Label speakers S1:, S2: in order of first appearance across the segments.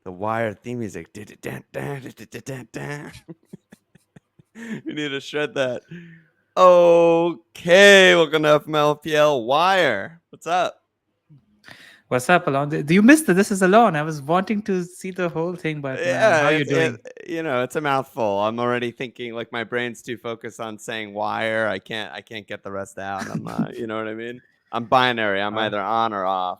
S1: The Wire theme music. We need to shred that. Okay, welcome to FMLFPL Wire. What's up?
S2: What's up, Alon? You missed it. This is Alon. I was wanting to see the whole thing, but man,
S1: Yeah,
S2: how you doing?
S1: it's a mouthful. I'm already thinking like my brain's too focused on saying wire. I can't get the rest out. You know what I mean? I'm binary. I'm
S2: Uh,
S1: either on or off.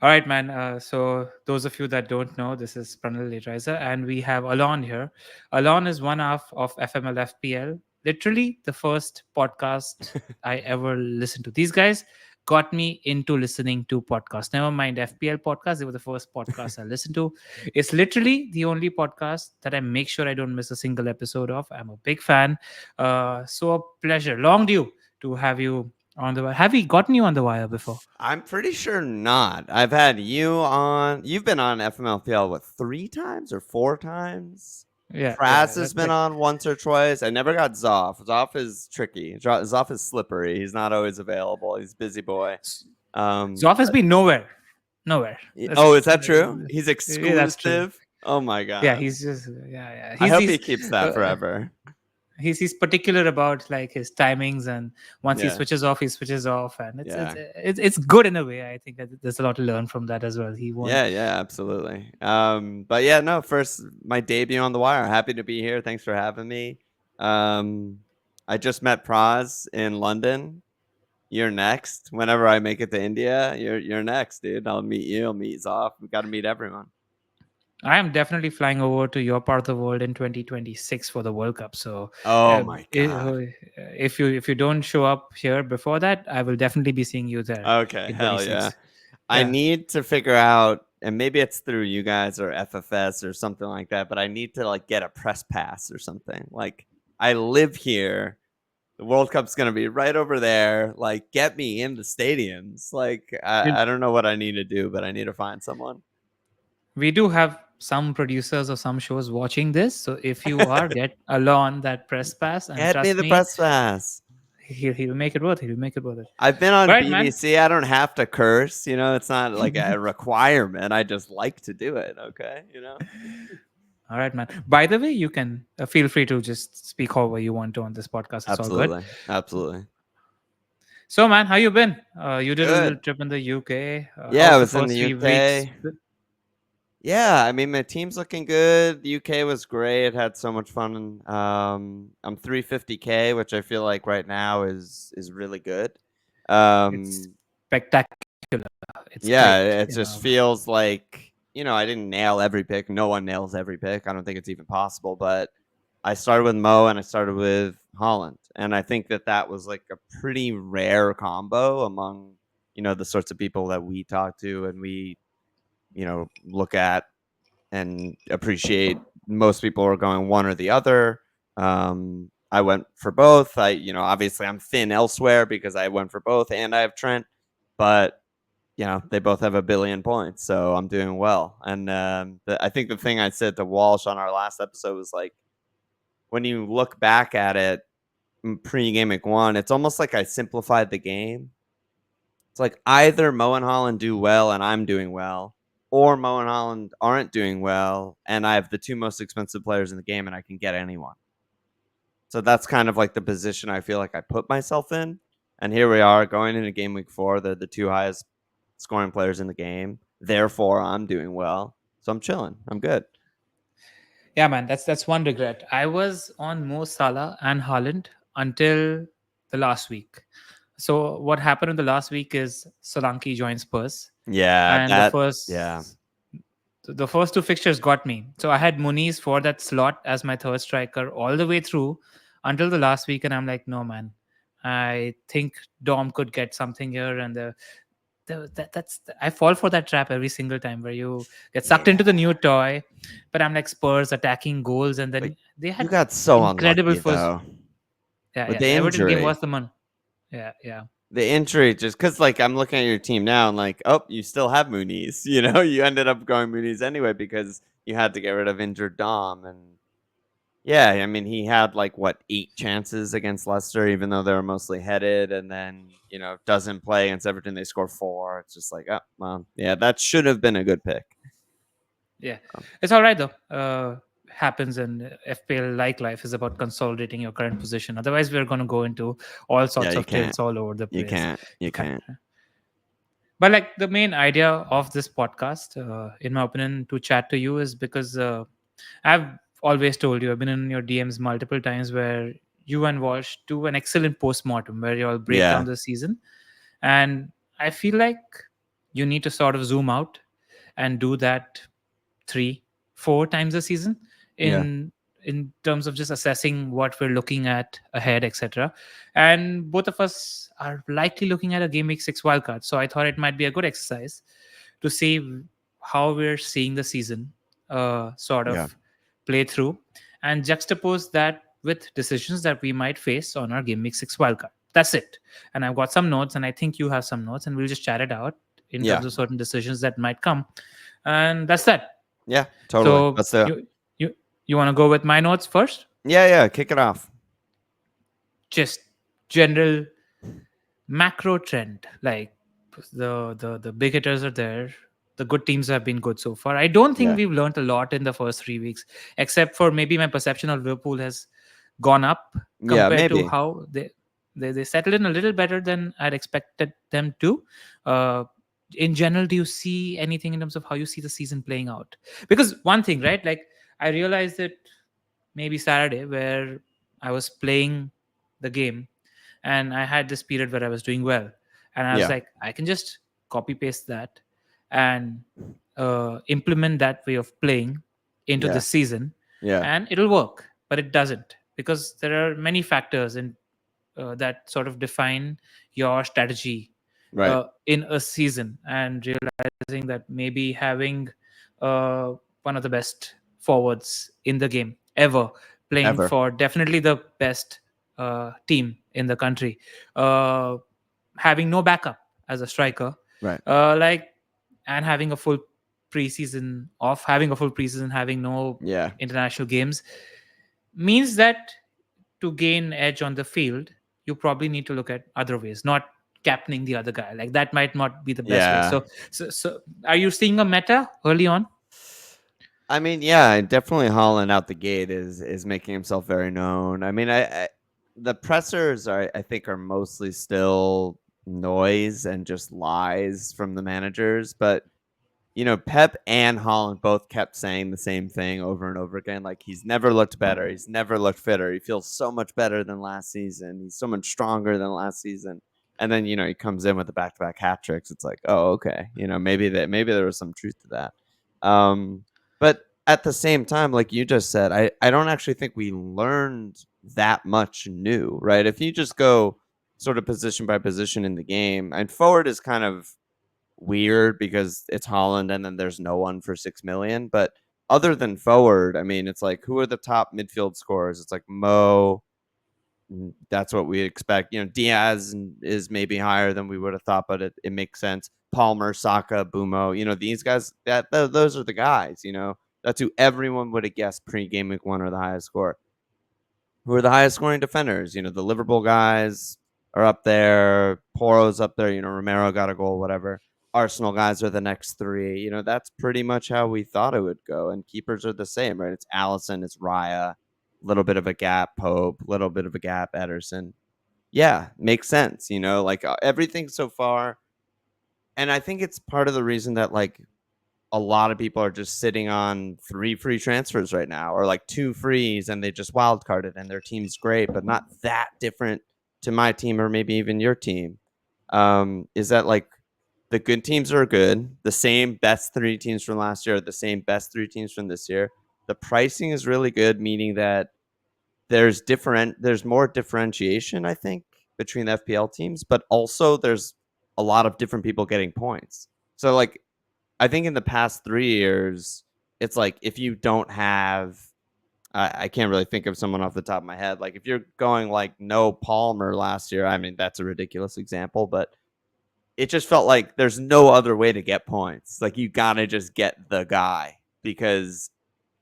S2: all right, man. So those of you that don't know, this is Pranal Lateriser, and we have Alon here. Alon is one half of FMLFPL. Literally, the first podcast I ever listened to. These guys got me into listening to podcasts. Never mind FPL podcast; they were the first podcast I listened to. It's literally the only podcast that I make sure I don't miss a single episode of. I'm a big fan. So a pleasure. Long due to have you on the wire. Have we gotten you on the wire before?
S1: I'm pretty sure not. I've had you on. You've been on FMLPL what 3 times or 4 times?
S2: Yeah,
S1: Praz
S2: yeah.
S1: has been on once or twice. I never got Zoff. Zoff is tricky. Zoff is slippery. He's not always available. He's a busy boy.
S2: Zoff has been nowhere. Nowhere.
S1: Oh, is that true? He's
S2: Yeah, that's true.
S1: exclusive. Oh my
S2: Yeah,
S1: god.
S2: he's just yeah.
S1: I hope he keeps that forever.
S2: He's particular about like his timings, and once
S1: Yeah.
S2: he switches off, and
S1: Yeah.
S2: it's good in a way. I think that there's a lot to learn from that as well. He won.
S1: Yeah, absolutely. But yeah, no, first my debut on the wire. Happy to be here. Thanks for having me. I just met Praz in London. You're next. Whenever I make it to India, you're next, dude. I'll meet you. I'll meet Zoff. We got to meet everyone.
S2: I am definitely flying over to your part of the world in 2026 for the World Cup. So,
S1: Oh my god.
S2: if you don't show up here before that, I will definitely be seeing you there
S1: Okay,
S2: in
S1: hell yeah.
S2: 26.
S1: I
S2: Yeah.
S1: need to figure out, and maybe it's through you guys or FFS or something like that, but I need to like get a press pass or something. Like I live here. The World Cup's gonna be right over there. Like, get me in the stadiums. Like, I don't know what I need to do, but I need to find someone.
S2: We do have some producers of some shows watching this, so if you are, get Alon that press pass, and
S1: Get me
S2: trust
S1: the
S2: me,
S1: press pass.
S2: he'll make it worth it. He'll make it worth it.
S1: I've been on
S2: Right, man.
S1: BBC. I don't have to curse. It's not like a requirement. I just like to do it. Okay,
S2: All right, man. By the way, you can feel free to just speak however you want to on this podcast. It's all good.
S1: Absolutely.
S2: So, man, how you been? You did a little
S1: Good.
S2: trip in the UK.
S1: Yeah, I
S2: How's the
S1: was in
S2: first
S1: the
S2: 3 weeks?
S1: UK. Yeah, I mean, my team's looking good. The UK was great. Had so much fun. I'm 350K, which I feel like right now is really good.
S2: It's spectacular. It's
S1: Yeah,
S2: great.
S1: it just feels like, I didn't nail every pick. No one nails every pick. I don't think it's even possible, but I started with Mo and I started with Holland. And I think that was like a pretty rare combo among, the sorts of people that we talk to and we, look at and appreciate. Most people are going one or the other. I went for both. Obviously I'm thin elsewhere because I went for both and I have Trent, but they both have 1 billion points, so I'm doing well. And I think the thing I said to Walsh on our last episode was like, when you look back at it pre-game week 1, it's almost like I simplified the game. It's like either Mo and Holland do well and I'm doing well, or Mo and Holland aren't doing well and I have the 2 most expensive players in the game and I can get anyone. So that's kind of like the position I feel like I put myself in. And here we are going into game week 4. They're the 2 highest scoring players in the game. Therefore, I'm doing well. So I'm chilling. I'm good.
S2: Yeah, man, that's one regret. I was on Mo Salah and Haaland until the last week. So what happened in the last week is Solanke joined Spurs,
S1: Yeah,
S2: and
S1: yeah.
S2: the first 2 fixtures got me. So I had Muniz for that slot as my third striker all the way through until the last week, and I'm like, no, man, I think Dom could get something here, and that's I fall for that trap every single time where you get sucked into the new toy. But I'm like Spurs attacking goals, and
S1: But
S2: then they
S1: you
S2: had
S1: got so
S2: incredible
S1: unlucky,
S2: first.
S1: though.
S2: Yeah.
S1: With the
S2: The Everton game
S1: injury.
S2: was the one. Yeah.
S1: The injury, just because, like, I'm looking at your team now and, like, oh, you still have Muniz. You ended up going Muniz anyway because you had to get rid of injured Dom. And yeah, I mean, he had, like, 8 chances against Leicester, even though they were mostly headed. And then, doesn't play against Everton, they score 4. It's just like, oh, well, yeah, that should have been a good pick.
S2: Yeah, it's all right though. Happens in FPL. Like life is about consolidating your current position. Otherwise, we're going to go into all
S1: Yeah,
S2: sorts
S1: you
S2: of
S1: can't.
S2: tales all over the
S1: You
S2: place.
S1: can't. You
S2: You can't.
S1: can't.
S2: But like the main idea of this podcast, in my opinion, to chat to you is because I've always told you, I've been in your DMs multiple times where you and Walsh do an excellent post-mortem where you all break down
S1: Yeah.
S2: the season. And I feel like you need to sort of zoom out and do that 3 4 times a season
S1: Yeah.
S2: in terms of just assessing what we're looking at ahead, etc. And both of us are likely looking at a game week 6 wildcard, so I thought it might be a good exercise to see how we're seeing the season sort
S1: Yeah.
S2: of play through and juxtapose that with decisions that we might face on our game week 6 wildcard. That's it. And I've got some notes, and I think you have some notes, and we'll just chat it out in
S1: Yeah.
S2: terms of certain decisions that might come. And that's that.
S1: Yeah. Totally.
S2: So
S1: Let's do it.
S2: you want to go with my notes first?
S1: Yeah. Yeah. Kick it off.
S2: Just general macro trend, like the big hitters are there. The good teams have been good so far. I don't think
S1: Yeah.
S2: we've learned a lot in the first 3 weeks, except for maybe my perception of Liverpool has gone up
S1: Yeah.
S2: compared to
S1: Maybe.
S2: how they settled in a little better than I'd expected them to. Uh, in general, do you see anything in terms of how you see the season playing out? Because one thing, right? Like I realized that maybe Saturday where I was playing the game and I had this period where I was doing well. And I was
S1: Yeah.
S2: like, I can just copy paste that and implement that way of playing into
S1: Yeah.
S2: this season
S1: Yeah.
S2: and it'll work. But it doesn't because there are many factors in that sort of define your strategy
S1: Right.
S2: in a season, and realizing that maybe having uh, one of the best forwards in the game ever, playing
S1: Ever.
S2: for definitely the best team in the country, uh, having no backup as a striker,
S1: Right.
S2: like, and having a full preseason off, having a full preseason, having no
S1: Yeah.
S2: international games means that to gain edge on the field, you probably need to look at other ways, not captaining the other guy. Like that might not be the best way.
S1: Yeah.
S2: So are you seeing a meta early on?
S1: I mean, yeah, definitely Holland out the gate is making himself very known. I mean, I the pressers are I think are mostly still noise and just lies from the managers, but Pep and Holland both kept saying the same thing over and over again. Like he's never looked better. He's never looked fitter. He feels so much better than last season. He's so much stronger than last season. And then he comes in with the back-to-back hat tricks. It's like, oh, okay. Maybe there was some truth to that. But at the same time, like you just said, I don't actually think we learned that much new, right? If you just go sort of position by position in the game, and forward is kind of weird because it's Holland and then there's no one for 6 million. But other than forward, I mean, it's like who are the top midfield scorers? It's like Mo. That's what we expect. Diaz is maybe higher than we would have thought, but it makes sense. Palmer, Saka, Bumo, these guys, those are the guys, that's who everyone would have guessed pre-game week 1 are the highest score. Who are the highest scoring defenders? The Liverpool guys are up there. Porro's up there. Romero got a goal, whatever. Arsenal guys are the next 3. That's pretty much how we thought it would go. And keepers are the same, right? It's Allison, it's Raya, little bit of a gap, Pope, little bit of a gap, Ederson. Yeah, makes sense. Like everything so far. And I think it's part of the reason that like a lot of people are just sitting on 3 free transfers right now, or like 2 frees, and they just wildcarded, and their team's great, but not that different to my team or maybe even your team. Is that like the good teams are good, the same best 3 teams from last year, are the same best 3 teams from this year. The pricing is really good, meaning that there's more differentiation, I think, between the FPL teams, but also there's a lot of different people getting points. So like I think in the past 3 years, it's like if you don't have, I can't really think of someone off the top of my head. Like if you're going like no Palmer last year, I mean, that's a ridiculous example, but it just felt like there's no other way to get points. Like you got to just get the guy because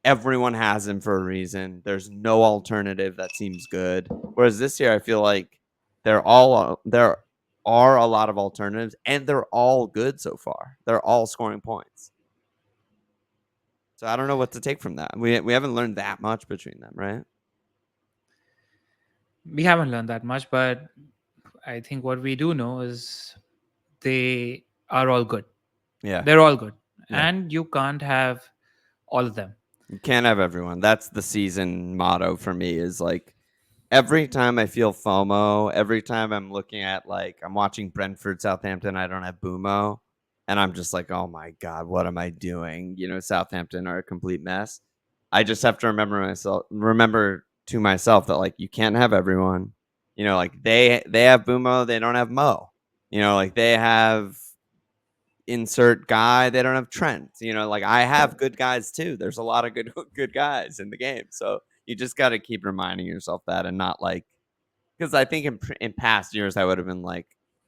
S1: everyone has him for a reason. There's no alternative that seems good. Whereas this year, I feel like there are a lot of alternatives, and they're all good so far. They're all scoring points. So I don't know what to take from that. We haven't learned that much between them, right?
S2: We haven't learned that much, but I think what we do know is they are all good.
S1: Yeah.
S2: They're all good,
S1: Yeah.
S2: and you can't have all of them.
S1: You can't have everyone. That's the season motto for me is like every time I feel FOMO, every time I'm looking at like I'm watching Brentford Southampton, I don't have Boomo, and I'm just like, "Oh my god, what am I doing?" Southampton are a complete mess. I just have to remember to myself that like you can't have everyone. Like they have Boomo, they don't have Mo. Like they have insert guy, they don't have Trent. Like I have good guys too. There's a lot of good guys in the game. So you just got to keep reminding yourself that and not like because I think in past years I would have been like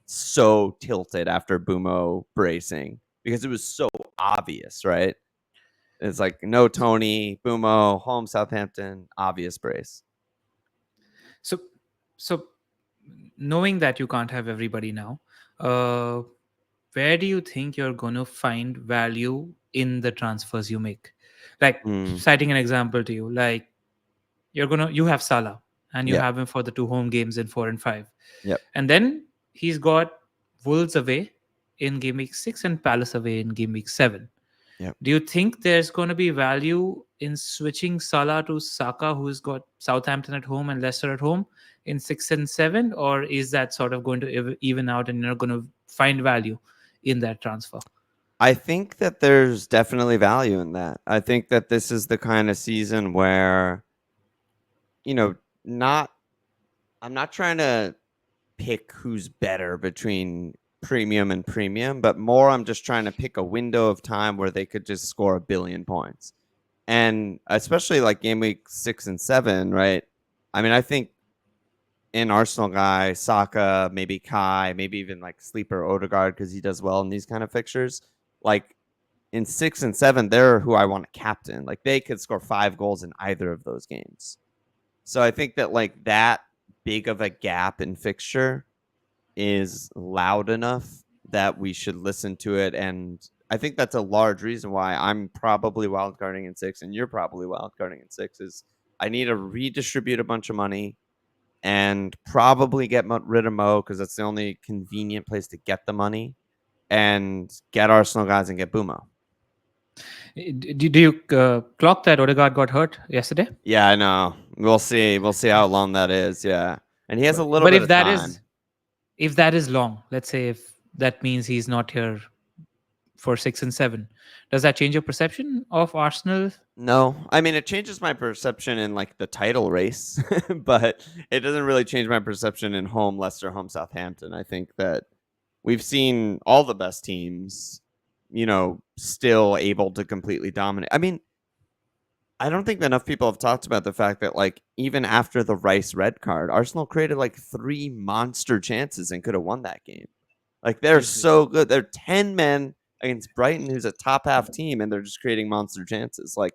S1: so tilted after Bumo bracing because it was so obvious, right? It's like no Tony, Bumo, home Southampton, obvious brace.
S2: So, so knowing that you can't have everybody now, uh, where do you think you're going to find value in the transfers you make? Like
S1: Mm,
S2: citing an example to you, like you have Salah and you
S1: yep,
S2: have him for the 2 home games in 4 and 5,
S1: yep,
S2: and then he's got Wolves away in game week 6 and Palace away in game week 7.
S1: yep.
S2: Do you think there's going to be value in switching Salah to Saka, who's got Southampton at home and Leicester at home in 6 and 7, or is that sort of going to even out and you're going to find value in that transfer?
S1: I think that there's definitely value in that. I think that this is the kind of season where, you know, not I'm not trying to pick who's better between premium and premium, but more I'm just trying to pick a window of time where they could just score a billion points. And especially like game week 6 and 7, right? I mean, I think in Arsenal guy, Saka, maybe Kai, maybe even like sleeper Odegaard because he does well in these kind of fixtures. Like in 6 and 7, they're who I want to captain. Like they could score 5 goals in either of those games. So I think that like that big of a gap in fixture is loud enough that we should listen to it. And I think that's a large reason why I'm probably wildcarding in 6 and you're probably wildcarding in 6 is I need to redistribute a bunch of money and probably get rid of Mo because that's the only convenient place to get the money and get Arsenal guys and get Bumo.
S2: Do you clock that Odegaard got hurt yesterday?
S1: Yeah, I know. We'll see. We'll see how long that is. Yeah. And he has a little
S2: But
S1: bit of time.
S2: if that is long, let's say if that means he's not here for 6 and 7, does that change your perception of Arsenal?
S1: No, I mean, it changes my perception in like the title race, but it doesn't really change my perception in home Leicester, home Southampton. I think that we've seen all the best teams, still able to completely dominate. I mean, I don't think enough people have talked about the fact that like even after the Rice red card, Arsenal created like 3 monster chances and could have won that game. Like they're
S2: Agree.
S1: so good. They're 10 men against Brighton, who's a top half team, and they're just creating monster chances. Like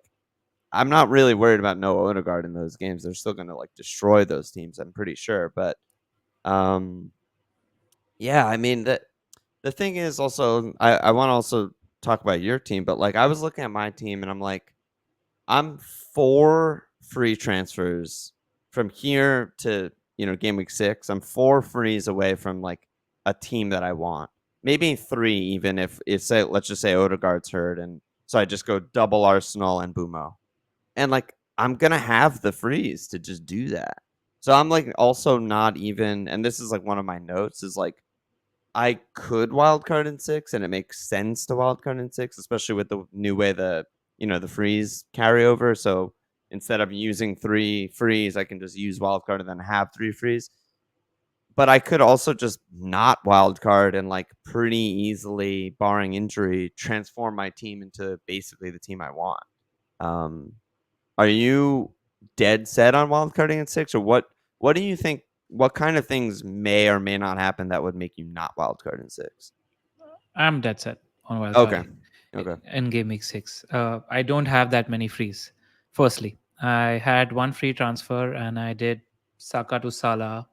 S1: I'm not really worried about Noah Odegaard in those games. They're still gonna like destroy those teams, I'm pretty sure. But um yeah, I mean the thing is also I want to also talk about your team, but like I was looking at my team and I'm like, I'm 4 free transfers from here to game week 6. I'm 4 frees away from like a team that I want. Maybe 3 even if it's say let's just say Odegaard's hurt, and so I just go double Arsenal and Bumo. And like I'm gonna have the freeze to just do that. So I'm like also not even, and this is like one of my notes is like I could wildcard in 6, and it makes sense to wildcard in 6, especially with the new way the freeze carry over. So instead of using 3 freeze, I can just use wildcard and then have 3 freeze. But I could also just not wildcard and like pretty easily, barring injury, transform my team into basically the team I want. Um, are you dead set on wildcarding in 6, or what do you think? What kind of things may or may not happen that would make you not wildcard in 6?
S2: I'm dead set on
S1: Okay.
S2: wildcarding
S1: Okay.
S2: in game week 6. I don't have that many frees. Firstly, I had one free transfer and I did Saka to Salah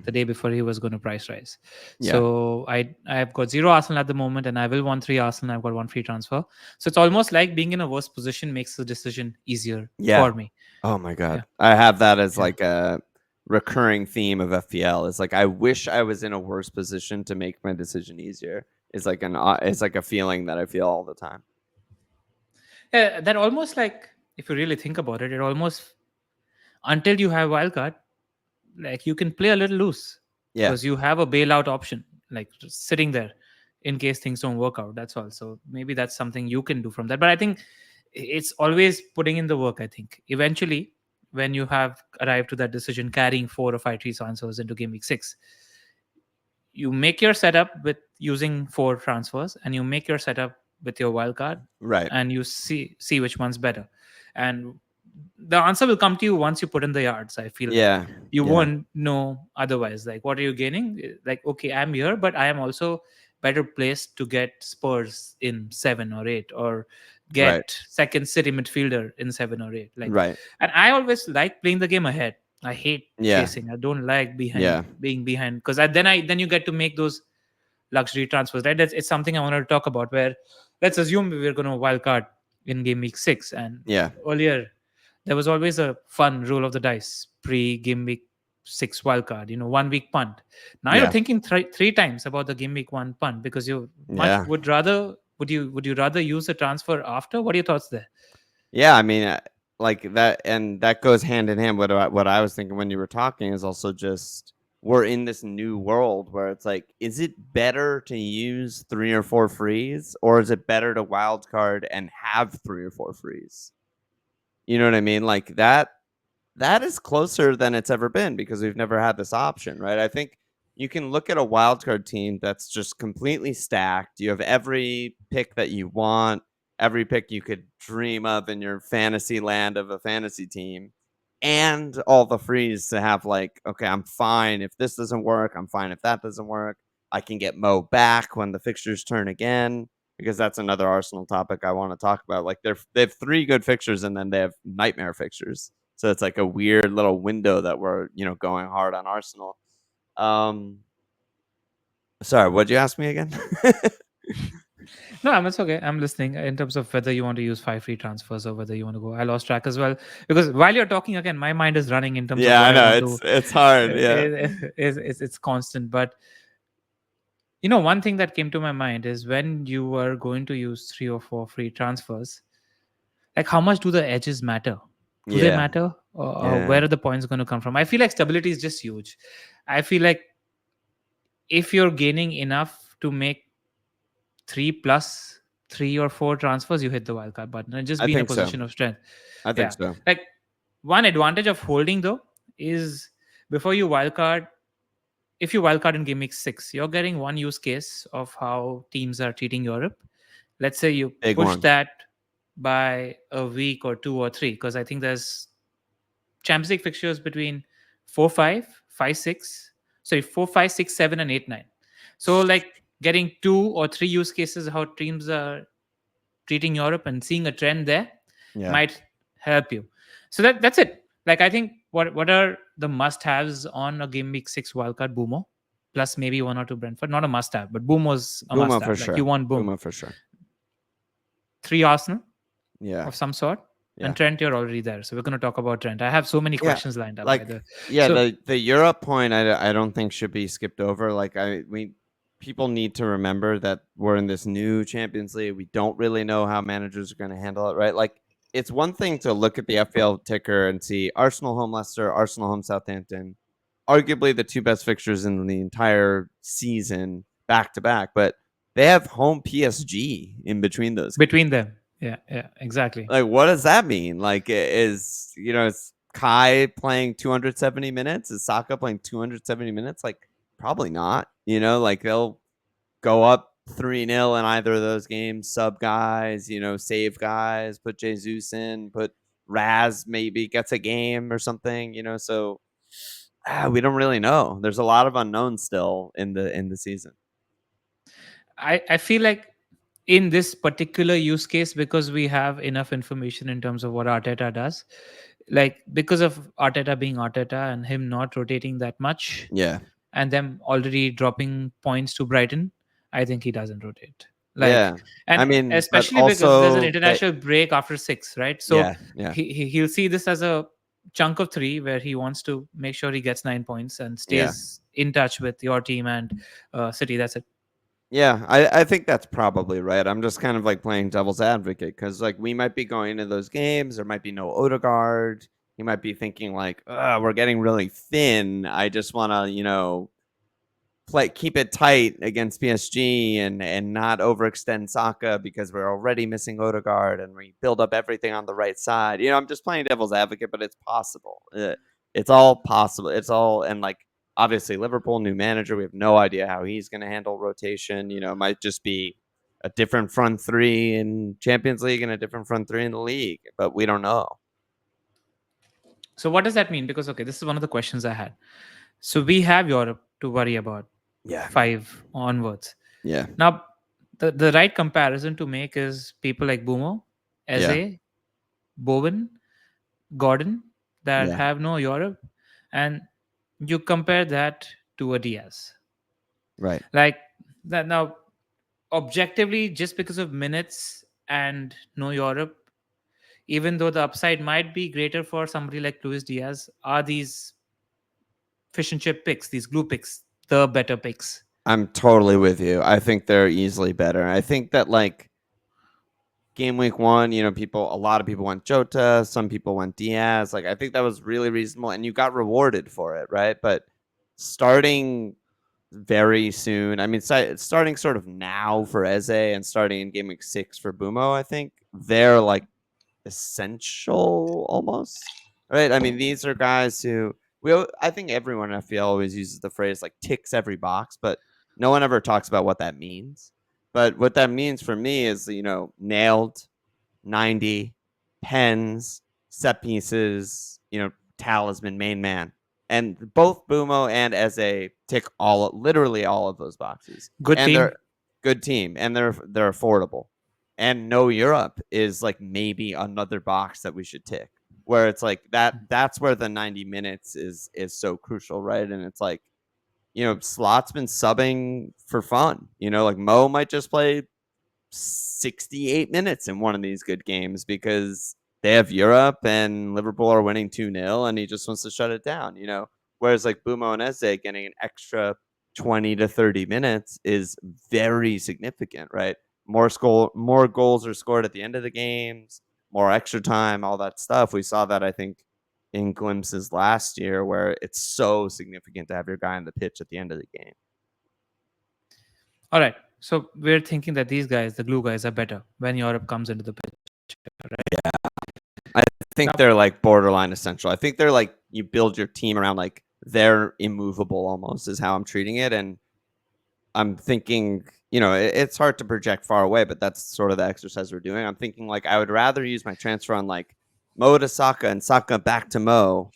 S2: the day before he was going to price rise.
S1: Yeah.
S2: So I've got 0 Arsenal at the moment, and I will want 3 Arsenal. I've got 1 free transfer. So it's almost like being in a worse position makes the decision easier
S1: Yeah.
S2: for me.
S1: Oh my
S2: Yeah.
S1: god. I have that as
S2: Yeah.
S1: like a recurring theme of FPL. It's like I wish I was in a worse position to make my decision easier. It's like a feeling that I feel all the time.
S2: Yeah, that almost like, if you really think about it, it almost, until you have wildcard, like you can play a little loose
S1: Yeah.
S2: because you have a bailout option, like just sitting there in case things don't work out. That's all. So maybe that's something you can do from that. But I think it's always putting in the work. I think eventually, when you have arrived to that decision, carrying 4 or 5 tree transfers into game week 6, you make your setup with using 4 transfers, and you make your setup with your wildcard,
S1: Right.
S2: and you see which one's better. And the answer will come to you once you put in the yards. I feel like
S1: Yeah.
S2: you
S1: Yeah.
S2: won't know otherwise. Like, what are you gaining? Like, okay, I'm here, but I am also better placed to get Spurs in 7 or 8, or
S1: Right.
S2: get second city midfielder in 7 or 8. Like,
S1: Right.
S2: and I always like playing the game ahead. I hate
S1: Yeah.
S2: chasing. I don't like
S1: Yeah.
S2: being behind, because then you get to make those luxury transfers, right? It's something I wanted to talk about. Where, let's assume we're going to wild card in game week 6, and
S1: Yeah.
S2: earlier there was always a fun roll of the dice pre game week 6 wild card. 1 week punt. Now you're
S1: Yeah.
S2: thinking three times about the game week 1 punt, because you much
S1: Yeah.
S2: would you rather use a transfer after? What are your thoughts there?
S1: Yeah, I mean, like that, and that goes hand in hand. What I was thinking when you were talking is also just we're in this new world where it's like, is it better to use 3 or 4 frees, or is it better to wild card and have 3 or 4 frees? You know what I mean? Like that is closer than it's ever been because we've never had this option, right? I think you can look at a wildcard team that's just completely stacked. You have every pick that you want, every pick you could dream of in your fantasy land of a fantasy team, and all the frees to have like, okay, I'm fine if this doesn't work. I'm fine if that doesn't work. I can get Mo back when the fixtures turn again, because that's another Arsenal topic I want to talk about. Like they have 3 good fixtures and then they have nightmare fixtures. So it's like a weird little window that we're, going hard on Arsenal. Sorry, what'd you ask me again?
S2: No, it's okay. I'm listening. In terms of whether you want to use 5 free transfers or whether you want to go, I lost track as well, because while you're talking again, my mind is running in terms of
S1: Yeah,
S2: what
S1: I
S2: I
S1: know.
S2: want to.
S1: It's hard. Yeah.
S2: It's constant. But one thing that came to my mind is, when you are going to use 3 or 4 free transfers, like, how much do the edges matter? Do they
S1: Yeah.
S2: matter? Or
S1: Yeah.
S2: where are the points going to come from? I feel like stability is just huge. I feel like if you're gaining enough to make 3 or 4 transfers, you hit the wildcard button and just
S1: I
S2: be in a
S1: think so.
S2: position of strength.
S1: I think
S2: Yeah.
S1: so.
S2: Like, one advantage of holding, though, is before you wildcard, if you wildcard in game week 6, you're getting one use case of how teams are treating Europe. Let's say you
S1: Big
S2: push
S1: one.
S2: that by a week or 2 or 3, because I think there's Champions League fixtures between 4, 5, 5, 6. Sorry, 4, 5, 6, 7, and 8, 9. So, like, getting 2 or 3 use cases how teams are treating Europe and seeing a trend there
S1: Yeah.
S2: might help you. So that's it. Like, I think what are the must-haves on a game week 6 wildcard? Boomo, plus maybe 1 or 2 Brentford. Not a must-have, but Boomo's a
S1: Buma for
S2: must-have. Like,
S1: sure.
S2: you want Boom.
S1: Buma for sure.
S2: 3 Arsenal
S1: Yeah.
S2: of some sort.
S1: Yeah.
S2: And Trent, you're already there. So we're going to talk about Trent. I have so many
S1: Yeah.
S2: questions lined up.
S1: Like,
S2: Either.
S1: yeah,
S2: So
S1: the Europe point I don't think should be skipped over. Like people need to remember that we're in this new Champions League. We don't really know how managers are going to handle it, right? Like, it's one thing to look at the FPL ticker and see Arsenal home Leicester, Arsenal home Southampton, arguably the 2 best fixtures in the entire season back to back, but they have home PSG in between those.
S2: between them. Yeah, exactly.
S1: Like, what does that mean? Like, is Kai playing 270 minutes? Is Saka playing 270 minutes? Like, probably not. Like, they'll go up 3-0 in either of those games, sub guys, save guys, put Jesus in, put Raz maybe gets a game or something, so we don't really know. There's a lot of unknowns still in the season.
S2: I feel like in this particular use case, because we have enough information in terms of what Arteta does, like because of Arteta being Arteta and him not rotating that much,
S1: Yeah.
S2: and them already dropping points to Brighton, I think he doesn't rotate. Like,
S1: Yeah. I
S2: and
S1: mean, but
S2: especially because there's an
S1: also that
S2: international break after 6, right? So
S1: yeah, yeah.
S2: he'll see this as a chunk of 3 where he wants to make sure he gets 9 points and
S1: Yeah.
S2: stays in touch with your team and City. That's it.
S1: Yeah, I think that's probably right. I'm just kind of like playing devil's advocate because like we might be going into those games. There might be no Odegaard. He might be thinking like, we're getting really thin. I just want to, keep it tight against PSG and not overextend Saka because we're already missing Odegaard and we build up everything on the right side. I'm just playing devil's advocate, but it's possible. It's all possible. It's all and like obviously Liverpool new manager. We have no idea how he's going to handle rotation. It might just be a different front three in Champions League and a different front three in the league, but we don't know.
S2: So what does that mean? Because okay, this is one of the questions I had. So we have Europe to worry about,
S1: Yeah.
S2: 5 onwards.
S1: Yeah.
S2: Now, the right comparison to make is people like Boomo, Eze,
S1: Yeah.
S2: Bowen, Gordon that
S1: Yeah.
S2: have no Europe, and you compare that to a Diaz.
S1: Right.
S2: Like that now, objectively, just because of minutes and no Europe, even though the upside might be greater for somebody like Luis Diaz, are these fish and chip picks, these glue picks, the better picks?
S1: I'm totally with you. I think they're easily better. I think that like game week 1, a lot of people went Jota, some people went Diaz. Like I think that was really reasonable and you got rewarded for it, right? But starting very soon, I mean starting sort of now for Eze and starting in game week 6 for Bumo, I think they're like essential almost. Right? I mean, these are guys who I think everyone in FPL always uses the phrase like ticks every box, but no one ever talks about what that means. But what that means for me is, nailed 90 pens, set pieces, talisman, main man. And both Bumo and Eze tick literally all of those boxes.
S2: Good
S1: And
S2: team.
S1: they're good team and they're affordable. And no Europe is like maybe another box that we should tick. Where it's like that's where the 90 minutes is so crucial, right? And it's like, Slot's been subbing for fun. Like Mo might just play 68 minutes in one of these good games because they have Europe and Liverpool are winning 2-0 and he just wants to shut it down, Whereas like Bumo and Eze getting an extra 20 to 30 minutes is very significant, right? More goals are scored at the end of the games, more extra time, all that stuff. We saw that, I think, in glimpses last year where it's so significant to have your guy on the pitch at the end of the game.
S2: All right. So we're thinking that these guys, the glue guys, are better when Europe comes into the picture, right?
S1: Yeah. I think they're like borderline essential. I think they're like you build your team around like they're immovable almost is how I'm treating it. And I'm thinking, it's hard to project far away, but that's sort of the exercise we're doing. I'm thinking like I would rather use my transfer on like Mo to Saka and Saka back to Mo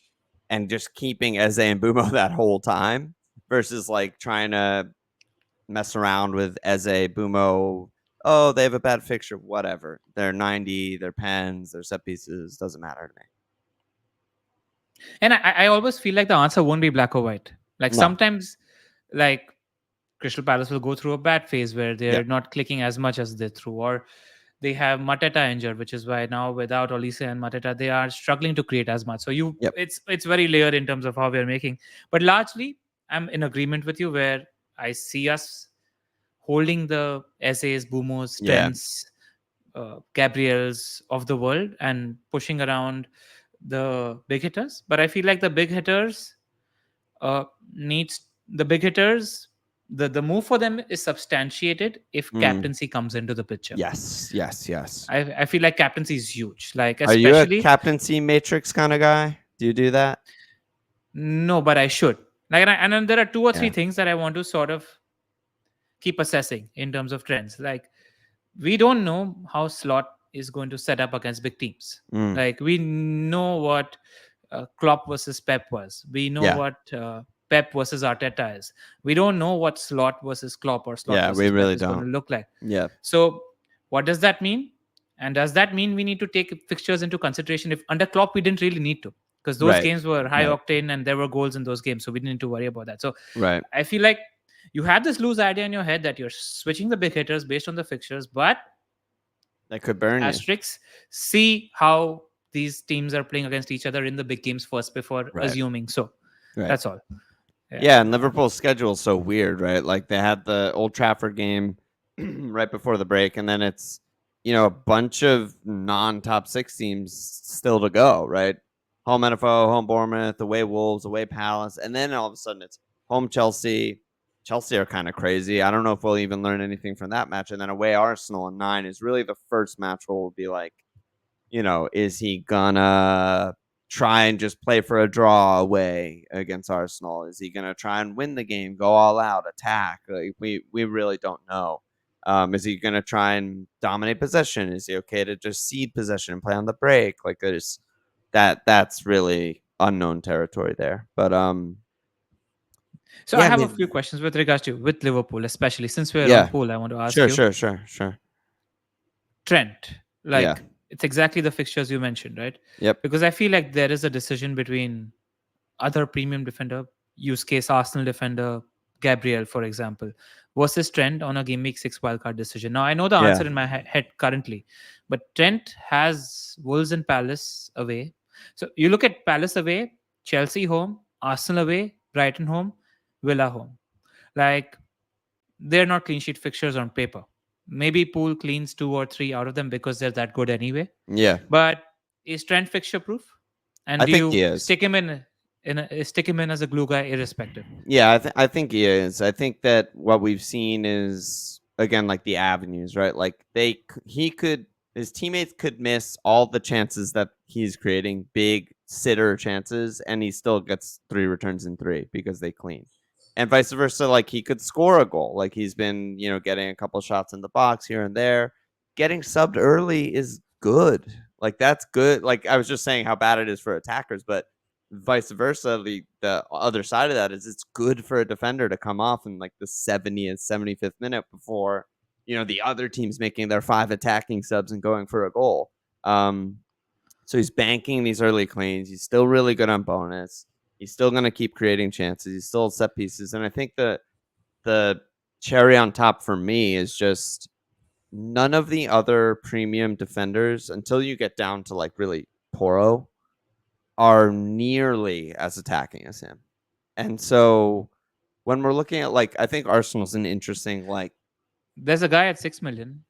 S1: and just keeping Eze and Bumo that whole time versus like trying to mess around with Eze, Bumo. Oh, they have a bad fixture, whatever. They're 90, they're pens, they're set pieces, doesn't matter to me.
S2: And I always feel like the answer won't be black or white. Like sometimes, like Crystal Palace will go through a bad phase where they're not clicking as much as they threw, or they have Mateta injured, which is why now without Olise and Mateta, they are struggling to create as much. So it's very layered in terms of how we're making. But largely, I'm in agreement with you where I see us holding the Eze's, Bumos, Trents, Gabriels of the world and pushing around the big hitters. But I feel like the big hitters needs the big hitters. The move for them is substantiated if captaincy comes into the picture.
S1: Yes.
S2: I feel like captaincy is huge. Like,
S1: are you a
S2: especially
S1: captaincy matrix kind of guy? Do you do that?
S2: no, but I should. Like, and then there are 2 or 3 things that I want to sort of keep assessing in terms of trends. Like, we don't know how Slot is going to set up against big teams. Like, we know what Klopp versus Pep was. We know what Pep versus Arteta is. We don't know what Slot versus Klopp or Slot versus
S1: we really
S2: Pep is going to look like.
S1: Yeah.
S2: So what does that mean? And does that mean we need to take fixtures into consideration? If under Klopp, we didn't really need to, because those
S1: Right.
S2: games were high
S1: Right.
S2: octane and there were goals in those games. So we didn't need to worry about that. So
S1: Right.
S2: I feel like you have this loose idea in your head that you're switching the big hitters based on the fixtures, but
S1: That could burn you.
S2: asterisks, see how these teams are playing against each other in the big games first before
S1: Right.
S2: assuming. So
S1: Right.
S2: that's all.
S1: Yeah, and Liverpool's schedule is so weird, right? Like they had the Old Trafford game right before the break, and then it's a bunch of non-top six teams still to go, right? Home NFO, home Bournemouth, away Wolves, away Palace, and then all of a sudden it's home Chelsea. Chelsea are kind of crazy. I don't know if we'll even learn anything from that match, and then away Arsenal in 9 is really the first match where we'll be like, is he gonna try and just play for a draw away against Arsenal? Is he gonna try and win the game, go all out, attack? Like, we really don't know. Is he gonna try and dominate possession? Is he okay to just cede possession and play on the break? Like there's that's really unknown territory there. But
S2: So I
S1: yeah, I
S2: have a
S1: mean,
S2: few questions with regards to with Liverpool, especially since we're on
S1: yeah,
S2: pool. I want to ask
S1: sure,
S2: you,
S1: sure, sure, sure.
S2: Trent,
S1: Yeah,
S2: like it's exactly the fixtures you mentioned, right?
S1: yep,
S2: Because I feel like there is a decision between other premium defender, use case Arsenal defender, Gabriel, for example, versus Trent on a game week 6 wildcard decision. Now, I know the
S1: yeah,
S2: answer in my head currently, but Trent has Wolves and Palace away. So you look at Palace away, Chelsea home, Arsenal away, Brighton home, Villa home. Like, they're not clean sheet fixtures on paper. Maybe Pool cleans 2 or 3 out of them because they're that good anyway.
S1: yeah.
S2: But is Trent fixture proof? And
S1: I
S2: do
S1: think he
S2: you
S1: is.
S2: stick him in as a glue guy irrespective?
S1: Yeah, I think he is. I think that what we've seen is again like the avenues, right? Like he could his teammates could miss all the chances that he's creating, big sitter chances, and he still gets 3 returns in 3 because they clean. And vice versa, like he could score a goal. Like he's been, getting a couple shots in the box here and there. Getting subbed early is good. Like that's good. Like I was just saying how bad it is for attackers, but vice versa, the other side of that is it's good for a defender to come off in like the 70th, 75th minute before the other team's making their 5 attacking subs and going for a goal. So he's banking these early cleans. He's still really good on bonus. He's still going to keep creating chances. He's still set pieces, and I think the cherry on top for me is just none of the other premium defenders until you get down to like really Porro are nearly as attacking as him. And so when we're looking at I think Arsenal's an interesting
S2: There's a guy at 6 million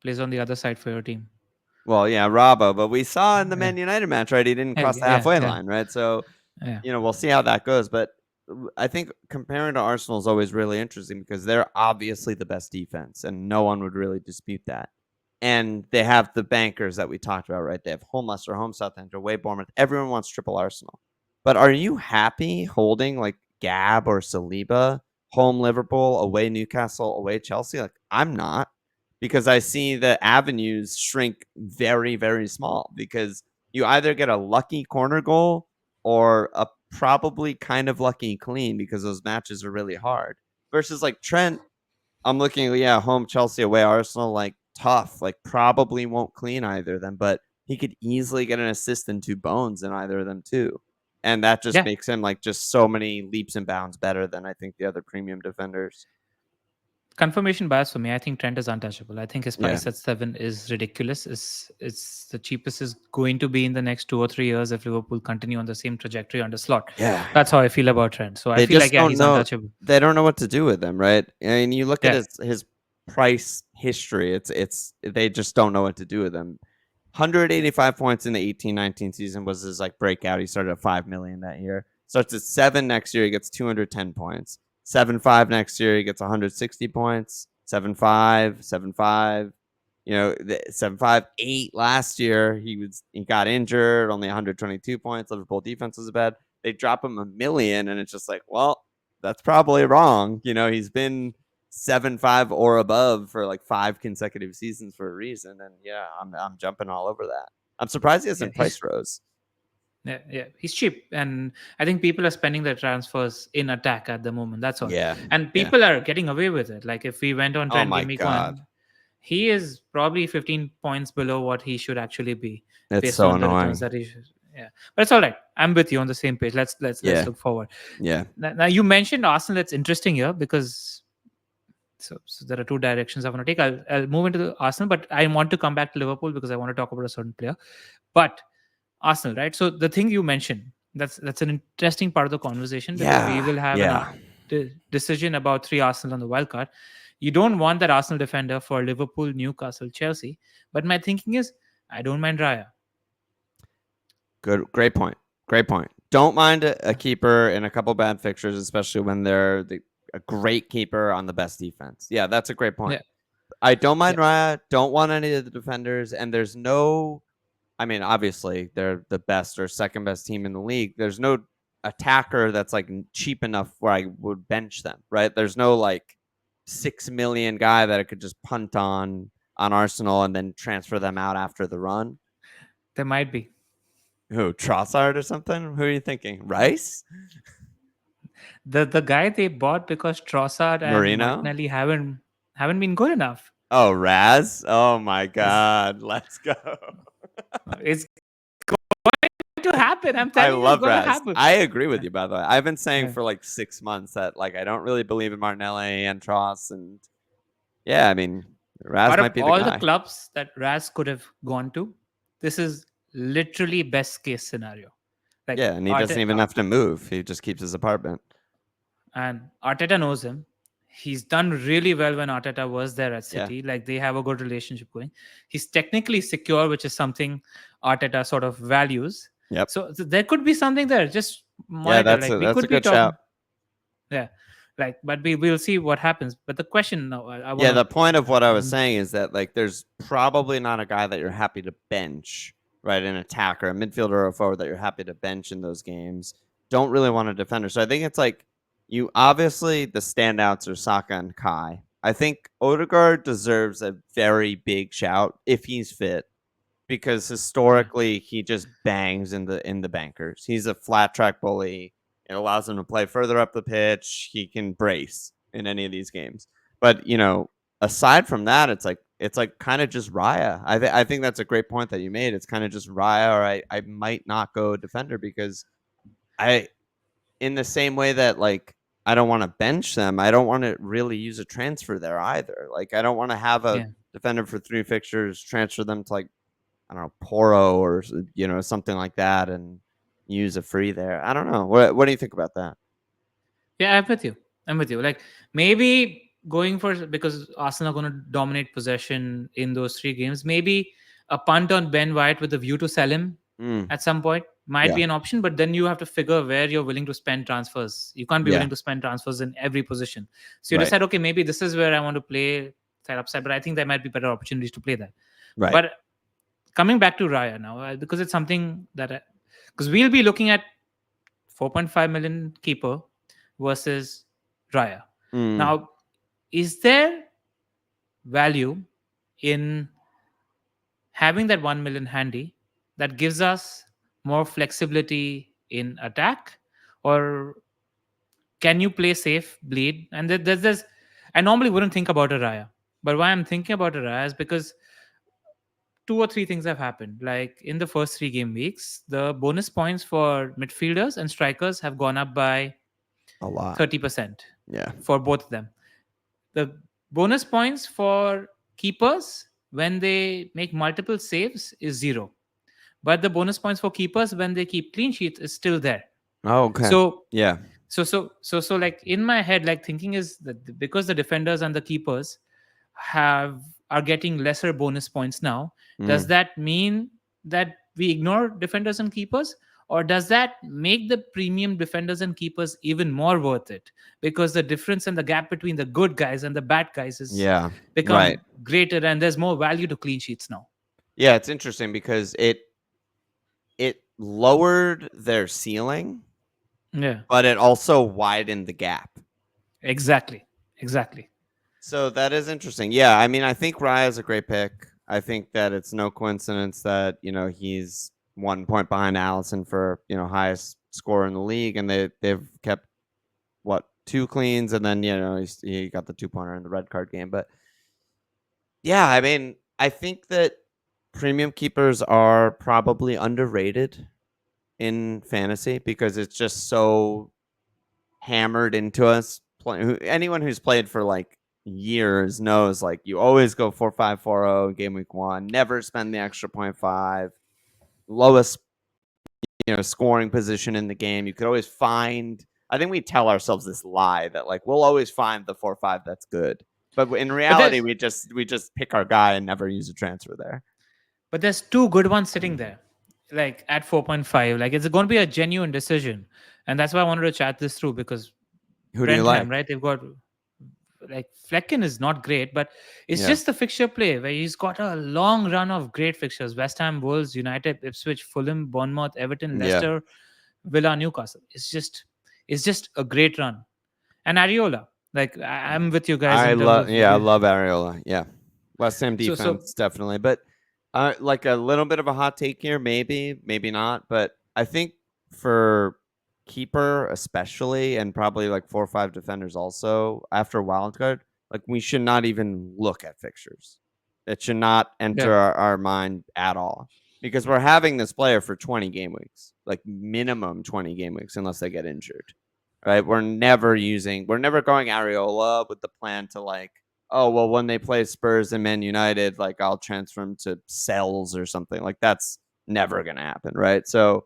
S2: plays on the other side for your team.
S1: well, yeah, Robbo, but we saw in the
S2: Yeah,
S1: Man United match, right? He didn't
S2: yeah,
S1: cross the
S2: yeah,
S1: halfway
S2: yeah.
S1: line, right? So,
S2: Yeah.
S1: we'll see how that goes. But I think comparing to Arsenal is always really interesting because they're obviously the best defense, and no one would really dispute that. And they have the bankers that we talked about, right? They have home Leicester, home Southampton, away Bournemouth. Everyone wants triple Arsenal. But are you happy holding like Gab or Saliba, home Liverpool, away Newcastle, away Chelsea? Like I'm not, because I see the avenues shrink very, very small because you either get a lucky corner goal or a probably kind of lucky clean because those matches are really hard. Versus like Trent, I'm looking, yeah, home Chelsea, away Arsenal, like tough, like probably won't clean either of them, but he could easily get an assist and 2 bones in either of them too. And that just
S2: Yeah.
S1: makes him like just so many leaps and bounds better than I think the other premium defenders.
S2: Confirmation bias for me. I think Trent is untouchable. I think his
S1: Yeah.
S2: price at 7 is ridiculous. It's the cheapest is going to be in the next 2 or 3 years if Liverpool continue on the same trajectory under slot.
S1: Yeah.
S2: That's how I feel about Trent. So I
S1: They
S2: feel like
S1: just
S2: yeah,
S1: don't
S2: he's
S1: know.
S2: untouchable.
S1: They don't know what to do with him, right? I mean, you look at
S2: Yeah.
S1: his price history. It's they just don't know what to do with him. 185 points in the 18-19 season was his like breakout. He started at 5 million that year. Starts at 7 next year, he gets 210 points. 7-5 next year, he gets 160 points. 7-5, 7-5. 7-5, 8 last year. He got injured, only 122 points. Liverpool defense was bad. They drop him a million, and it's just like, well, that's probably wrong. He's been 7-5 or above for like 5 consecutive seasons for a reason. And yeah, I'm jumping all over that. I'm surprised he
S2: Yeah.
S1: hasn't price rose.
S2: Yeah, he's cheap, and I think people are spending their transfers in attack at the moment. That's all,
S1: Yeah.
S2: and
S1: Yeah.
S2: people are getting away with it. Like if we went on
S1: Oh
S2: trend
S1: my
S2: game week
S1: God.
S2: one, he is probably 15 points below what he should actually be
S1: It's
S2: based
S1: so
S2: on the returns
S1: annoying.
S2: that he should. Yeah, but it's all right. I'm with you on the same page. Let's
S1: Yeah.
S2: look forward.
S1: Yeah.
S2: Now you mentioned Arsenal. It's interesting here because so there are two directions I want to take. I'll move into the Arsenal, but I want to come back to Liverpool because I want to talk about a certain player. But Arsenal, right? So the thing you mentioned, that's an interesting part of the conversation because we
S1: Yeah.
S2: will have
S1: Yeah.
S2: decision about three Arsenal on the wild card. You don't want that Arsenal defender for Liverpool, Newcastle, Chelsea. But my thinking is, I don't mind Raya.
S1: Good. Great point. Great point. Don't mind a keeper in a couple bad fixtures, especially when they're a great keeper on the best defense. Yeah, that's a great point.
S2: Yeah,
S1: I don't
S2: yeah,
S1: mind Raya. Don't want any of the defenders. And there's no, I mean, obviously they're the best or second best team in the league. There's no attacker that's like cheap enough where I would bench them, right? There's no like 6 million guy that I could just punt on Arsenal and then transfer them out after the run.
S2: there might be.
S1: Who, Trossard or something? Who are you thinking? Rice?
S2: The guy they bought because Trossard and
S1: Marino?
S2: Martinelli haven't been good enough.
S1: Oh, Raz? Oh my
S2: It's
S1: God. Let's go.
S2: it's going to happen. I'm
S1: I
S2: telling you, it's
S1: love
S2: going to
S1: Raz.
S2: happen.
S1: I agree with you, by the way. I've been saying
S2: Yeah.
S1: for like 6 months that like I don't really believe in Martinelli and Tross, and yeah, I mean Raz
S2: Out of
S1: might be the
S2: all the
S1: guy.
S2: clubs that Raz could have gone to, this is literally best case scenario. Like
S1: Yeah, and he doesn't even have to move. He just keeps his apartment.
S2: and Arteta knows him. He's done really well when Arteta was there at
S1: Yeah.
S2: City. Like they have a good relationship going. He's technically secure, which is something Arteta sort of values.
S1: Yep.
S2: So there could be something there. Just
S1: Yeah,
S2: monitor.
S1: that's
S2: Like
S1: a
S2: we
S1: that's a
S2: could be
S1: good
S2: talking.
S1: shout.
S2: Yeah. Like, but we'll see what happens. But the question now, I want
S1: Yeah,
S2: to.
S1: the point of what I was saying is that like there's probably not a guy that you're happy to bench, right? An attacker, a midfielder or a forward that you're happy to bench in those games. Don't really want a defender. So I think it's like you obviously the standouts are Saka and Kai. I think Odegaard deserves a very big shout if he's fit because historically he just bangs in the bankers. He's a flat track bully. It allows him to play further up the pitch. He can brace in any of these games. But aside from that, it's like kind of just Raya. I think that's a great point that you made. It's kind of just Raya, or I might not go defender because I in the same way that like I don't want to bench them. I don't want to really use a transfer there either. Like I don't want to have a
S2: Yeah.
S1: defender for 3 fixtures, transfer them to like I don't know, Porro or something like that, and use a free there. I don't know. What do you think about that?
S2: Yeah, I'm with you. I'm with you. Like maybe going for because Arsenal are going to dominate possession in those three games. Maybe a punt on Ben White with a view to sell him
S1: Mm,
S2: at some point might
S1: yeah,
S2: be an option. But then you have to figure where you're willing to spend transfers. You can't be
S1: yeah,
S2: willing to spend transfers in every position. So you
S1: right,
S2: decide, okay, maybe this is where I want to play side upside. But I think there might be better opportunities to play that.
S1: right.
S2: But coming back to Raya now, because it's something that because we'll be looking at 4.5 million keeper versus Raya.
S1: Mm,
S2: Now, is there value in having that 1 million handy that gives us more flexibility in attack? Or can you play safe, bleed? And there's I normally wouldn't think about a Raya. But why I'm thinking about a Raya is because two or three things have happened. Like in the first three game weeks, the bonus points for midfielders and strikers have gone up by
S1: a lot.
S2: 30%
S1: Yeah.
S2: for both of them. The bonus points for keepers when they make multiple saves is zero. But the bonus points for keepers when they keep clean sheets is still there.
S1: Oh, okay.
S2: So
S1: Yeah.
S2: so like in my head, like thinking is that because the defenders and the keepers are getting lesser bonus points now, does
S1: Mm.
S2: that mean that we ignore defenders and keepers? Or does that make the premium defenders and keepers even more worth it? Because the difference and the gap between the good guys and the bad guys is
S1: Yeah. Right.
S2: become greater and there's more value to clean sheets now.
S1: Yeah, it's interesting because it lowered their ceiling,
S2: Yeah,
S1: but it also widened the gap.
S2: exactly. Exactly.
S1: So that is interesting. Yeah, I mean, I think Raya is a great pick. I think that it's no coincidence that he's 1 point behind Allison for highest score in the league, and they've kept what 2 cleans, and then he got the 2-pointer in the red card game. But Yeah, I mean, I think that premium keepers are probably underrated in fantasy because it's just so hammered into us. Anyone who's played for like years knows like you always go 4-5-4-0 game week 1, never spend the extra 0.5, lowest scoring position in the game. You could always find. I think we tell ourselves this lie that like we'll always find the 4-5 that's good, but in
S2: But
S1: reality,
S2: there's
S1: we just pick our guy and never use a transfer there.
S2: but there's two good ones sitting there, like at 4.5. Like it's going to be a genuine decision, and that's why I wanted to chat this through because
S1: Who do you
S2: Brentham,
S1: like?
S2: right? They've got like Flecken is not great, but it's
S1: Yeah,
S2: just the fixture play where he's got a long run of great fixtures: West Ham, Wolves, United, Ipswich, Fulham, Bournemouth, Everton,
S1: yeah.
S2: Leicester, Villa, Newcastle. It's just a great run. And Areola, like I'm with you guys in terms of
S1: I love Areola. Yeah, West Ham
S2: so
S1: defense definitely, but like a little bit of a hot take here, maybe, maybe not. But I think for keeper especially, and probably like 4 or 5 defenders also after wildcard, like we should not even look at fixtures. It should not enter
S2: yeah.
S1: our mind at all because we're having this player for 20 game weeks, like minimum 20 game weeks, unless they get injured, right? We're never going Areola with the plan to like, oh, well, when they play Spurs and Man United, like I'll transfer him to Cells or something. Like that's never going to happen, right? So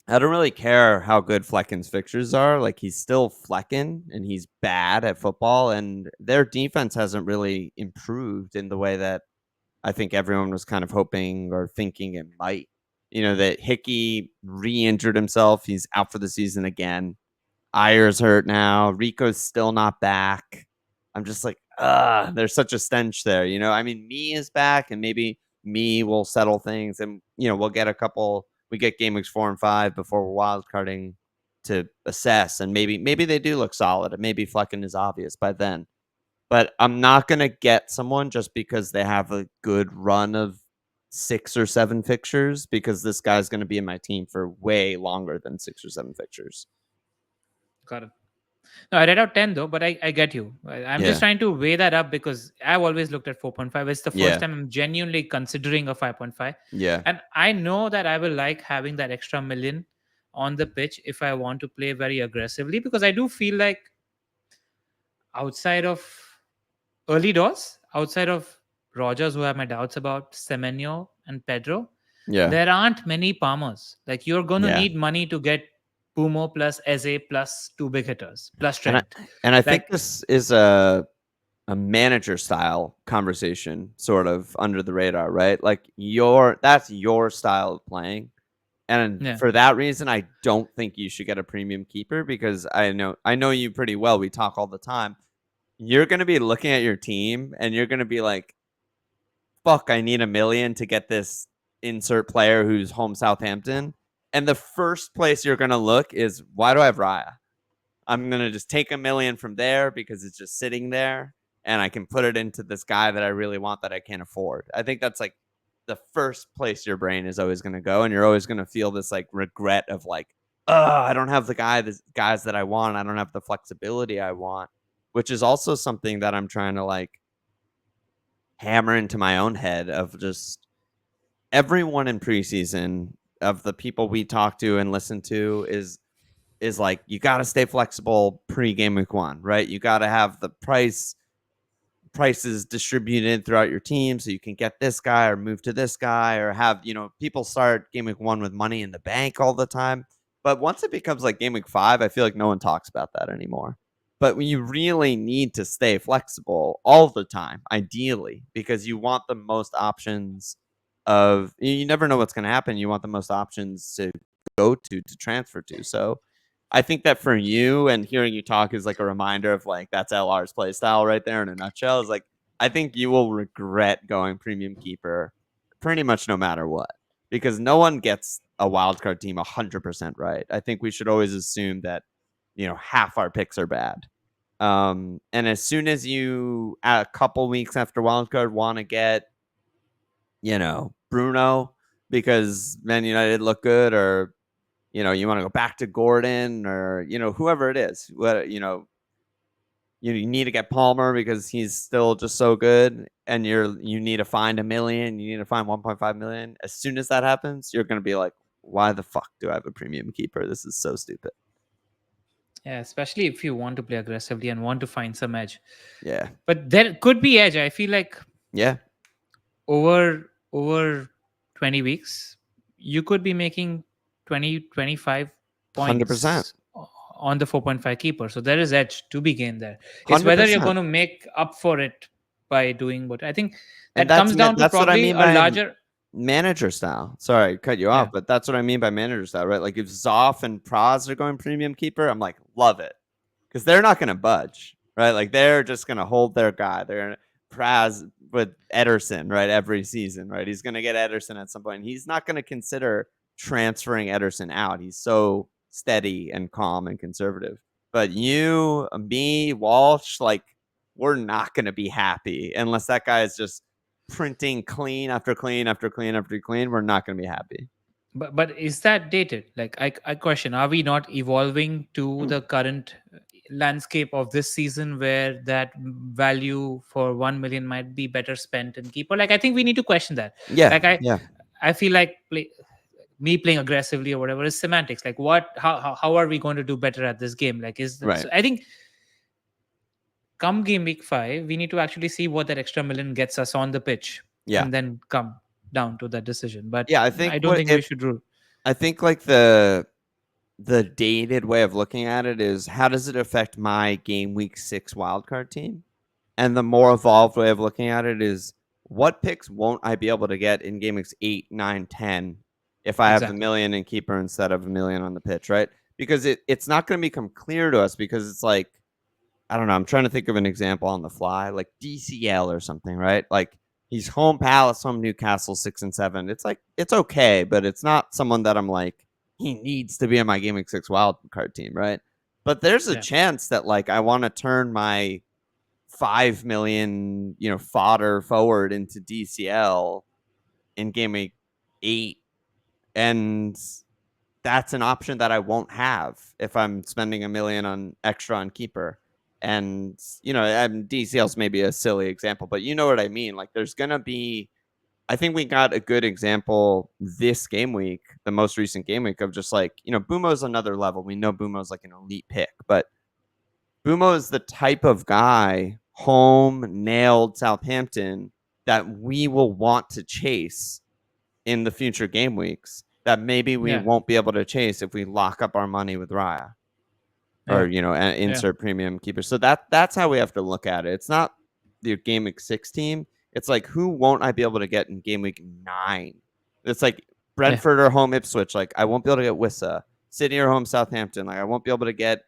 S1: I don't really care how good Flecken's fixtures are. Like he's still Flecken and he's bad at football, and their defense hasn't really improved in the way that I think everyone was kind of hoping or thinking it might. That Hickey re-injured himself. He's out for the season again. Ayer's hurt now. Rico's still not back. I'm just like, there's such a stench there. I mean, me is back, and maybe me will settle things, and we'll get a couple. We get game weeks 4 and 5 before we're wild carding to assess, and maybe they do look solid, and maybe Flecken is obvious by then. But I'm not gonna get someone just because they have a good run of 6 or 7 fixtures, because this guy's gonna be in my team for way longer than 6 or 7 fixtures.
S2: Got it. No, I read out 10 though, but I get you. I'm just
S1: Yeah,
S2: trying to weigh that up because I've always looked at 4.5. It's the first
S1: yeah,
S2: time I'm genuinely considering a 5.5.
S1: yeah.
S2: And I know that I will like having that extra million on the pitch if I want to play very aggressively because I do feel like outside of early doors, outside of Rogers, who I have my doubts about, Semenyo and Pedro,
S1: Yeah.
S2: there aren't many Palmers. Like you're going to
S1: Yeah.
S2: need money to get Pumo plus Eze plus two big hitters plus
S1: And I
S2: Trent.
S1: and I think
S2: Like,
S1: this is a manager style conversation, sort of under the radar, right? Like that's your style of playing. And
S2: yeah.
S1: for that reason, I don't think you should get a premium keeper, because I know you pretty well. We talk all the time. You're gonna be looking at your team and you're gonna be like, fuck, I need 1 million to get this insert player who's home Southampton. And the first place you're gonna look is, why do I have Raya? I'm gonna just take 1 million from there because it's just sitting there, and I can put it into this guy that I really want that I can't afford. I think that's like the first place your brain is always gonna go, and you're always gonna feel this like regret of like, I don't have the guys that I want. I don't have the flexibility I want, which is also something that I'm trying to like hammer into my own head of just everyone in preseason, of the people we talk to and listen to, is like, you got to stay flexible pre-game week 1, right? You got to have the prices distributed throughout your team so you can get this guy or move to this guy, or have, people start game week 1 with money in the bank all the time. But once it becomes like game week 5, I feel like no one talks about that anymore. But you really need to stay flexible all the time, ideally, because you want the most options of, you never know what's going to happen. You want the most options to go to transfer to. So I think that for you, and hearing you talk is like a reminder of like, that's LR's play style right there in a nutshell. Is like, I think you will regret going premium keeper pretty much no matter what, because no one gets a wildcard team 100% right. I think we should always assume that half our picks are bad. And as soon as you, a couple weeks after wildcard, want to get Bruno because Man United look good, or you want to go back to Gordon, or whoever it is, you need to get Palmer because he's still just so good, and you need to find a million, you need to find 1.5 million. As soon as that happens, you're gonna be like, why the fuck do I have a premium keeper? This is so stupid.
S2: Yeah, especially if you want to play aggressively and want to find some edge.
S1: Yeah,
S2: But there could be edge. I feel like
S1: yeah,
S2: over 20 weeks, you could be making 20-25
S1: 100%,
S2: points on the 4.5 keeper. So there is edge to be gained there. It's
S1: hundred
S2: whether you're
S1: percent.
S2: going to make up for it by doing what I think
S1: And
S2: that comes down to
S1: that's what I
S2: probably
S1: mean
S2: a
S1: by
S2: larger.
S1: manager style. Sorry, cut you off,
S2: Yeah.
S1: but that's what I mean by manager style, right? Like if Zoff and Praz are going premium keeper, I'm like, love it. Because they're not gonna budge, right? Like they're just gonna hold their guy. They're Praz with Ederson, right? Every season, right? He's gonna get Ederson at some point. He's not gonna consider transferring Ederson out. He's so steady and calm and conservative. But you, me, Walsh, like we're not gonna be happy unless that guy is just printing clean after clean after clean after clean. We're not gonna be happy.
S2: But is that dated? Like I question, are we not evolving to the current landscape of this season where that value for 1 million might be better spent in keeper? Like I think we need to question that.
S1: Yeah,
S2: Like I
S1: yeah,
S2: I feel like me playing aggressively or whatever is semantics. Like what how are we going to do better at this game? Like
S1: right.
S2: so I think come game week 5, we need to actually see what that extra million gets us on the pitch
S1: Yeah,
S2: and then come down to that decision. But
S1: yeah. I think
S2: I don't
S1: what
S2: think we
S1: if
S2: should rule.
S1: I think like the dated way of looking at it is how does it affect my game week 6 wildcard team? And the more evolved way of looking at it is what picks won't I be able to get in game weeks 8, 9, 10 if I have a
S2: Exactly.
S1: million in keeper instead of a million on the pitch, right? Because it's not going to become clear to us because it's like, I don't know, I'm trying to think of an example on the fly, like DCL or something, right? Like he's home Palace, home Newcastle, 6 and 7. It's like it's okay, but it's not someone that I'm like, he needs to be in my game week 6 wild card team, right? But there's a
S2: Yeah.
S1: chance that like I want to turn my 5 million, fodder forward into DCL in game week 8, and that's an option that I won't have if I'm spending a million on extra on keeper. And DCL's maybe a silly example, but you know what I mean. Like, there's gonna be. I think we got a good example this game week, the most recent game week of just like Bumo's another level. We know Bumo's like an elite pick, but Bumo is the type of guy home nailed Southampton that we will want to chase in the future game weeks that maybe we
S2: Yeah.
S1: won't be able to chase if we lock up our money with Raya or
S2: Yeah. Yeah.
S1: insert premium keeper. So that's how we have to look at it. It's not the game week 6 team. It's like who won't I be able to get in game week 9? It's like
S2: Yeah.
S1: Brentford or home Ipswich. Like I won't be able to get Wissa. City or home Southampton. Like I won't be able to get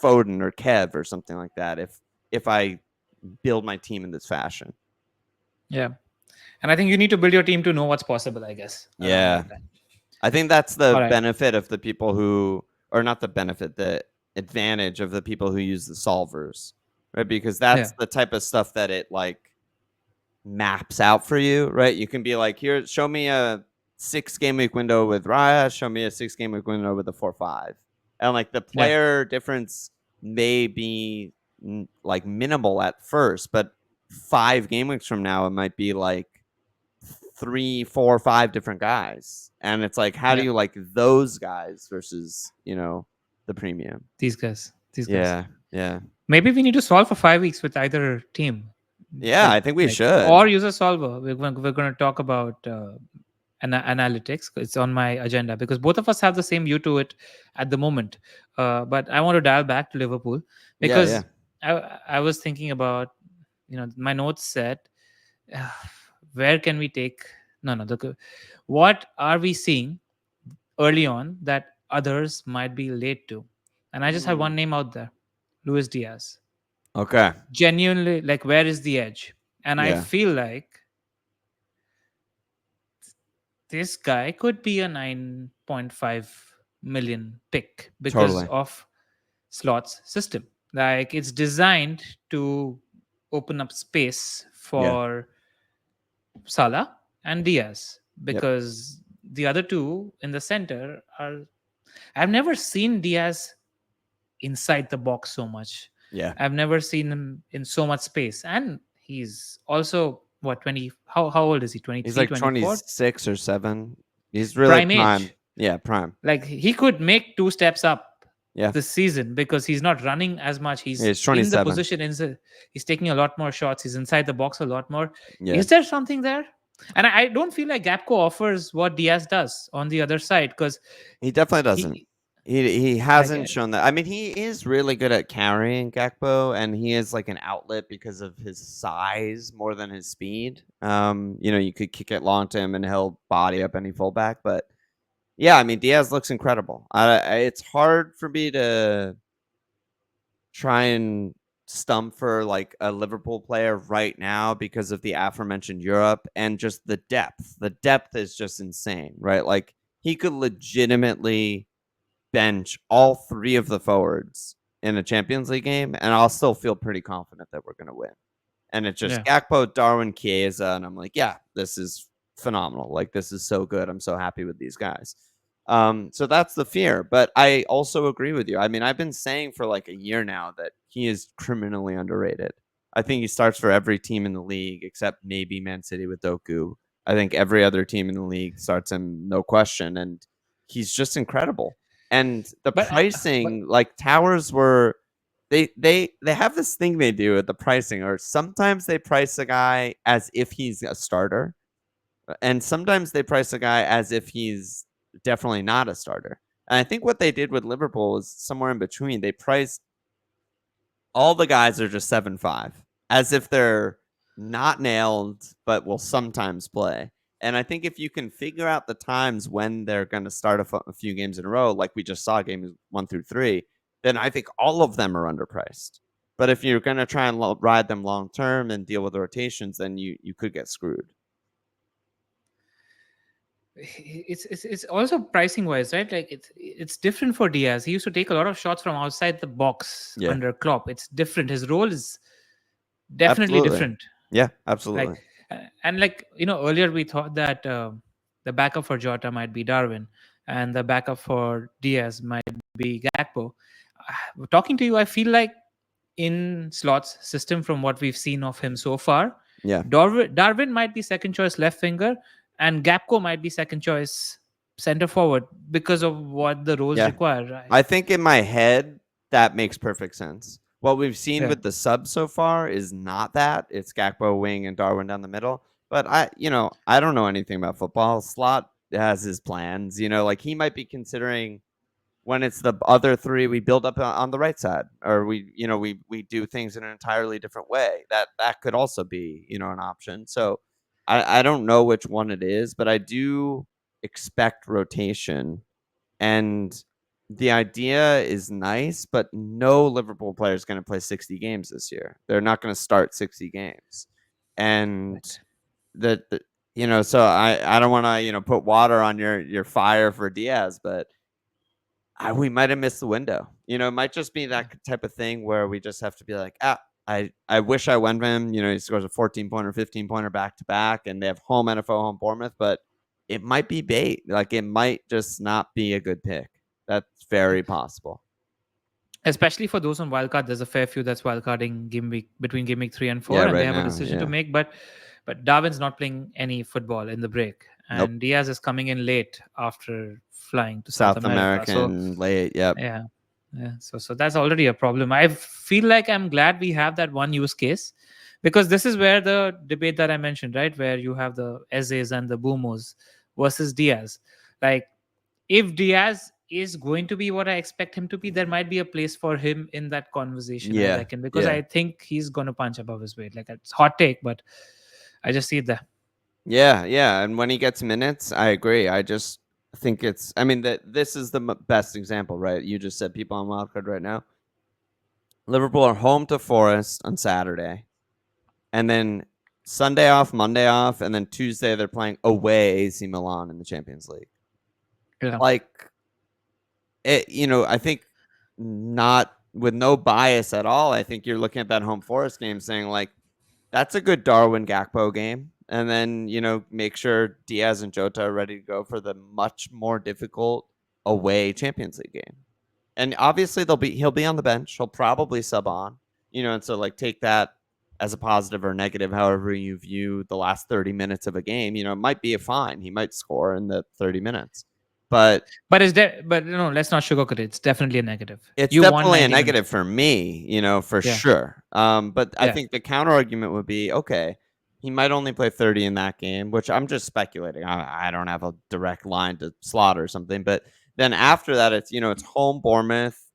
S1: Foden or Kev or something like that if I build my team in this fashion.
S2: Yeah. And I think you need to build your team to know what's possible, I guess, around
S1: Yeah.
S2: like that.
S1: I think that's the
S2: All right.
S1: benefit of the people who, or not the benefit, the advantage of the people who use the solvers, right? Because
S2: Yeah.
S1: that's the type of stuff that it like maps out for you, right? You can be like, here, show me a 6 game week window with Raya, show me a 6 game week window with a 4-5. And like the
S2: Yeah.
S1: player difference may be like minimal at first, but 5 game weeks from now, it might be like 3, 4, 5 different guys. And it's like, how do
S2: Yeah.
S1: you like those guys versus, the premium?
S2: These guys. These guys.
S1: Yeah. Yeah.
S2: Maybe we need to solve for 5 weeks with either team.
S1: Yeah. I think we
S2: Like
S1: should.
S2: or use a solver. We're going to talk about analytics. It's on my agenda because both of us have the same view to it at the moment. But I want to dial back to Liverpool
S1: Yeah. Yeah.
S2: because I was thinking about, my notes said, where can we take, what are we seeing early on that others might be late to? And I just have one name out there, Luis Diaz.
S1: Okay.
S2: Genuinely, like, where is the edge? And I
S1: Yeah.
S2: feel like this guy could be a 9.5 million pick because
S1: Totally.
S2: of slots system. Like it's designed to open up space
S1: Yeah.
S2: for Salah and Diaz
S1: Yep.
S2: because the other two in the center are. I've never seen Diaz inside the box so much.
S1: Yeah.
S2: I've never seen him in so much space. And he's also, what, 20? How old is he?
S1: He's
S2: 23,
S1: like
S2: 24?
S1: 26 or 7. He's really
S2: Prime
S1: prime.
S2: age.
S1: Yeah, prime.
S2: Like he could make 2 steps up
S1: Yeah.
S2: this season because he's not running as much.
S1: Yeah,
S2: He's
S1: he's
S2: in the
S1: 27.
S2: position, he's taking a lot more shots. He's inside the box a lot more.
S1: Yeah.
S2: Is there something there? And I don't feel like Gapco offers what Diaz does on the other side because
S1: He definitely doesn't.
S2: he,
S1: He
S2: like,
S1: hasn't shown that. I mean, he is really good at carrying Gakpo, and he is like an outlet because of his size more than his speed. You could kick it long to him, and he'll body up any fullback. But yeah, I mean, Diaz looks incredible. It's hard for me to try and stump for like a Liverpool player right now because of the aforementioned Europe and just the depth. The depth is just insane, right? Like he could legitimately bench all 3 of the forwards in a Champions League game, and I'll still feel pretty confident that we're going to win. And it's just
S2: yeah.
S1: Gakpo, Darwin, Chiesa, and I'm like, yeah, this is phenomenal. Like this is so good. I'm so happy with these guys. So that's the fear. But I also agree with you. I mean, I've been saying for like a year now that he is criminally underrated. I think he starts for every team in the league except maybe Man City with Doku. I think every other team in the league starts him, no question, and he's just incredible. And the
S2: But
S1: pricing, like Towers were they have this thing they do with the pricing, or sometimes they price a guy as if he's a starter, and sometimes they price a guy as if he's definitely not a starter. And I think what they did with Liverpool was somewhere in between. They priced all the guys are just 7.5, as if they're not nailed but will sometimes play. And I think if you can figure out the times when they're going to start a few games in a row, like we just saw games 1 through 3, then I think all of them are underpriced. But if you're going to try and ride them long term and deal with the rotations, then you could get screwed.
S2: it's also pricing wise, right? Like it's different for Diaz. He used to take a lot of shots from outside the box
S1: Yeah,
S2: under Klopp. It's different. His role is definitely
S1: absolutely.
S2: different.
S1: Yeah,
S2: Like,
S1: absolutely.
S2: and like earlier we thought that the backup for Jota might be Darwin, and the backup for Diaz might be Gakpo. Talking to you, I feel like in slots system from what we've seen of him so far,
S1: Yeah.
S2: Darwin might be second choice left winger, and Gapco might be second choice center forward because of what the roles
S1: Yeah.
S2: require. Right?
S1: I think in my head that makes perfect sense. What we've seen
S2: Yeah.
S1: with the sub so far is not that. It's Gakpo wing and Darwin down the middle. But I don't know anything about football. Slot has his plans. Like he might be considering when it's the other 3 we build up on the right side, or we do things in an entirely different way. That could also be an option. So I don't know which one it is, but I do expect rotation, and the idea is nice, but no Liverpool player is going to play 60 games this year. They're not going to start 60 games. And so I don't want to, put water on your fire for Diaz, but we might have missed the window. It might just be that type of thing where we just have to be like, I wish I went with him. He scores a 14-pointer, 15-pointer back to back, and they have home NFO, home Bournemouth, but it might be bait. Like it might just not be a good pick. That's very possible.
S2: Especially for those on wildcard, there's a fair few that's wildcarding game week between game week 3 and 4,
S1: Yeah,
S2: and they
S1: right
S2: have a
S1: now.
S2: decision to
S1: Yeah.
S2: make. But Darwin's not playing any football in the break,
S1: Nope.
S2: and Diaz is coming in late after flying to South
S1: South
S2: America. So
S1: American late. Yep.
S2: yeah, yeah. So that's already a problem. I feel like I'm glad we have that one use case, because this is where the debate that I mentioned, right, where you have the Ezes and the Boomos versus Diaz. Like, if Diaz is going to be what I expect him to be, there might be a place for him in that conversation, I
S1: Yeah.
S2: reckon, because
S1: Yeah.
S2: I think he's going to punch above his weight. Like, it's hot take, but I just see it there.
S1: Yeah. Yeah. And when he gets minutes, I agree. I just think I mean, this is the best example, right? You just said people on wildcard right now. Liverpool are home to Forest on Saturday, and then Sunday off, Monday off, and then Tuesday they're playing away AC Milan in the Champions League.
S2: Yeah.
S1: Like, I think, not with no bias at all, I think you're looking at that home Forest game saying like, that's a good Darwin Gakpo game. And then, make sure Diaz and Jota are ready to go for the much more difficult away Champions League game. And obviously he'll be on the bench. He'll probably sub on, and so like take that as a positive or negative, however you view the last 30 minutes of a game. It might be a fine. He might score in the 30 minutes. But
S2: let's not sugarcoat it. It's definitely a negative.
S1: it's
S2: You won
S1: definitely a
S2: 90
S1: negative
S2: minutes.
S1: for me, for
S2: Yeah.
S1: sure. But I
S2: Yeah.
S1: think the counter argument would be, okay, he might only play 30 in that game, which I'm just speculating. I don't have a direct line to slot or something. But then after that, it's home Bournemouth,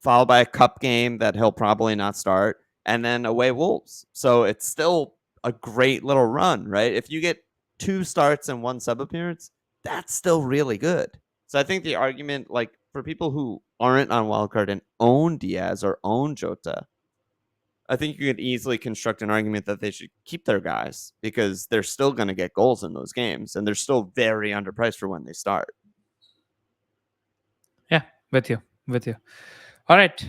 S1: followed by a cup game that he'll probably not start, and then away Wolves. So it's still a great little run, right? If you get 2 starts and 1 sub appearance, that's still really good. So I think the argument, like for people who aren't on Wildcard and own Diaz or own Jota, I think you could easily construct an argument that they should keep their guys because they're still going to get goals in those games and they're still very underpriced for when they start.
S2: Yeah, with you. All right.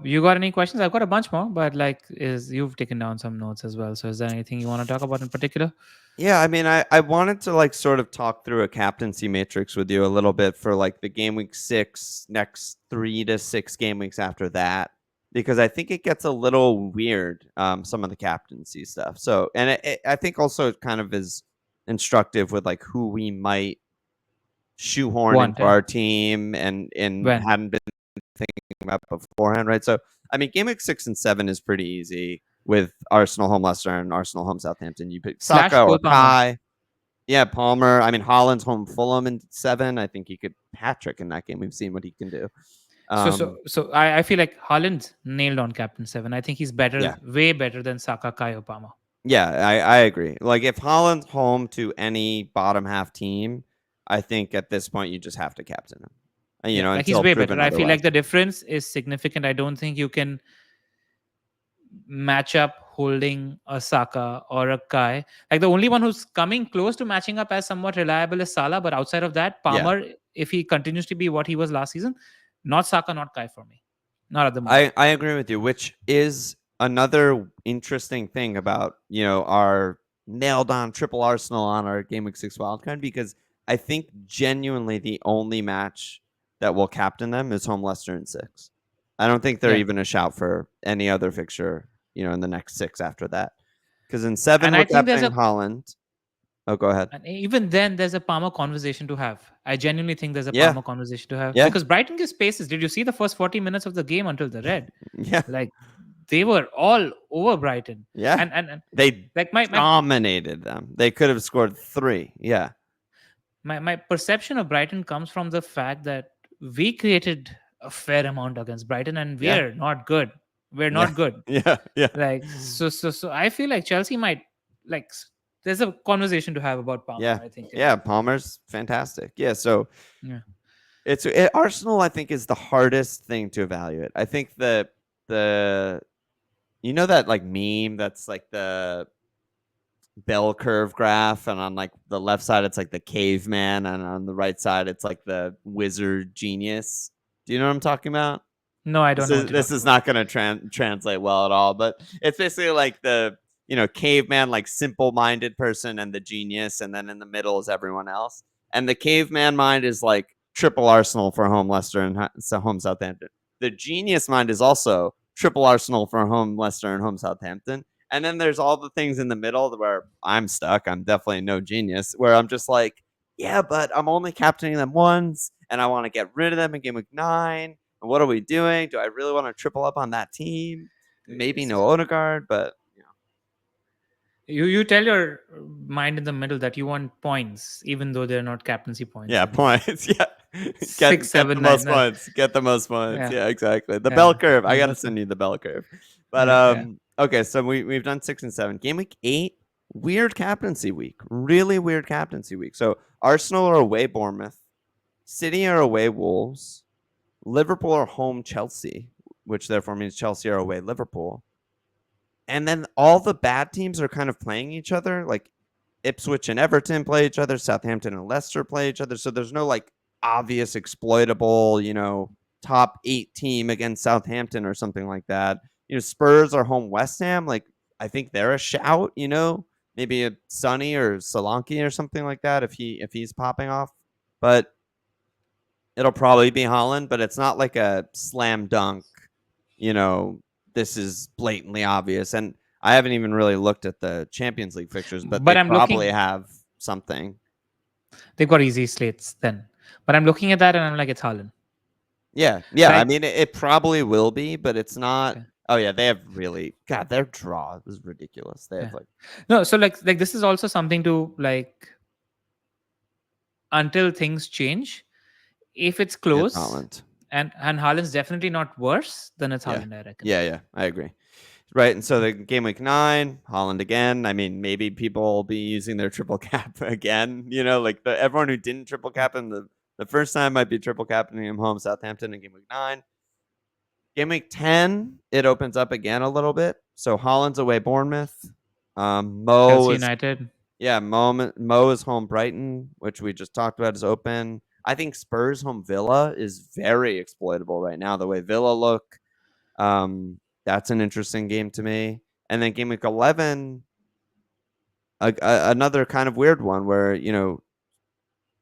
S2: You got any questions? I've got a bunch more, but you've taken down some notes as well. So is there anything you want to talk about in particular?
S1: Yeah, I mean, I wanted to like sort of talk through a captaincy matrix with you a little bit for like the game week 6, next 3 to 6 game weeks after that, because I think it gets a little weird, some of the captaincy stuff. So, and I think also it kind of is instructive with like who we might shoehorn
S2: Want
S1: into our team and
S2: when?
S1: hadn't been thinking about beforehand, right? So, I mean, game week 6 and 7 is pretty easy with Arsenal home Leicester and Arsenal home Southampton. You pick
S2: Slash
S1: Saka or
S2: Cole Palmer.
S1: Kai. Yeah, Palmer. I mean, Holland's home Fulham in 7. I think he could hat-trick in that game. We've seen what he can do.
S2: I feel like Haaland's nailed on Captain 7. I think he's better,
S1: Yeah.
S2: way better than Saka, Kai, or Palmer.
S1: Yeah, I agree. Like, if Holland's home to any bottom half team, I think at this point you just have to captain him.
S2: Yeah, like he's
S1: Until
S2: way
S1: proven
S2: better. I feel
S1: otherwise.
S2: like the difference is significant. I don't think you can match up holding a Saka or a Kai. Like the only one who's coming close to matching up as somewhat reliable is Salah, but outside of that,
S1: Yeah.
S2: Palmer, if he continues to be what he was last season, not Saka, not Kai for me. Not at the moment.
S1: I agree with you, which is another interesting thing about, our nailed on triple Arsenal on our game week 6 wildcard, because I think genuinely the only match that will captain them is home Leicester in 6. I don't think they're
S2: Yeah.
S1: even a shout for any other fixture, in the next 6 after that. Because in 7
S2: And
S1: we're
S2: I think there's
S1: captaining
S2: a
S1: Holland. Oh, go ahead.
S2: and even then there's a Palmer conversation to have. I genuinely think there's a
S1: Yeah.
S2: Palmer conversation to have.
S1: Yeah.
S2: Because Brighton gives spaces. Did you see the first 40 minutes of the game until the red?
S1: Yeah.
S2: Like they were all over Brighton.
S1: Yeah.
S2: And
S1: They
S2: like my
S1: dominated them. They could have scored 3. Yeah.
S2: my perception of Brighton comes from the fact that we created a fair amount against Brighton and
S1: Yeah.
S2: we're not good. We're not good.
S1: Yeah. Yeah.
S2: Like so I feel like Chelsea might there's a conversation to have about Palmer,
S1: Yeah.
S2: I think.
S1: Yeah. Palmer's fantastic. Yeah. So
S2: Yeah.
S1: Arsenal, I think, is the hardest thing to evaluate. I think the that like meme that's like the bell curve graph, and on like the left side it's like the caveman, and on the right side it's like the wizard genius. Do you know what I'm talking about?
S2: No, I don't know.
S1: This is not going to translate well at all, but it's basically like the caveman, like simple-minded person, and the genius, and then in the middle is everyone else. And the caveman mind is like triple Arsenal for home Leicester and home Southampton. The genius mind is also triple Arsenal for home Leicester and home Southampton. And then there's all the things in the middle where I'm stuck. I'm definitely no genius, where I'm just like, yeah, but I'm only captaining them once, and I want to get rid of them in game week 9. And what are we doing? Do I really want to triple up on that team? Maybe no Odegaard, but
S2: You tell your mind in the middle that you want points, even though they're not captaincy points.
S1: yeah, points. Yeah, get
S2: 6, 7,
S1: the most
S2: 9.
S1: points. Get the most points.
S2: Yeah.
S1: Yeah, exactly. The
S2: Yeah.
S1: bell curve. I
S2: Yeah,
S1: gotta
S2: that's
S1: send you the bell curve. But
S2: Yeah.
S1: okay. So we've done 6 and 7. Game week 8, weird captaincy week. Really weird captaincy week. So Arsenal are away Bournemouth, City are away Wolves, Liverpool are home Chelsea, which therefore means Chelsea are away Liverpool. And then all the bad teams are kind of playing each other. Like Ipswich and Everton play each other. Southampton and Leicester play each other. So there's no like obvious exploitable, top 8 team against Southampton or something like that. Spurs are home West Ham. Like I think they're a shout, maybe a Sonny or Solanke or something like that if he's popping off. But it'll probably be Haaland, but it's not like a slam dunk. You know, this is blatantly obvious, and I haven't even really looked at the Champions League fixtures, but
S2: But
S1: they
S2: I'm
S1: probably
S2: looking.
S1: have something.
S2: They've got easy slates then. But I'm looking at that and I'm like, it's Haaland.
S1: Yeah, yeah. I
S2: Like,
S1: mean, it probably will be, but it's not.
S2: okay,
S1: Oh yeah, they have really. God, their draw is ridiculous. They have
S2: yeah.
S1: like
S2: No, so like this is also something to like until things change. If it's
S1: it's
S2: close,
S1: Holland.
S2: and Haaland's definitely not worse, then it's
S1: Yeah,
S2: Haaland, I reckon.
S1: yeah, yeah. I agree. Right, and so the game week 9, Holland again. I mean, maybe people will be using their triple cap again. You know, like everyone who didn't triple cap him the first time might be triple capping him home Southampton in game week 9. Game week 10, it opens up again a little bit. So Holland's away Bournemouth. Mo
S2: Chelsea
S1: is
S2: United.
S1: Mo is home Brighton, which we just talked about is open. I think Spurs home Villa is very exploitable right now. The way Villa look, that's an interesting game to me. And then game week 11, another kind of weird one where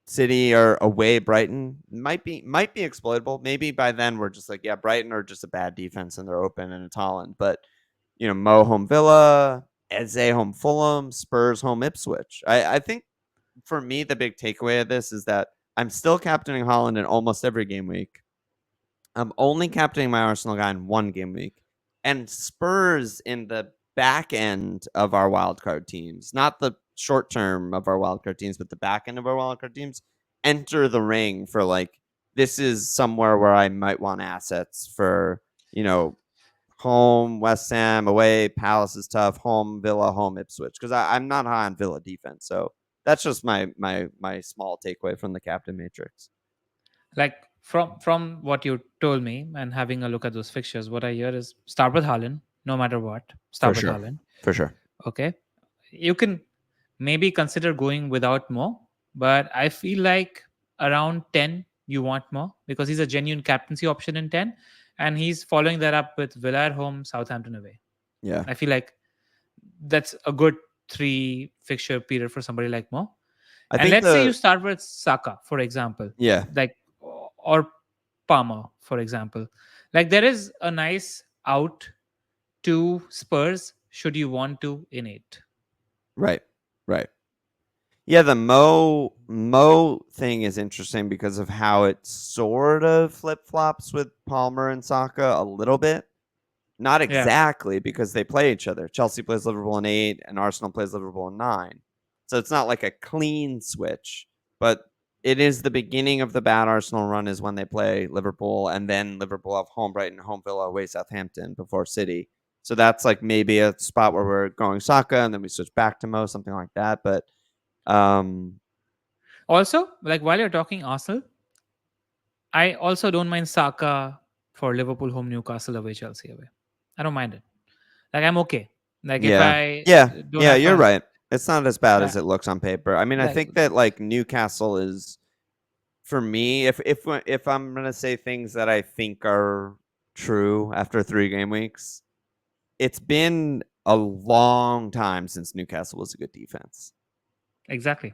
S1: City are away Brighton might be exploitable. Maybe by then we're just like, yeah, Brighton are just a bad defense and they're open and it's Holland. But Mo home Villa, Eze home Fulham, Spurs home Ipswich. I think for me the big takeaway of this is that I'm still captaining Holland in almost every game week. I'm only captaining my Arsenal guy in one game week, and Spurs in the back end of our wildcard teams, not the short term of our wildcard teams, but the back end of our wildcard teams, enter the ring for like this is somewhere where I might want assets for home West Ham, away Palace is tough, home Villa, home Ipswich because I'm not high on Villa defense, so that's just my small takeaway from the captain matrix.
S2: Like from what you told me and having a look at those fixtures, what I hear is start with Haaland, no matter what.
S1: For
S2: Start with
S1: sure,
S2: Haaland.
S1: for sure.
S2: Okay. You can maybe consider going without more, but I feel like around 10 you want more because he's a genuine captaincy option in 10, and he's following that up with Villa at home, Southampton away.
S1: Yeah.
S2: I feel like that's a good 3 fixture period for somebody like Mo.
S1: I
S2: And
S1: think
S2: let's say you
S1: the
S2: start with Saka, for example,
S1: yeah,
S2: like or Palmer, for example. Like there is a nice out to Spurs should you want to in 8.
S1: right. Right. Yeah, the Mo thing is interesting because of how it sort of flip-flops with Palmer and Saka a little bit. Not
S2: Yeah.
S1: exactly because they play each other. Chelsea plays Liverpool in 8 and Arsenal plays Liverpool in 9. So it's not like a clean switch, but it is the beginning of the bad Arsenal run is when they play Liverpool and then Liverpool have home Brighton, home Villa, away Southampton before City. So that's like maybe a spot where we're going Saka and then we switch back to Mo, something like that. But um
S2: Also, like while you're talking Arsenal, I also don't mind Saka for Liverpool home, Newcastle away, Chelsea away. I don't mind it. Like I'm okay. Like if
S1: yeah.
S2: I
S1: Yeah.
S2: don't
S1: Yeah,
S2: have
S1: you're
S2: funds,
S1: right. It's not as bad
S2: uh,
S1: as it looks on paper. I mean, I
S2: like
S1: think that like Newcastle is for me, if I'm gonna say things that I think are true after 3 game weeks, it's been a long time since Newcastle was a good defense.
S2: exactly.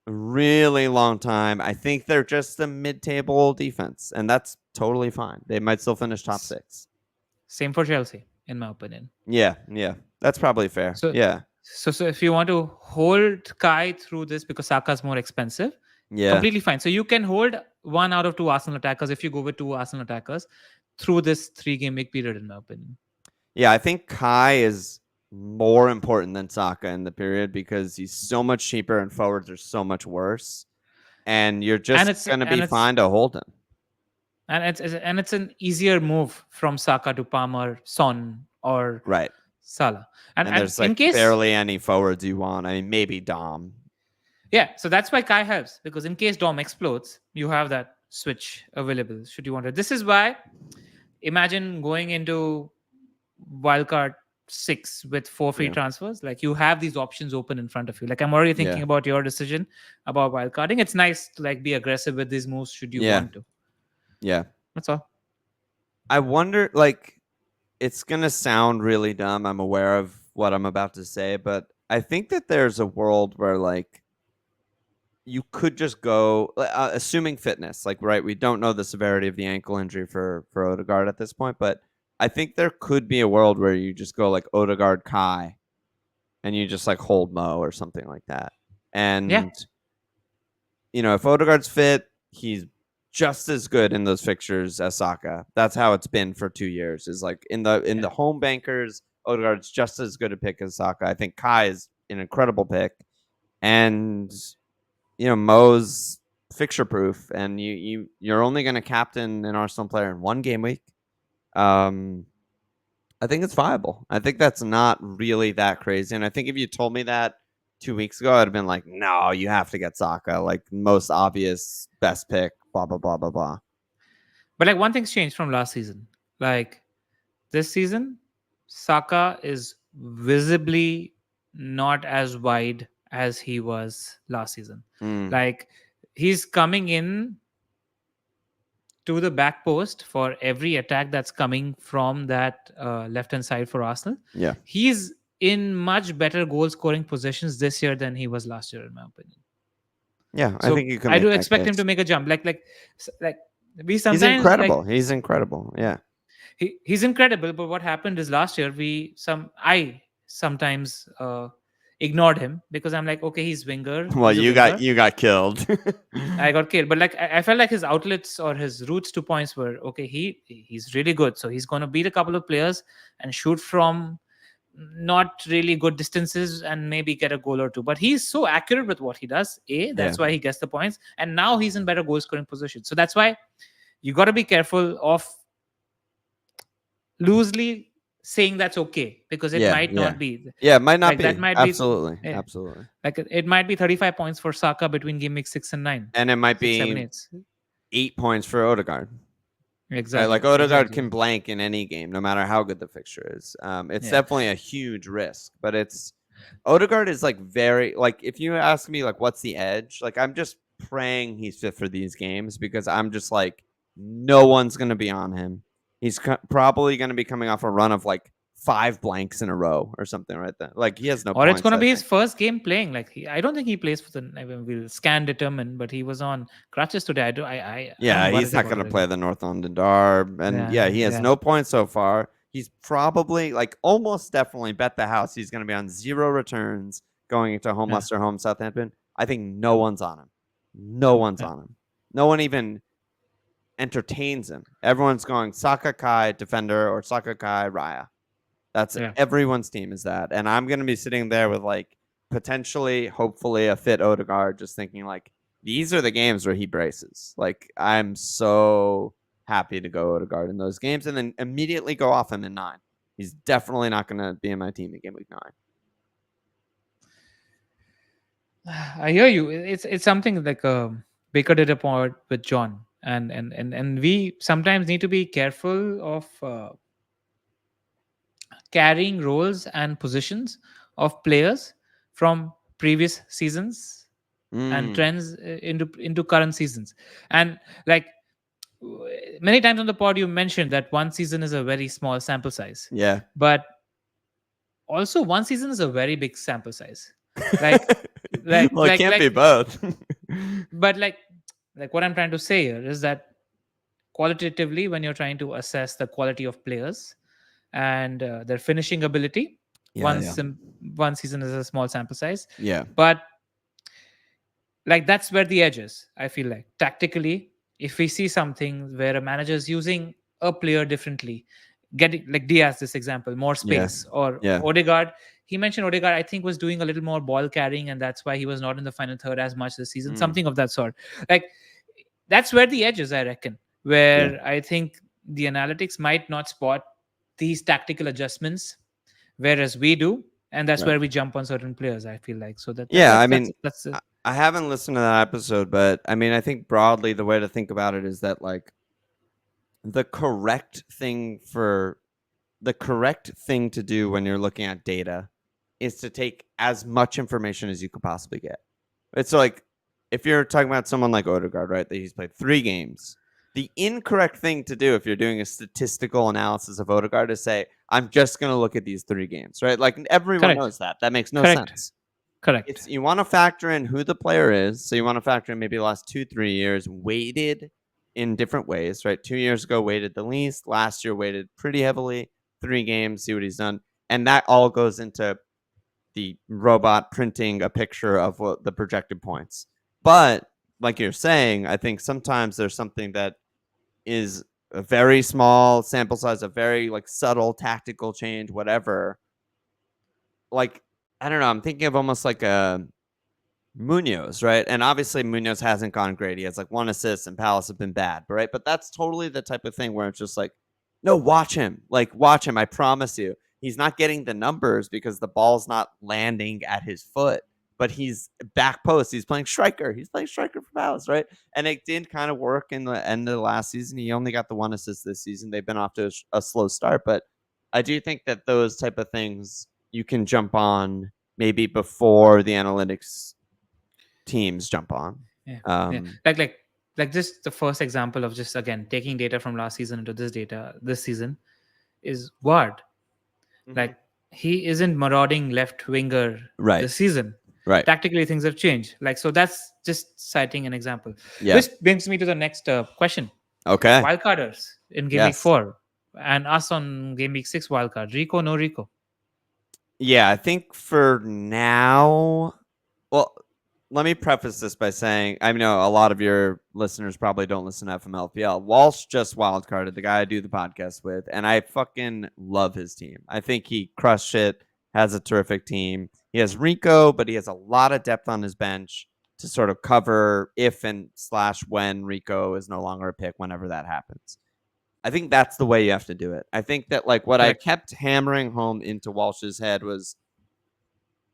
S1: A really long time. I think they're just a mid-table defense, and that's totally fine. They might still finish top
S2: S-
S1: 6.
S2: Same for Chelsea, in my opinion.
S1: Yeah, yeah, that's probably fair.
S2: So
S1: Yeah,
S2: so if you want to hold Kai through this because Saka's more expensive,
S1: yeah.
S2: completely fine. So you can hold 1 out of 2 Arsenal attackers if you go with 2 Arsenal attackers through this 3 game week period, in my opinion.
S1: Yeah, I think Kai is more important than Saka in the period because he's so much cheaper and forwards are so much worse. And you're
S2: And
S1: just
S2: it's
S1: going to
S2: and
S1: be
S2: it's
S1: fine to hold him.
S2: and it's an easier move from Saka to Palmer, Son, or
S1: Right.
S2: Salah.
S1: And
S2: And
S1: there's
S2: in
S1: like
S2: case,
S1: barely any forwards you want. I mean, maybe Dom.
S2: yeah, so that's why Kai helps because in case Dom explodes, you have that switch available should you want it. This is why imagine going into wildcard 6 with 4 free
S1: Yeah.
S2: transfers. Like you have these options open in front of you. Like I'm already thinking
S1: Yeah.
S2: about your decision about wildcarding. It's nice to like be aggressive with these moves should you
S1: Yeah.
S2: want to.
S1: Yeah.
S2: That's all.
S1: I wonder, like, it's going to sound really dumb. I'm aware of what I'm about to say, but I think that there's a world where, like, you could just go, assuming fitness. Like, right, we don't know the severity of the ankle injury for Odegaard at this point, but I think there could be a world where you just go like Odegaard, Kai, and you just like hold Mo or something like that.
S2: Yeah,
S1: And if Odegaard's fit, he's just as good in those fixtures as Saka. That's how it's been for 2 years. Is like in the home bankers, Odegaard's just as good a pick as Saka. I think Kai is an incredible pick, and Mo's fixture proof, and you're only going to captain an Arsenal player in one game week. I think it's viable. I think that's not really that crazy. And I think if you told me that 2 weeks ago, I'd have been like, no, you have to get Saka, like most obvious best pick, blah, blah, blah, blah, blah.
S2: but like one thing's changed from last season. Like this season, Saka is visibly not as wide as he was last season. Like he's coming in to the back post for every attack that's coming from that left hand side for Arsenal.
S1: Yeah.
S2: He's in much better goal scoring positions this year than he was last year, in my opinion.
S1: Yeah, I
S2: So
S1: think you can
S2: I
S1: make
S2: do
S1: that
S2: expect him
S1: case.
S2: to make a jump. Like we
S1: He's
S2: sometimes
S1: incredible. He's incredible. Yeah.
S2: he's incredible. But what happened is last year I sometimes ignored him because I'm like, okay, he's winger.
S1: Well,
S2: He's a
S1: you
S2: winger.
S1: got killed.
S2: I got killed, but like I felt like his outlets or his routes to points were okay. He's really good, so he's going to beat a couple of players and shoot from not really good distances and maybe get a goal or two. But he's so accurate with what he does. That's why he gets the points, and now he's in better goal scoring position. So that's why you got to be careful of loosely saying that's okay because it might not be.
S1: Yeah, it might not
S2: Like
S1: be.
S2: that might be.
S1: Absolutely.
S2: Yeah.
S1: Absolutely.
S2: Like it might be 35 points for Saka between game week 6 and 9.
S1: And it might
S2: 6, 7,
S1: be
S2: 8.
S1: 8 points for Odegaard. Right?
S2: Exactly.
S1: Like Odegaard
S2: exactly.
S1: can blank in any game, no matter how good the fixture is. It's
S2: Yeah.
S1: definitely a huge risk, but Odegaard is like very like if you ask me like what's the edge, like I'm just praying he's fit for these games because I'm just like no one's gonna be on him. He's probably gonna be coming off a run of like 5 blanks in a row or something right there. Like he has no
S2: Or it's
S1: points.
S2: going to
S1: I
S2: be his
S1: think.
S2: first game playing. Like I don't think he plays for the. I mean, we'll scan determine, but he was on crutches today.
S1: Yeah,
S2: I'm
S1: he's
S2: worried
S1: not
S2: about
S1: going to
S2: it.
S1: play the North London Derby, and yeah, he has
S2: Yeah.
S1: no points so far. He's probably like almost definitely bet the house he's going to be on 0 returns going into home
S2: Yeah.
S1: Leicester, home Southampton. I think no one's on him. No one's
S2: Yeah.
S1: on him. No one even entertains him. Everyone's going Saka Kai defender or Saka Kai Raya. That's
S2: Yeah.
S1: everyone's team is that, and I'm going to be sitting there with like potentially, hopefully, a fit Odegaard, just thinking like these are the games where he braces. Like I'm so happy to go Odegaard in those games, and then immediately go off him in 9. He's definitely not going to be in my team in game week 9.
S2: I hear you. It's something like Baker did a point with John, and we sometimes need to be careful of carrying roles and positions of players from previous seasons and trends into current seasons. And like many times on the pod, you mentioned that one season is a very small sample size.
S1: Yeah,
S2: But also one season is a very big sample size. Like
S1: well, it can't be both.
S2: but like what I'm trying to say here is that qualitatively, when you're trying to assess the quality of players and their finishing ability, one season is a small sample size.
S1: Yeah,
S2: But like that's where the edge is. I feel like tactically, if we see something where a manager is using a player differently, getting like Diaz, this example, more space, or Odegaard. He mentioned Odegaard, I think, was doing a little more ball carrying, and that's why he was not in the final third as much this season. Something of that sort. Like that's where the edge is, I reckon. Where I think the analytics might not spot these tactical adjustments, whereas we do, and that's where we jump on certain players. I feel like so that. That's
S1: I haven't listened to that episode, but I mean, I think broadly the way to think about it is that like the correct thing to do when you're looking at data is to take as much information as you could possibly get. It's like if you're talking about someone like Odegaard, right, that he's played 3 games, the incorrect thing to do if you're doing a statistical analysis of Odegaard is say, I'm just going to look at these 3 games, right? Like everyone knows that. That makes no sense.
S2: Correct.
S1: it's you want to factor in who the player is. So you want to factor in maybe the last 2-3 years weighted in different ways, right? 2 years ago weighted the least. Last year weighted pretty heavily. 3 games, see what he's done, and that all goes into the robot printing a picture of what the projected points. But like you're saying, I think sometimes there's something that is a very small sample size, a very like subtle tactical change, whatever. Like I don't know, I'm thinking of almost like a Munoz, right? And obviously Munoz hasn't gone great. He has like 1 assist and Palace have been bad, right? But that's totally the type of thing where it's just like, no, watch him. Like, watch him. I promise you. He's not getting the numbers because the ball's not landing at his foot, but he's back post. He's playing striker. He's playing striker for Palace, right? And it did kind of work in the end of the last season. He only got the 1 assist this season. They've been off to a slow start, but I do think that those type of things you can jump on maybe before the analytics teams jump on.
S2: Yeah. Yeah.
S1: Um,
S2: Like just the first example of just again taking data from last season into this data this season is Ward.
S1: mhm.
S2: Like he isn't marauding left winger
S1: Right,
S2: this season.
S1: right.
S2: Tactically, things have changed. Like so, that's just citing an example.
S1: Yeah.
S2: Which brings me to the next question:
S1: Okay.
S2: wildcarders in game week
S1: Yes.
S2: 4 and us on game week 6 wildcard. Rico, no Rico.
S1: Yeah, I think for now, well, let me preface this by saying I know a lot of your listeners probably don't listen to FMLFPL. Walsh just wildcarded the guy I do the podcast with, and I fucking love his team. I think he crushed it, has a terrific team. He has Rico, but he has a lot of depth on his bench to sort of cover if and slash when Rico is no longer a pick, whenever that happens. I think that's the way you have to do it. I think that like what I
S2: Correct.
S1: kept hammering home into Walsh's head was,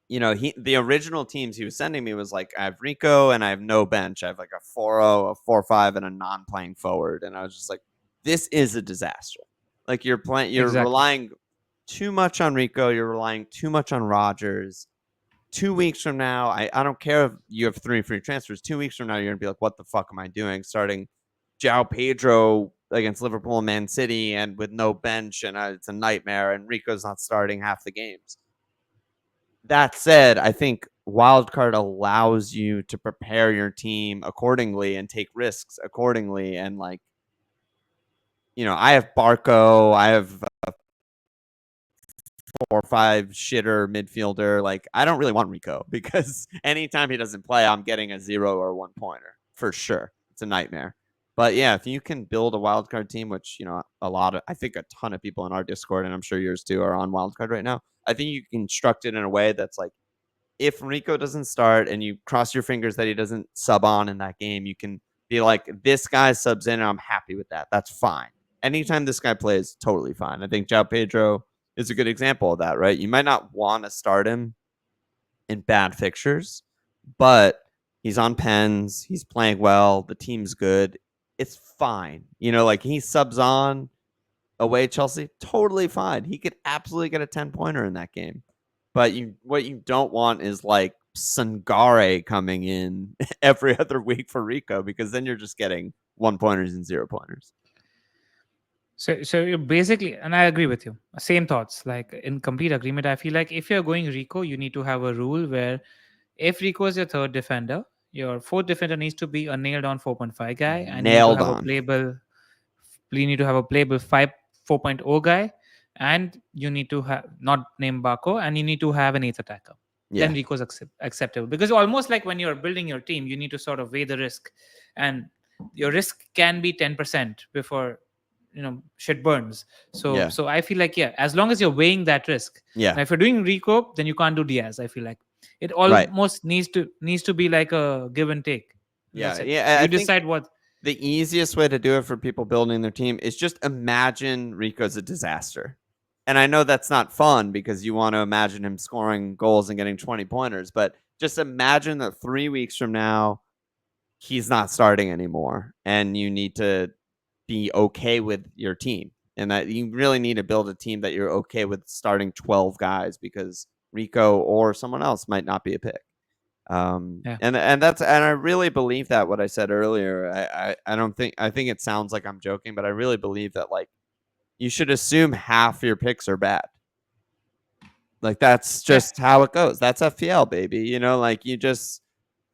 S1: the original teams he was sending me was like, I have Rico and I have no bench. I have like a 4-0, a 4-5, and a non-playing forward. And I was just like, this is a disaster. Like you're
S2: Exactly.
S1: relying too much on Rico. You're relying too much on Rogers. 2 weeks from now, I don't care if you have 3 free transfers. 2 weeks from now, you're gonna be like, what the fuck am I doing? Starting João Pedro against Liverpool and Man City and with no bench, and it's a nightmare. And Rico's not starting half the games. That said, I think wildcard allows you to prepare your team accordingly and take risks accordingly. And like, I have Barco, I have 4 or 5 shitter midfielder. Like, I don't really want Rico because anytime he doesn't play, I'm getting a 0 or 1 pointer for sure. It's a nightmare. But yeah, if you can build a wildcard team, which I think a ton of people in our Discord, and I'm sure yours too, are on wildcard right now. I think you can construct it in a way that's like, if Rico doesn't start and you cross your fingers that he doesn't sub on in that game, you can be like, this guy subs in and I'm happy with that. That's fine. Anytime this guy plays, totally fine. I think João Pedro is a good example of that, right? You might not want to start him in bad fixtures, but he's on pens. He's playing well. The team's good. It's fine. Like he subs on away at Chelsea, totally fine. He could absolutely get a 10-pointer in that game. But what you don't want is like Sangare coming in every other week for Rico, because then you're just getting 1 pointers and 0 pointers.
S2: So you're basically, and I agree with you. Same thoughts, like in complete agreement. I feel like if you're going Rico, you need to have a rule where if Rico is your third defender, your fourth defender needs to be a nailed on 4.5 guy, and you need to
S1: Nailed
S2: have a
S1: on.
S2: playable, 5 4.0 guy, and you need to have not named Baco, and you need to have an eighth attacker. Then
S1: Yeah.
S2: Rico's acceptable, because almost like when you're building your team, you need to sort of weigh the risk, and your risk can be 10% before shit burns. So
S1: Yeah.
S2: so I feel like, yeah, as long as you're weighing that risk.
S1: Yeah.
S2: Now if you're doing Rico, then you can't do Diaz. I feel like it
S1: Right.
S2: almost needs to be like a give and take. And
S1: Yeah.
S2: that's it.
S1: Yeah. I
S2: You
S1: think
S2: decide what.
S1: the easiest way to do it for people building their team is just imagine Rico's a disaster. And I know that's not fun because you want to imagine him scoring goals and getting 20 pointers, but just imagine that 3 weeks from now, he's not starting anymore and you need to be okay with your team, and that you really need to build a team that you're okay with starting 12 guys, because Rico or someone else might not be a pick.
S2: Yeah.
S1: And I really believe that what I said earlier. I don't think I think it sounds like I'm joking, but I really believe that like you should assume half your picks are bad. Like that's
S2: Yeah,
S1: just how it goes. That's FPL, baby. Like you just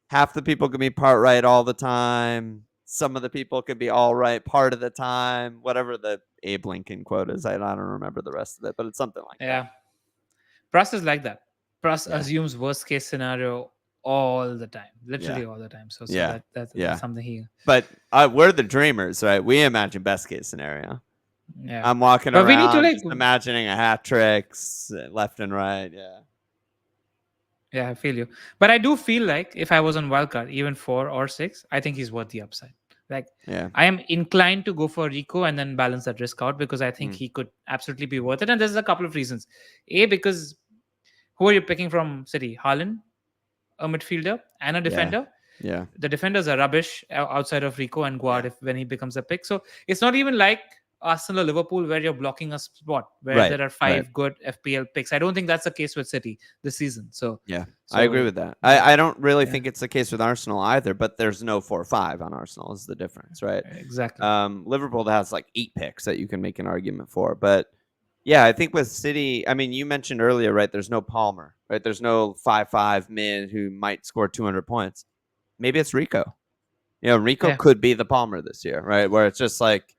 S1: half the people can be part right all the time. Some of the people can be all right part of the time. Whatever the Abe Lincoln quote is, I don't remember the rest of it, but it's something like that.
S2: yeah. Pras is like that. Pras
S1: Yeah,
S2: assumes worst case scenario all the time,
S1: yeah,
S2: literally all the time. So
S1: yeah,
S2: that's
S1: yeah.
S2: something he.
S1: But we're the dreamers, right? We imagine best case scenario.
S2: Yeah,
S1: I'm walking
S2: but we need to
S1: around
S2: like.
S1: just imagining a hat tricks left and right. Yeah.
S2: Yeah, I feel you. But I do feel like if I was on wildcard, even 4 or 6, I think he's worth the upside. Like
S1: Yeah.
S2: I am inclined to go for Rico and then balance that risk out because I think
S1: Mm.
S2: he could absolutely be worth it. And there's a couple of reasons. A, because who are you picking from City? Haaland, a midfielder and a
S1: Yeah.
S2: defender.
S1: Yeah.
S2: The defenders are rubbish outside of Rico and Guard
S1: Yeah.
S2: if when he becomes a pick. So it's not even like Arsenal or Liverpool where you're blocking a spot where
S1: Right.
S2: there are
S1: Right.
S2: 5 good FPL picks. I don't think that's the case with City this season. So
S1: Yeah. I agree
S2: so
S1: with that.
S2: yeah,
S1: I don't really
S2: yeah,
S1: think it's the case with Arsenal either, but there's no 4-5 on Arsenal is the difference, right?
S2: exactly.
S1: Liverpool has like 8 picks that you can make an argument for, but yeah, I think with City, I mean, you mentioned earlier, right? There's no Palmer, right? There's no 5-5 mid who might score 200 points. Maybe it's Rico. Rico
S2: Yeah.
S1: could be the Palmer this year, right? Where it's just like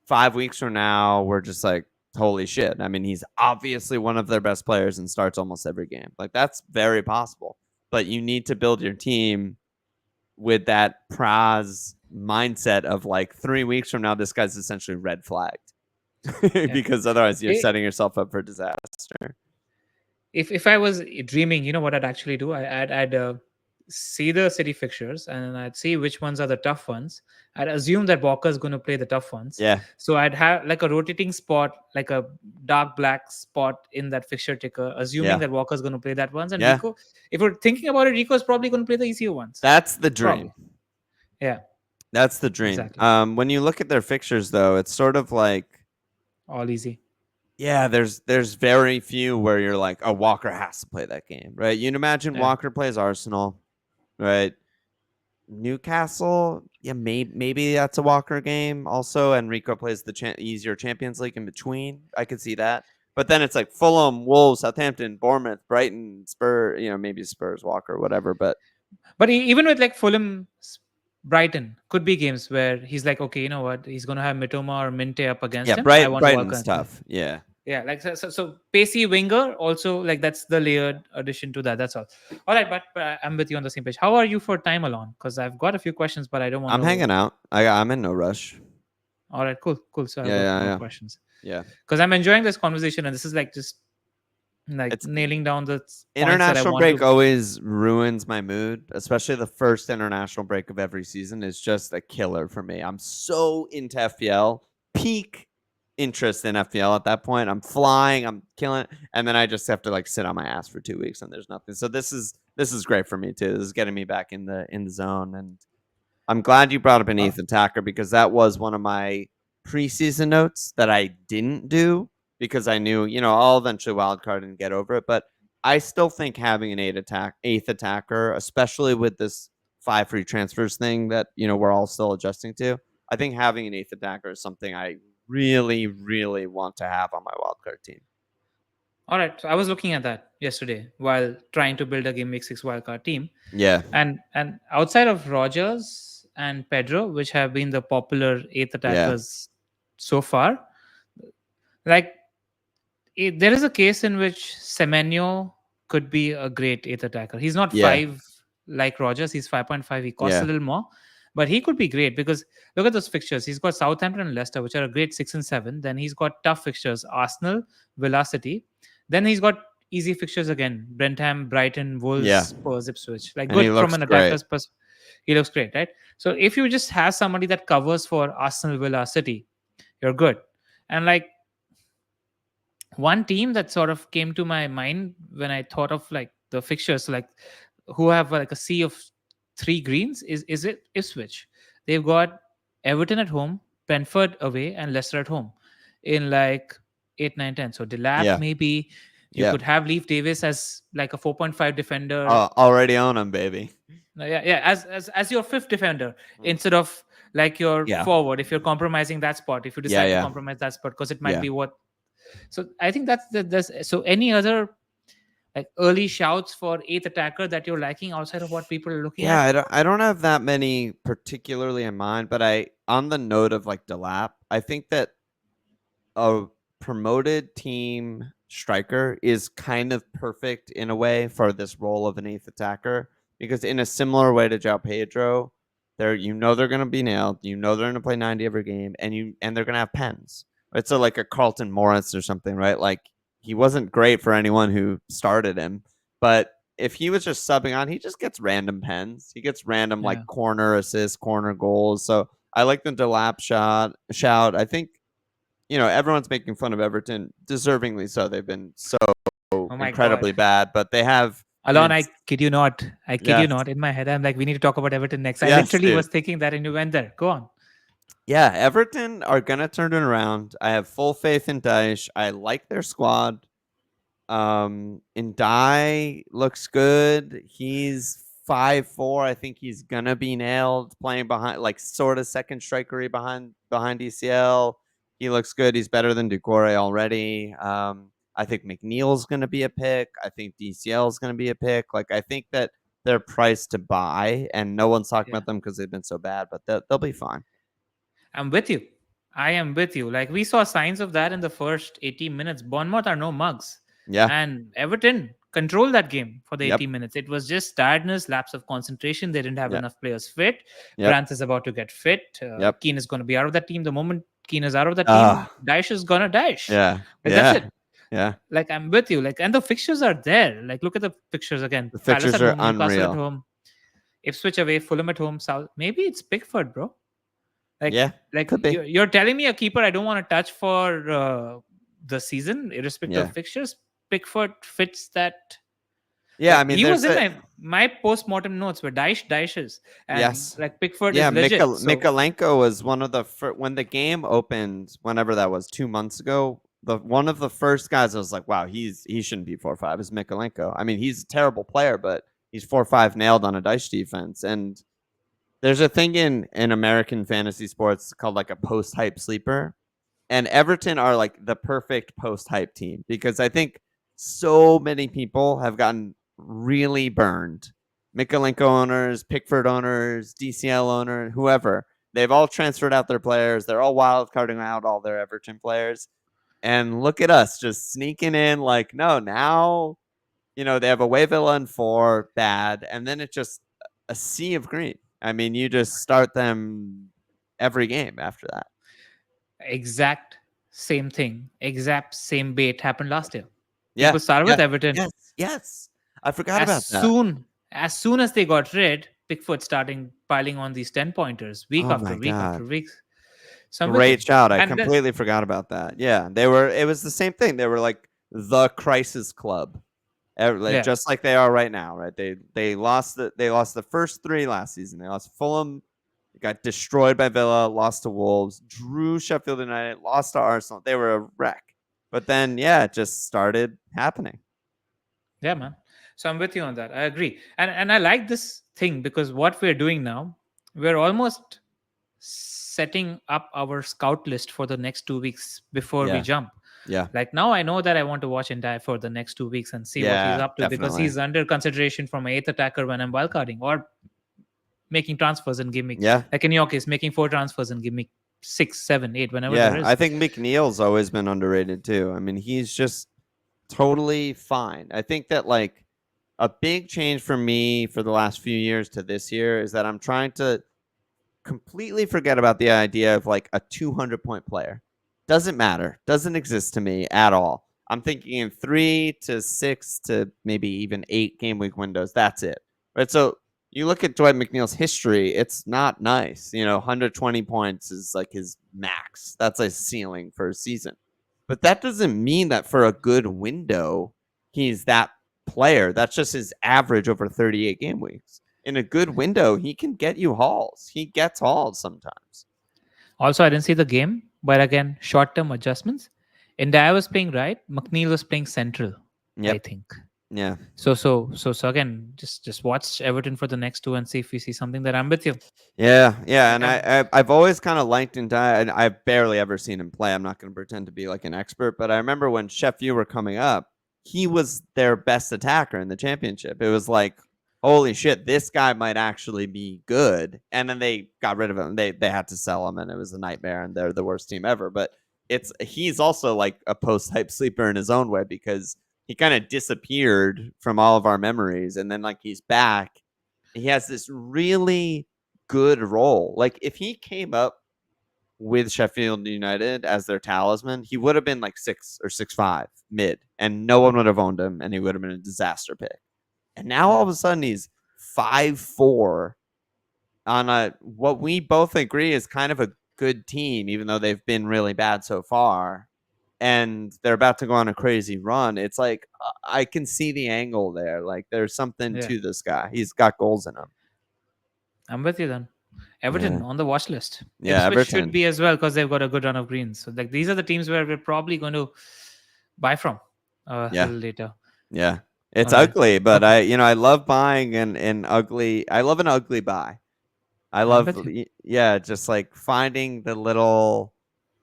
S1: 5 weeks from now, we're just like, holy shit. I mean, he's obviously one of their best players and starts almost every game. Like, that's very possible. But you need to build your team with that Praz mindset of like 3 weeks from now, this guy's essentially red flagged
S2: Yeah.
S1: because otherwise you're
S2: I-
S1: setting yourself up for disaster.
S2: if I was dreaming, you know what I'd actually do? I'd see the City fixtures and I'd see which ones are the tough ones. I'd assume that Walker's going to play the tough ones.
S1: Yeah.
S2: So I'd have like a rotating spot, like a dark black spot in that fixture ticker, assuming
S1: Yeah.
S2: that Walker's going to play that ones. And
S1: Yeah.
S2: Rico, if we're thinking about it, Rico is probably going to play the easier ones.
S1: That's the dream.
S2: Probably. Yeah,
S1: That's the dream.
S2: exactly.
S1: When you look at their fixtures, though, it's sort of like,
S2: All easy.
S1: yeah, there's very few where you're like, oh, Walker has to play that game, right? You'd imagine
S2: Yeah.
S1: Walker plays Arsenal, right? Newcastle, yeah, maybe that's a Walker game also, and Rico plays the easier Champions League in between. I could see that, but then it's like Fulham, Wolves, Southampton, Bournemouth, Brighton, Spurs. Maybe Spurs, Walker, whatever. But
S2: even with like Fulham, Brighton could be games where he's like, okay, you know what, he's gonna have Mitoma or Minte up against
S1: yeah,
S2: him. I want
S1: Brighton's
S2: Walker.
S1: tough. Yeah,
S2: Yeah, like so pacey winger also like that's the layered addition to that. That's all. All right, but I'm with you on the same page. How are you for time, Alon? Because I've got a few questions, but I don't want
S1: I'm
S2: to.
S1: hanging out. I'm in no rush.
S2: All right, cool. So I've
S1: Yeah,
S2: got
S1: yeah,
S2: more
S1: yeah.
S2: questions
S1: Yeah.
S2: because I'm enjoying this conversation, and this is like just like
S1: It's
S2: nailing down the points that I
S1: international
S2: want
S1: break
S2: to.
S1: always ruins my mood, especially the first international break of every season is just a killer for me. I'm so into FPL, peak interest in FPL at that point. I'm flying, I'm killing it, and then I just have to like sit on my ass for 2 weeks and there's nothing. So this is great for me too. This is getting me back in the zone, and I'm glad you brought up an eighth attacker because that was one of my preseason notes that I didn't do because I knew, I'll eventually wildcard and get over it. But I still think having an eighth attacker, especially with this 5 free transfers thing that, we're all still adjusting to, I think having an eighth attacker is something I really, really want to have on my wildcard team.
S2: All right, so I was looking at that yesterday while trying to build a Game Week 6 wildcard team.
S1: Yeah.
S2: And outside of Rogers and Pedro, which have been the popular eighth attackers so far, like there is a case in which Semenyo could be a great eighth attacker. He's not
S1: Yeah.
S2: 5 like Rogers, he's 5.5. He costs
S1: Yeah.
S2: a little more, but he could be great because look at those fixtures. He's got Southampton and Leicester, which are a great 6 and 7. Then he's got tough fixtures, Arsenal, Villa City. Then he's got easy fixtures again, Brentham, Brighton, Wolves,
S1: Yeah.
S2: Spurs, Ipswich. Like
S1: And he
S2: good
S1: looks
S2: from an
S1: great.
S2: attacker's perspective. He looks great, right? So if you just have somebody that covers for Arsenal, Villa, City, you're good. And like one team that sort of came to my mind when I thought of like the fixtures, like who have like a sea of 3 greens, is it Ipswich? They've got Everton at home, Brentford away, and Leicester at home in like 8, 9, 10. So Delap
S1: Yeah.
S2: maybe you
S1: Yeah.
S2: could have Leaf Davis as like a 4.5 defender.
S1: Already own him, baby.
S2: Yeah, as your 5th defender instead of like your
S1: Yeah.
S2: forward. If you're compromising that spot, if you decide
S1: Yeah.
S2: to compromise that spot, because it might
S1: Yeah.
S2: be what. So I think that's so any other Like early shouts for eighth attacker that you're liking outside of what people are looking
S1: Yeah,
S2: at?
S1: I don't have that many particularly in mind, but on the note of like Delap, I think that a promoted team striker is kind of perfect in a way for this role of an eighth attacker because in a similar way to João Pedro, they're going to be nailed, they're going to play 90 every game, and they're going to have pens. Right? So like a Carlton Morris or something, right? Like he wasn't great for anyone who started him, but if he was just subbing on, he just gets random pens. He gets random
S2: Yeah.
S1: like corner assists, corner goals. So I like the Delap shout. I think everyone's making fun of Everton, deservingly so. They've been so
S2: Oh my
S1: incredibly
S2: god.
S1: bad, but they have an
S2: Alon, I kid you not. I kid you
S1: yes,
S2: not. In my head, I'm like, we need to talk about Everton next. I
S1: yes,
S2: literally
S1: dude.
S2: was thinking that and you went there. Go on.
S1: Yeah, Everton are gonna turn it around. I have full faith in Dyche. I like their squad. Indai looks good. He's 5'4". I think he's gonna be nailed playing behind, like sort of second strikery behind DCL. He looks good. He's better than Ducore already. I think McNeil's gonna be a pick. I think DCL is gonna be a pick. Like I think that they're priced to buy, and no one's talking
S2: Yeah.
S1: about them because they've been so bad, but they'll be fine.
S2: I'm with you. I am with you. Like we saw signs of that in the first 80 minutes. Bournemouth are no mugs.
S1: Yeah.
S2: And Everton controlled that game for the
S1: Yep.
S2: 80 minutes. It was just tiredness, lapse of concentration. They didn't have
S1: Yep.
S2: enough players fit.
S1: Yep.
S2: Grant is about to get fit.
S1: Yep.
S2: Keane is going to be out of that team. The moment Keane is out of that team,
S1: Ah.
S2: Daesh is going to dash.
S1: Yeah.
S2: Like that's
S1: Yeah.
S2: it.
S1: Yeah.
S2: Like I'm with you. Like and the fixtures are there. Like look at the fixtures again.
S1: The
S2: Palace
S1: fixtures
S2: at
S1: are
S2: home, Newcastle at
S1: unreal.
S2: home, Ipswich away, Fulham at home, South. Maybe it's Pickford, bro.
S1: Yeah.
S2: Like
S1: Could be.
S2: you're telling me a keeper I don't want to touch for the season, irrespective
S1: Yeah.
S2: of fixtures. Pickford fits that.
S1: Yeah.
S2: Like
S1: I mean,
S2: he was
S1: there's
S2: in
S1: a
S2: my post-mortem notes were Daishes, and
S1: yes.
S2: like Pickford
S1: Yeah,
S2: is legit. So
S1: Mikalenko was one of the when the game opened, whenever that was 2 months ago. One of the first guys I was like, wow, he shouldn't be 4-5 is Mikalenko. I mean, he's a terrible player, but he's 4-5 nailed on a dice defense. And there's a thing in American fantasy sports called like a post hype sleeper, and Everton are like the perfect post hype team because I think so many people have gotten really burned. Mikalenko owners, Pickford owners, DCL owner, whoever. They've all transferred out their players. They're all wildcarding out all their Everton players. And look at us just sneaking in like, no, now, they have away Villa and 4, bad. And then it's just a sea of green. I mean, you just start them every game after that.
S2: exact same thing, exact same bait happened last year.
S1: Yeah.
S2: People started with
S1: Yeah.
S2: Everton.
S1: Yes. I forgot
S2: As
S1: about that.
S2: soon as they got rid, Pickford starting piling on these 10 pointers week
S1: Oh
S2: after
S1: my
S2: week after
S1: god.
S2: week. So I'm with you.
S1: Great shout. I
S2: And that's
S1: completely forgot about that. Yeah. It was the same thing. They were like the crisis club.
S2: yeah.
S1: Just like they are right now, right? They lost the first 3 last season. They lost Fulham, got destroyed by Villa, lost to Wolves, drew Sheffield United, lost to Arsenal. They were a wreck. But then it just started happening.
S2: Yeah, man. So I'm with you on that. I agree. And I like this thing because what we're doing now, we're almost setting up our scout list for the next 2 weeks before we
S1: Yeah.
S2: jump.
S1: Yeah.
S2: Like now I know that I want to watch Ndai for the next 2 weeks and see what he's
S1: Yeah,
S2: up to because
S1: definitely.
S2: he's under consideration from an eighth attacker when I'm wildcarding or making transfers and give me
S1: Yeah.
S2: like in your case, making 4 transfers and give me 6, 7, 8, whenever
S1: Yeah,
S2: there is.
S1: I think McNeil's always been underrated too. I mean, he's just totally fine. I think that like a big change for me for the last few years to this year is that I'm trying to completely forget about the idea of like a 200-point player. Doesn't matter. Doesn't exist to me at all. I'm thinking in 3 to 6 to maybe even 8 game week windows. That's it. Right. So you look at Dwight McNeil's history, it's not nice. 120 points is like his max. That's a ceiling for a season. But that doesn't mean that for a good window, he's that player. That's just his average over 38 game weeks. In a good window, he can get you hauls. He gets hauls sometimes.
S2: Also, I didn't see the game, but again, short-term adjustments. Ndai was playing right. McNeil was playing central, I think.
S1: Yeah.
S2: So again, just watch Everton for the next 2 and see if we see something that I'm with you.
S1: Yeah. And I've always kind of liked Ndai, and I've barely ever seen him play. I'm not going to pretend to be like an expert, but I remember when Sheffield were coming up, he was their best attacker in the championship. It was like, holy shit, this guy might actually be good. And then they got rid of him. They had to sell him, and it was a nightmare, and they're the worst team ever. But he's also like a post-hype sleeper in his own way, because he kind of disappeared from all of our memories, and then like he's back. He has this really good role. Like if he came up with Sheffield United as their talisman, he would have been like 6 or 6'5" mid, and no one would have owned him, and he would have been a disaster pick. And now all of a sudden he's 5'4" on a what we both agree is kind of a good team, even though they've been really bad so far. And they're about to go on a crazy run. It's like I can see the angle there. Like there's something to this guy. He's got goals in him.
S2: I'm with you then. Everton on the watch list.
S1: Yeah,
S2: Ipswich
S1: Everton
S2: should be as well because they've got a good run of greens. So like these are the teams where we're probably going to buy from a little later.
S1: Yeah. It's
S2: All right.
S1: ugly, but I love buying an ugly. I love an ugly buy. I love just like finding the little.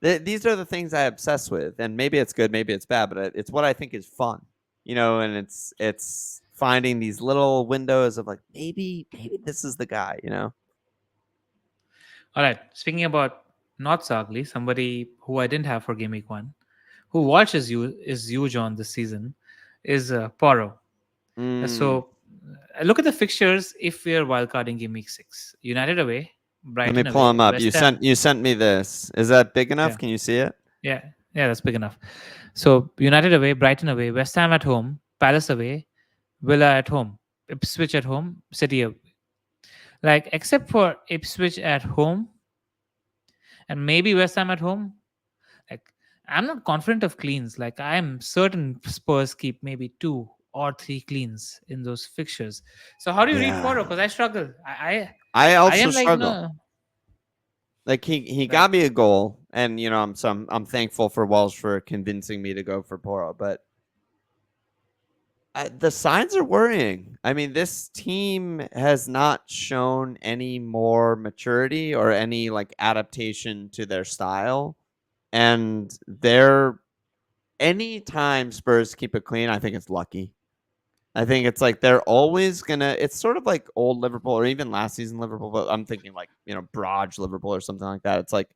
S1: These are the things I obsess with, and maybe it's good, maybe it's bad, but it's what I think is fun, and it's finding these little windows of like maybe this is the guy,
S2: All right. Speaking about not so ugly, somebody who I didn't have for Game Week 1, who watches you is huge on this season, is Porro. So look at the fixtures if we are wildcarding Game Week 6. United away, Brighton
S1: Let me pull
S2: away,
S1: him up.
S2: West Ham.
S1: You sent me this. Is that big enough?
S2: Yeah.
S1: Can you see it?
S2: Yeah, that's big enough. So United away, Brighton away, West Ham at home, Palace away, Villa at home, Ipswich at home, City away. Like except for Ipswich at home and maybe West Ham at home, like I'm not confident of cleans. Like I'm certain Spurs keep maybe 2 or 3 cleans in those fixtures. So how do you read Porro? Because I struggle.
S1: I also
S2: am like
S1: struggle.
S2: no.
S1: Like he got me a goal, and I'm thankful for Walsh for convincing me to go for Porro, but the signs are worrying. I mean, this team has not shown any more maturity or any like adaptation to their style, and anytime Spurs keep it clean, I think it's lucky. I think it's like they're always gonna. It's sort of like old Liverpool or even last season Liverpool, but I'm thinking like Braj Liverpool or something like that. It's like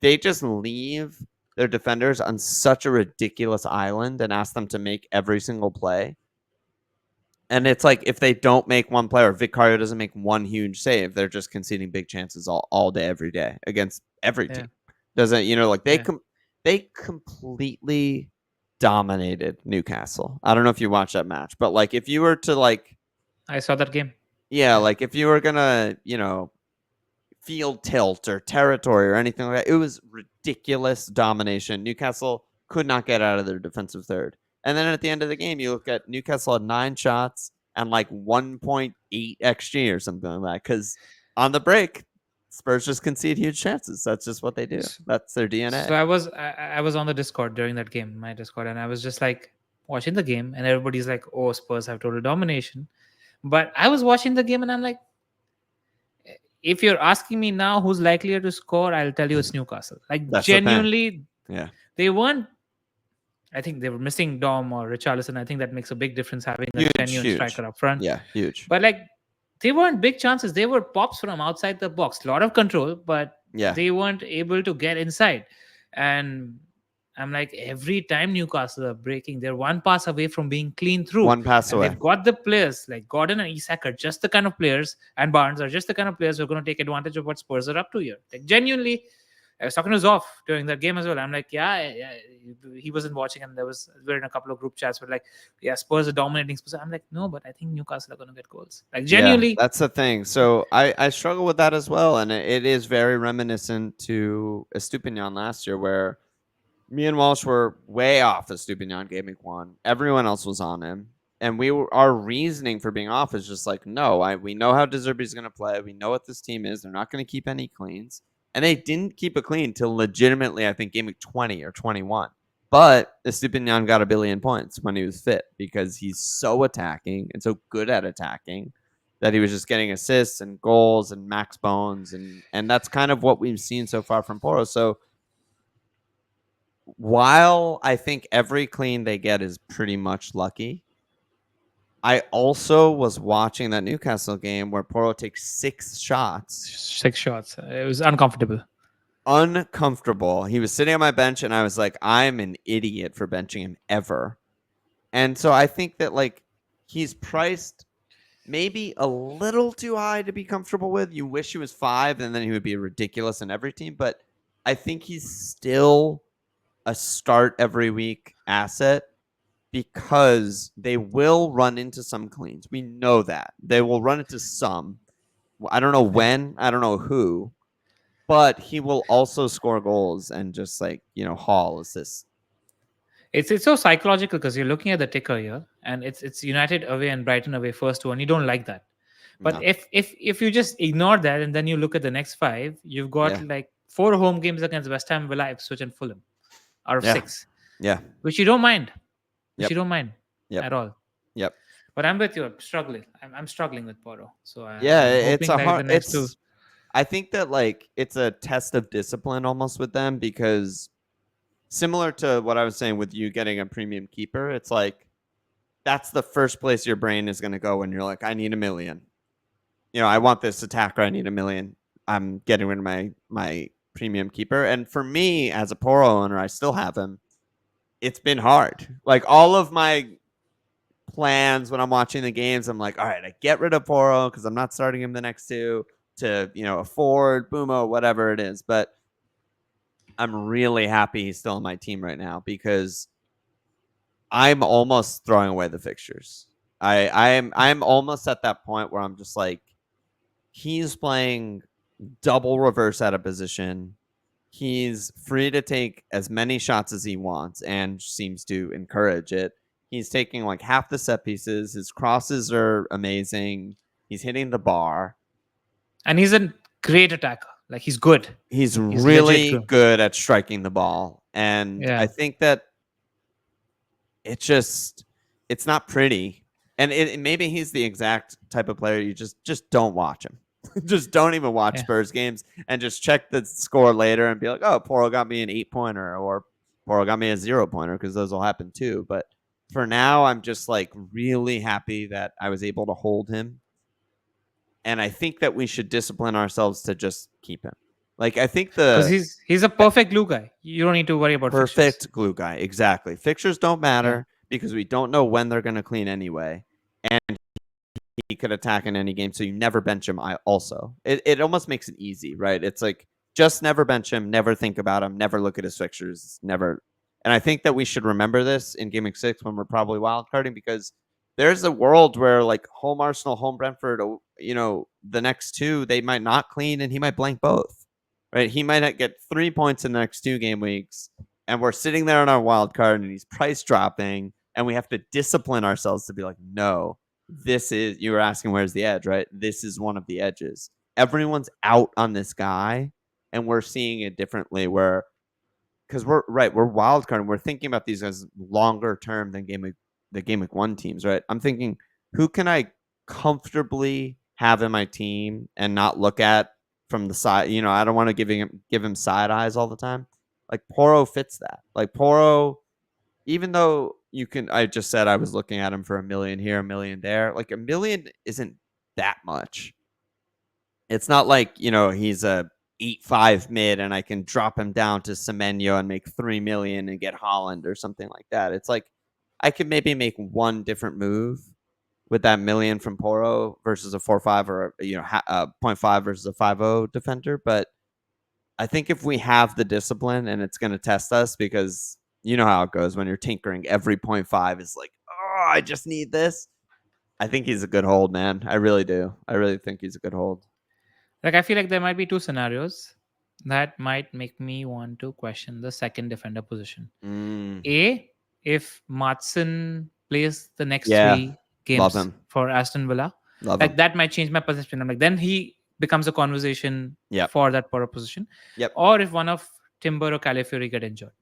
S1: they just leave their defenders on such a ridiculous island and ask them to make every single play. And it's like if they don't make one play or Vicario doesn't make one huge save, they're just conceding big chances all day, every day against every team. Doesn't like they completely dominated Newcastle. I don't know if you watched that match, but like if you were to like,
S2: I saw that game.
S1: Yeah, like if you were gonna field tilt or territory or anything like that, it was ridiculous domination. Newcastle could not get out of their defensive third. And then at the end of the game, you look at Newcastle had 9 shots and like 1.8 XG or something like that. Because on the break, Spurs just concede huge chances. That's just what they do. That's their DNA.
S2: So I was on the Discord during that game, my Discord, and I was just like watching the game, and everybody's like, "Oh, Spurs have total domination," but I was watching the game, and I'm like, if you're asking me now who's likelier to score, I'll tell you it's Newcastle. Like
S1: That's
S2: genuinely,
S1: yeah,
S2: they weren't. I think they were missing Dom or Richarlison. I think that makes a big difference having a genuine striker up front.
S1: Yeah, huge.
S2: But like, they weren't big chances. They were pops from outside the box. A lot of control, but they weren't able to get inside. And I'm like, every time Newcastle are breaking, they're one pass away from being clean through.
S1: One pass away.
S2: They've got the players like Gordon and Isak are just the kind of players, and Barnes are just the kind of players who are going to take advantage of what Spurs are up to here. Like genuinely, I was talking to Zoff during that game as well. I'm like, yeah, he wasn't watching, and we're in a couple of group chats where like, yeah, Spurs are dominating Spurs. I'm like, no, but I think Newcastle are going to get goals. Like genuinely,
S1: that's the thing. So I struggle with that as well, and it is very reminiscent to Estupinian last year, where me and Walsh were way off Estupinian Game Week 1. Everyone else was on him, and our reasoning for being off is just like, no, we know how De Zerbi's going to play. We know what this team is. They're not going to keep any cleans. And they didn't keep it clean till legitimately, I think, Game Week 20 or 21. But Estupinian got 1 billion points when he was fit because he's so attacking and so good at attacking that he was just getting assists and goals and max bones. And that's kind of what we've seen so far from Porro. So while I think every clean they get is pretty much lucky, I also was watching that Newcastle game where Porro takes 6 shots.
S2: 6 shots. It was uncomfortable.
S1: Uncomfortable. He was sitting on my bench and I was like, I'm an idiot for benching him ever. And so I think that like he's priced maybe a little too high to be comfortable with. You wish he was 5 and then he would be ridiculous in every team, but I think he's still a start every week asset because they will run into some cleans. We know that. They will run into some. I don't know when, I don't know who, but he will also score goals and just like, haul assists.
S2: It's so psychological because you're looking at the ticker here, and it's United away and Brighton away first two, and you don't like that. But
S1: No.
S2: if you just ignore that and then you look at the next 5, you've got
S1: Yeah.
S2: like 4 home games against West Ham, Villa, Ipswich, and Fulham out of
S1: Yeah.
S2: 6,
S1: Yeah.
S2: which you don't mind,
S1: Yep. Yep.
S2: at all.
S1: Yep.
S2: But I'm with you. I'm struggling. I'm struggling with Porro. So
S1: Yeah,
S2: I'm
S1: it's
S2: hoping
S1: a
S2: like the
S1: hard
S2: next two.
S1: I think that like it's a test of discipline almost with them because similar to what I was saying with you getting a premium keeper, it's like that's the first place your brain is going to go when you're like, I need 1 million. I want this attacker. I need 1 million. I'm getting rid of my premium keeper. And for me, as a Porro owner, I still have him. It's been hard. Like all of my plans when I'm watching the games, I'm like, all right, I get rid of Porro because I'm not starting him the next 2 to afford Bumo, whatever it is. But I'm really happy he's still on my team right now because I'm almost throwing away the fixtures. I'm almost at that point where I'm just like, he's playing double reverse out of position. He's free to take as many shots as he wants and seems to encourage it. He's taking like half the set pieces. His crosses are amazing. He's hitting the bar.
S2: And he's a great attacker. Like he's good.
S1: He's
S2: He's legit
S1: really
S2: good.
S1: good at striking the ball. And
S2: Yeah.
S1: I think that it's not pretty. And maybe he's the exact type of player you just don't watch him. Just don't even watch
S2: Yeah.
S1: Spurs games and just check the score later and be like, oh, Porro got me an 8-pointer or Porro got me a 0-pointer because those will happen too. But for now, I'm just like really happy that I was able to hold him. And I think that we should discipline ourselves to just keep him. Like I think
S2: Because he's a perfect glue guy. You don't need to worry about
S1: perfect
S2: fixtures.
S1: glue guy. Exactly. Fixtures don't matter because we don't know when they're going to clean anyway. And he could attack in any game, so you never bench him. It almost makes it easy, right? It's like just never bench him, never think about him, never look at his fixtures, never. And I think that we should remember this in Gameweek 6 when we're probably wildcarding because there's a world where like home Arsenal, home Brentford, the next 2 they might not clean and he might blank both, right? He might get 3 points in the next 2 game weeks, and we're sitting there on our wild card and he's price dropping, and we have to discipline ourselves to be like, no. You were asking where's the edge, right? This is one of the edges. Everyone's out on this guy, and we're seeing it differently because we're wild card and we're thinking about these as longer term than the Game Week 1 teams, right? I'm thinking, who can I comfortably have in my team and not look at from the side? I don't want to give him side eyes all the time. Like Porro fits that. Like Porro, even though I just said I was looking at him for 1 million here, 1 million there. Like 1 million isn't that much. It's not like, he's a 8-5 mid and I can drop him down to Semenyo and make 3 million and get Holland or something like that. It's like I could maybe make one different move with that 1 million from Porro versus a 4-5 or a 0.5 versus a 5-0 defender. But I think if we have the discipline, and it's going to test us because you know how it goes when you're tinkering. Every 0.5 is like, oh, I just need this. I think he's a good hold, man. I really do. I really think he's a good hold.
S2: Like I feel like there might be 2 scenarios that might make me want to question the second defender position. A, if Matson plays the next 3
S1: love
S2: games
S1: him.
S2: for Aston Villa,
S1: Love
S2: like
S1: him.
S2: that might change my perception. I'm like, then he becomes a conversation for that Porro position.
S1: Yep.
S2: Or if one of Timber or Calafiori get injured,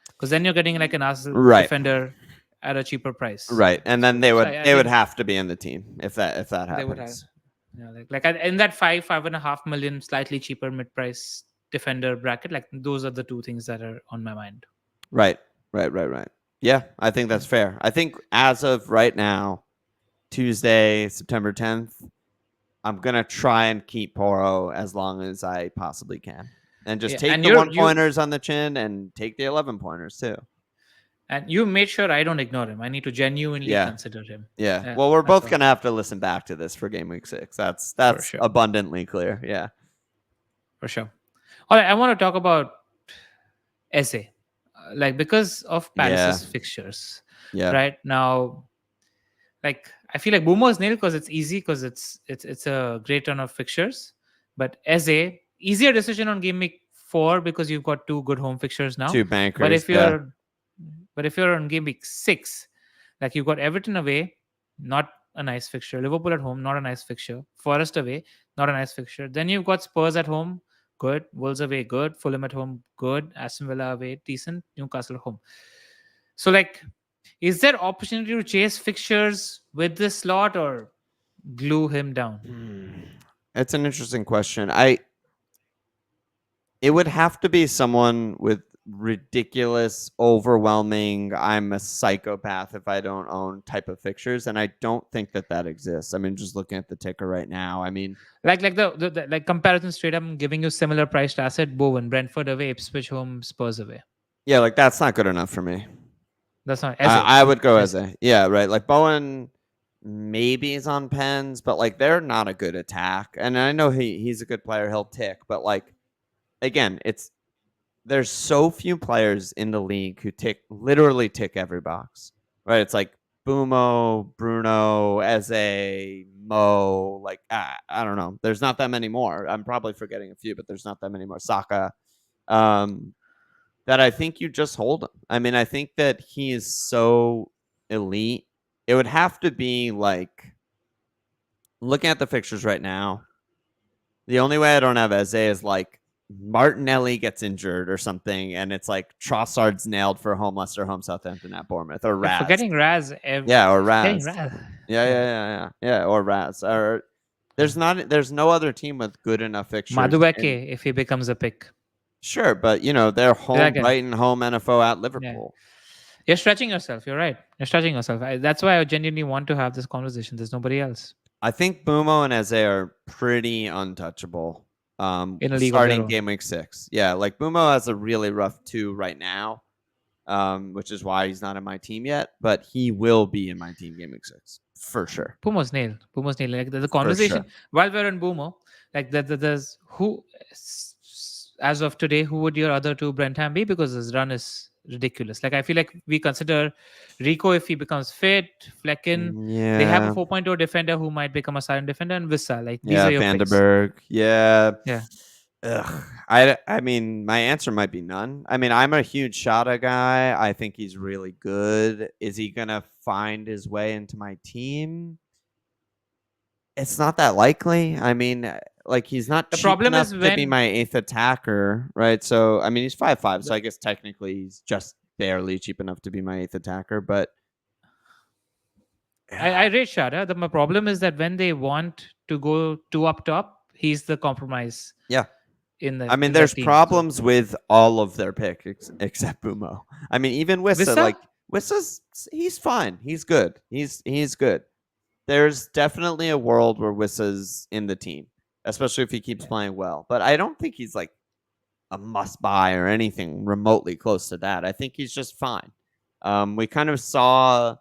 S2: because then you're getting like an Arsenal defender at a cheaper price.
S1: Right, and then they would
S2: I
S1: would have to be in the team if that happens.
S2: They would have, like in that 5.5 million, slightly cheaper mid price defender bracket. Like those are the 2 things that are on my mind.
S1: Right. Right. Yeah, I think that's fair. I think as of right now, Tuesday, September 10th, I'm gonna try and keep Porro as long as I possibly can, and just
S2: Yeah,
S1: take
S2: and
S1: the
S2: you're
S1: one
S2: you
S1: pointers on the chin and take the 11 pointers too.
S2: and you made sure I don't ignore him. I need to genuinely
S1: Yeah,
S2: consider him.
S1: yeah.
S2: Yeah,
S1: Well, we're
S2: that's
S1: both
S2: all
S1: gonna have to listen back to this for game week 6. That's
S2: for
S1: that's
S2: sure,
S1: abundantly clear. Yeah,
S2: for sure. All right, I want to talk about Eze, like because of
S1: yeah,
S2: Palace's fixtures
S1: yeah.
S2: right now. Like I feel like Boomer's nil because it's easy because it's a great run of fixtures, but Eze easier decision on game week 4 because you've got two good home fixtures now.
S1: Two
S2: But
S1: bankers.
S2: if
S1: Yeah,
S2: you're but if you're on game week 6, like you've got Everton away, not a nice fixture. Liverpool at home, not a nice fixture. Forest away, not a nice fixture. Then you've got Spurs at home, good. Wolves away, good. Fulham at home, good. Aston Villa away, decent. Newcastle at home. So like, is there opportunity to chase fixtures with this slot or glue him down?
S1: it's an interesting question. It would have to be someone with ridiculous, overwhelming, I'm a psychopath if I don't own type of fixtures. And I don't think that that exists. I mean, just looking at the ticker right now, I mean,
S2: Like the like comparison straight, I'm giving you similar priced asset. Bowen, Brentford away, Ipswich home, Spurs away.
S1: yeah, like that's not good enough for me.
S2: That's not
S1: I would go as
S2: Eze.
S1: a, yeah, right. Like Bowen maybe is on pens, but like they're not a good attack. And I know he's a good player, he'll tick, but like, again, there's so few players in the league who literally tick every box, right? It's like Bumo, Bruno, Eze, Mo. Like I don't know. There's not that many more. I'm probably forgetting a few, but there's not that many more. Saka, um, that I think you just hold him. I mean, I think that he is so elite. It would have to be like looking at the fixtures right now. The only way I don't have Eze is like Martinelli gets injured or something, and it's like Trossard's nailed for home Leicester, home Southampton at Bournemouth, or
S2: You're
S1: Raz.
S2: forgetting Raz.
S1: Yeah, or
S2: Forgetting
S1: Raz.
S2: Raz. Yeah.
S1: Yeah, or Raz. Or there's no other team with good enough fixtures. And
S2: Madueke, if he becomes a pick.
S1: sure, but they're home
S2: Again,
S1: Brighton, home NFO at
S2: yeah.
S1: Liverpool.
S2: You're stretching yourself. You're right. You're stretching yourself. That's why I genuinely want to have this conversation. There's nobody else
S1: I think Bumo and Eze are pretty untouchable.
S2: in a league of their
S1: Starting
S2: own.
S1: game week 6. Yeah, like Bumo has a really rough 2 right now. Which is why he's not in my team yet, but he will be in my team game week 6 for sure.
S2: Pumo's nail. Pumo's nail. Like the
S1: For
S2: conversation
S1: sure.
S2: while we're on Bumo, like there's who as of today, who would your other two Brentham be? Because his run is ridiculous. Like I feel like we consider Rico if he becomes fit, Flecken. They have a
S1: Yeah.
S2: 4.0 defender who might become a silent defender, and Vissa. Like these
S1: Yeah,
S2: are your picks.
S1: Vandenberg. Yeah.
S2: Yeah.
S1: Ugh. I mean, my answer might be none. I mean, I'm a huge Shada guy. I think he's really good. Is he gonna find his way into my team? It's not that likely. I mean, like he's not
S2: The
S1: cheap
S2: problem
S1: enough
S2: is
S1: to be
S2: when
S1: my 8th attacker, right? So I mean, he's 5'5", so
S2: the,
S1: I guess technically he's just barely cheap enough to be my 8th attacker. But
S2: I rate Shada. My problem is that when they want to go two up top, he's the compromise
S1: yeah,
S2: in
S1: I
S2: that
S1: mean,
S2: in
S1: there's
S2: that team. So
S1: problems with all of their picks except Bumo. I mean, even Wissa,
S2: Vissa,
S1: like Wissa's, he's fine. He's good. He's good. There's definitely a world where Wissa's in the team, especially if he keeps
S2: yeah.
S1: playing well. But I don't think he's like a must buy or anything remotely close to that. I think he's just fine. We kind of saw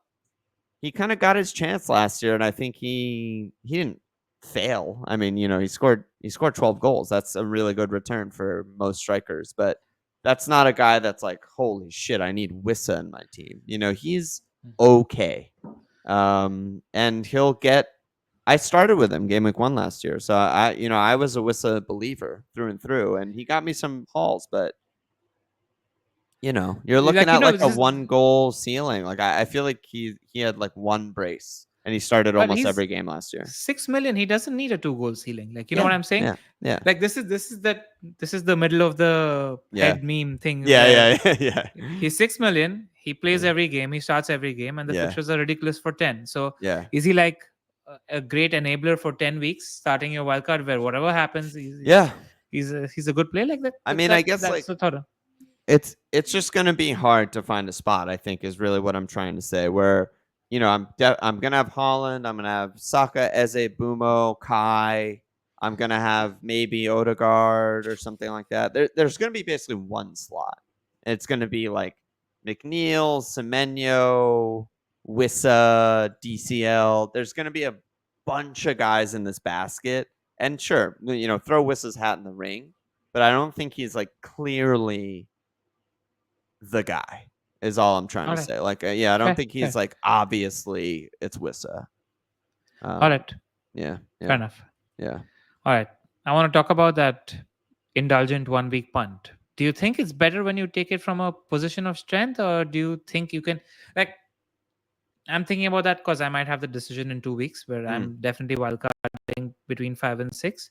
S1: he kind of got his chance last year, and I think he didn't fail. I mean, he scored 12 goals. That's a really good return for most strikers, but that's not a guy that's like, holy shit, I need Wissa in my team. He's okay. And he'll get. I started with him game week 1 last year, so I was a Wissa believer through and through, and he got me some hauls, but you're looking
S2: like
S1: at like
S2: this
S1: a
S2: is,
S1: 1 goal ceiling. Like I feel like he had like 1 brace, and he started
S2: but
S1: almost
S2: he's
S1: every game last year.
S2: 6 million. He doesn't need a 2 goal ceiling. Like you know
S1: Yeah,
S2: what I'm saying?
S1: yeah, yeah,
S2: Like this is the middle of the
S1: yeah,
S2: head meme thing where
S1: yeah, yeah, yeah,
S2: he's 6 million. He plays
S1: yeah,
S2: every game. He starts every game, and the
S1: yeah,
S2: fixtures are ridiculous for 10. So
S1: yeah.
S2: is he like a great enabler for 10 weeks, starting your wildcard where whatever happens,
S1: Yeah.
S2: he's a good player like that?
S1: I mean, I guess
S2: That's
S1: like
S2: the thought.
S1: it's just going to be hard to find a spot, I think, is really what I'm trying to say, where I'm going to have Holland, I'm going to have Saka, Eze, Bumo, Kai, I'm going to have maybe Odegaard or something like that. There's going to be basically one slot. It's going to be like McNeil, Semenyo, Wissa, DCL. There's going to be a bunch of guys in this basket. And sure, throw Wissa's hat in the ring, but I don't think he's like clearly the guy. Is all I'm trying
S2: All
S1: to
S2: right.
S1: say. Like, I don't
S2: Fair,
S1: think he's
S2: fair.
S1: like obviously it's Wissa.
S2: All right.
S1: Yeah,
S2: Fair
S1: yeah,
S2: enough.
S1: yeah.
S2: All right. I want to talk about that indulgent 1 week punt. Do you think it's better when you take it from a position of strength, or do you think you can, like, I'm thinking about that because I might have the decision in 2 weeks where
S1: Mm.
S2: I'm definitely wildcarding between 5 and 6.